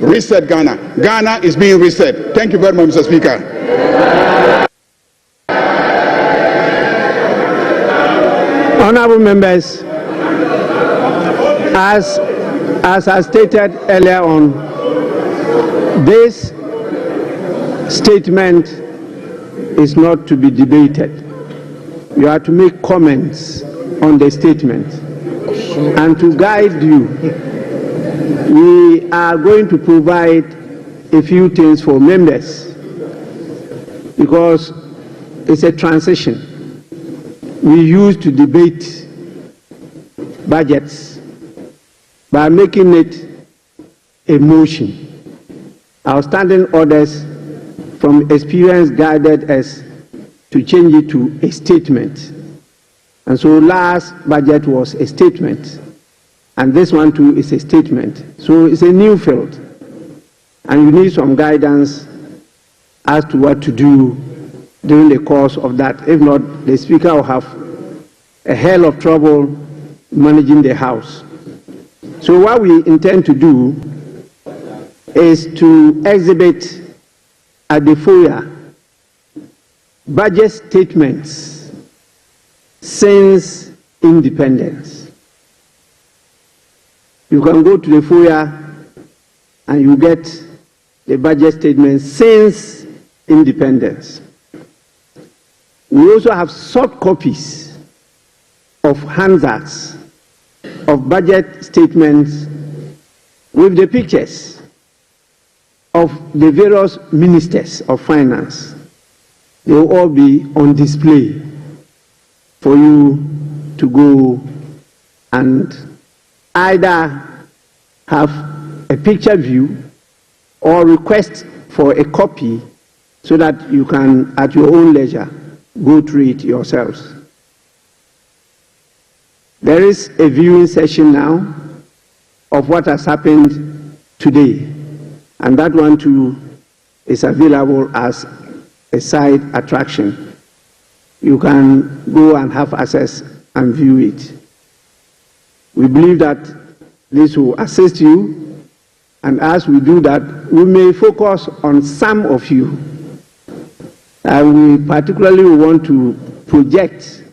reset Ghana. Ghana is being reset. Thank you very much, Mr. Speaker. Honorable members, as I stated earlier on, this statement is not to be debated. You are to make comments on the statement. And to guide you, we are going to provide a few things for members because it's a transition. We used to debate budgets by making it a motion. Our standing orders from experience guided us to change it to a statement. And so last budget was a statement, and this one too is a statement. So it's a new field, and you need some guidance as to what to do during the course of that. If not, the Speaker will have a hell of trouble managing the House. So what we intend to do is to exhibit at the foyer budget statements since independence. You can go to the foyer and you get the budget statements since independence. We also have soft copies of handouts of budget statements with the pictures of the various ministers of finance. They will all be on display for you to go and either have a picture view or request for a copy so that you can, at your own leisure, go through it yourselves. There is a viewing session now of what has happened today, and that one too is available as a side attraction. You can go and have access and view it. We believe that this will assist you, and as we do that, we may focus on some of you, and we particularly want to project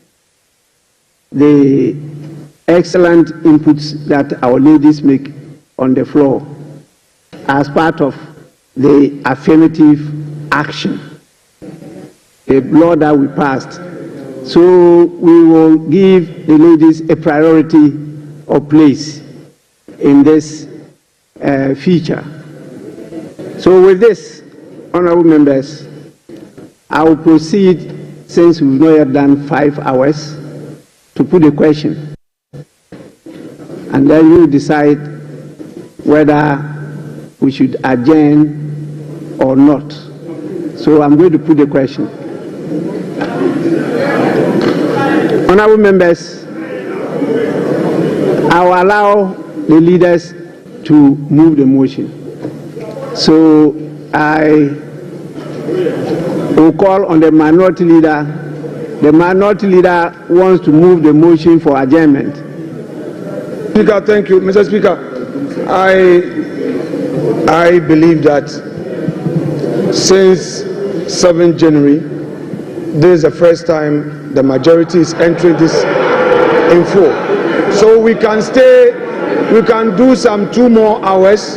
the excellent inputs that our ladies make on the floor as part of the affirmative action, a law that we passed. So we will give the ladies a priority or place in this feature. So with this, honorable members, I will proceed, since we've not yet done 5 hours, to put a question. And then you decide whether we should adjourn or not. So So I'm going to put the question. Honorable members, I will allow the leaders to move the motion. So I will call on the minority leader. The minority leader wants to move the motion for adjournment. Speaker, thank you. Mr. Speaker, I believe that since 7th January, this is the first time the majority is entering this in full. So we can stay, we can do some 2 more hours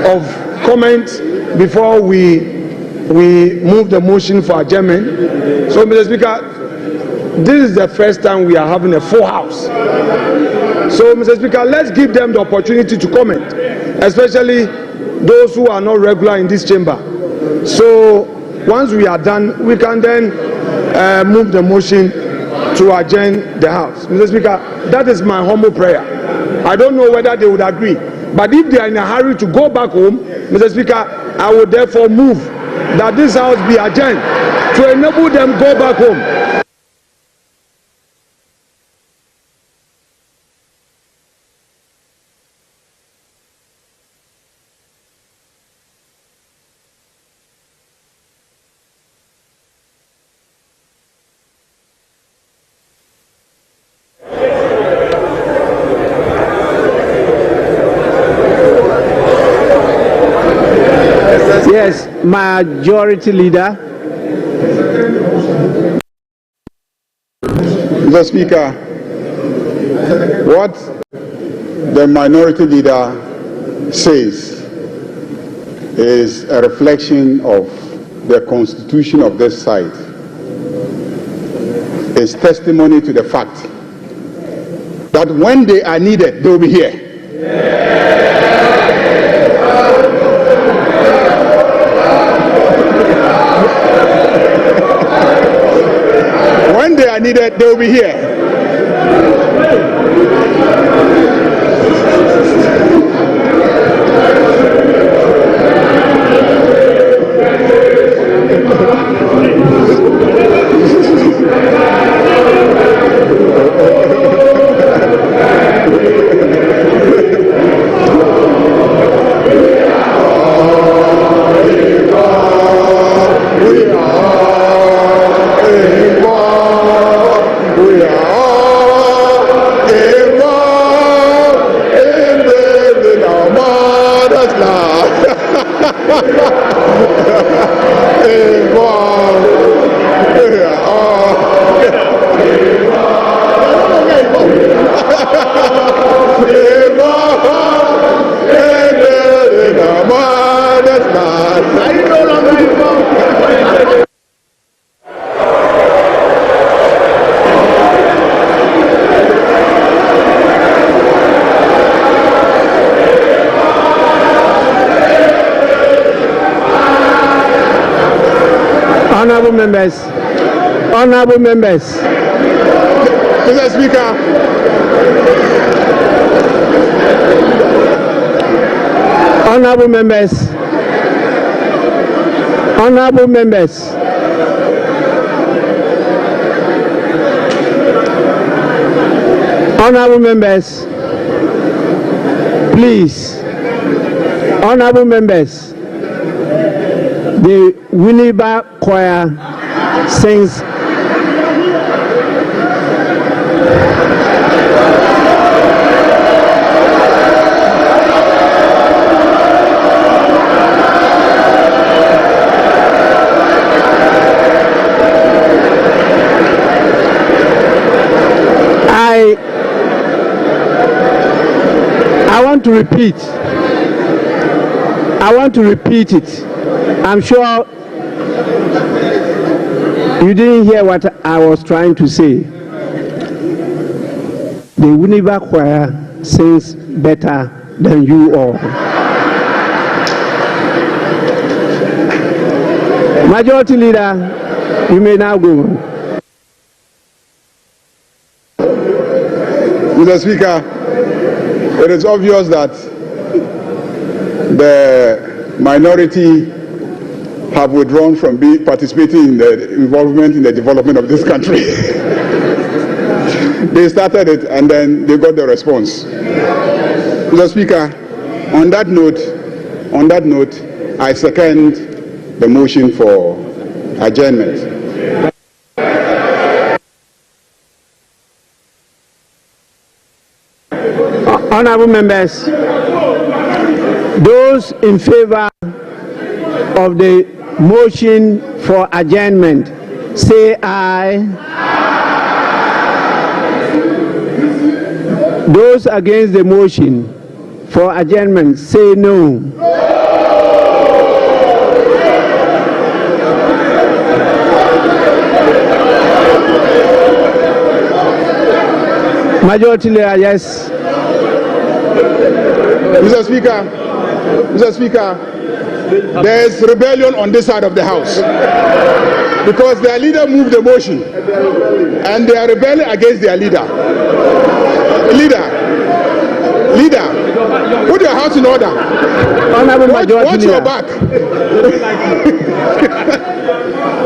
of comment before we move the motion for adjournment. So, Mr. Speaker, this is the first time we are having a full house. So, Mr. Speaker, let's give them the opportunity to comment, especially those who are not regular in this chamber. So, once we are done, we can then move the motion to adjourn the House. Mr. Speaker, that is my humble prayer. I don't know whether they would agree, but if they are in a hurry to go back home, Mr. Speaker, I would therefore move that this House be adjourned to enable them go back home. Yes, majority leader. Mr. Speaker, what the minority leader says is a reflection of the constitution of this side. It's testimony to the fact that when they are needed, they will be here. When they are needed, they will be here. Honorable members, honorable members. Mr. Speaker, honorable members, honorable members. Honorable members, please, honorable members, the Winneba choir sings I want to repeat. I want to repeat it. I'm sure you didn't hear what I was trying to say. The Winneba choir sings better than you all. Majority Leader, you may now go on. Mr. Speaker, it is obvious that the minority have withdrawn from participating in the involvement in the development of this country. They started it and then they got the response. Mr. Speaker, on that note, I second the motion for adjournment. Honorable members, those in favor of the motion for adjournment, say aye. Those against the motion for adjournment, say no. Majority leader, yes. Mr. Speaker, there is rebellion on this side of the House because their leader moved the motion and they are rebelling against their leader. Leader, put your house in order. Honorable Majority Watch Leader, your back.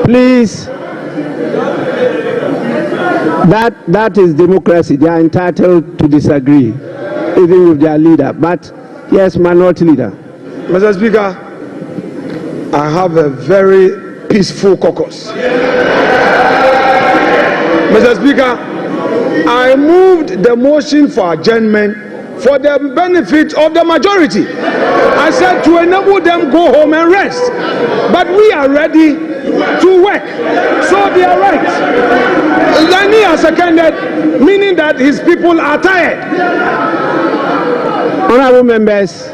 please. That is democracy. They are entitled to disagree, even with their leader. But yes, Minority Leader. Mr. Speaker, I have a very peaceful caucus. Mr. Speaker, I moved the motion for adjournment for the benefit of the majority. I said to enable them go home and rest. But we are ready to work. So they are right. Lani has seconded, meaning that his people are tired. Honorable members,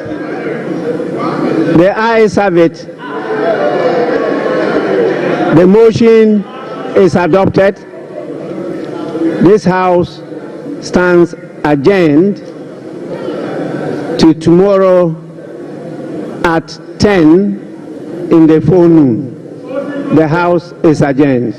the ayes have it. The motion is adopted. This House stands adjourned till tomorrow at 10 in the forenoon. The House is adjourned.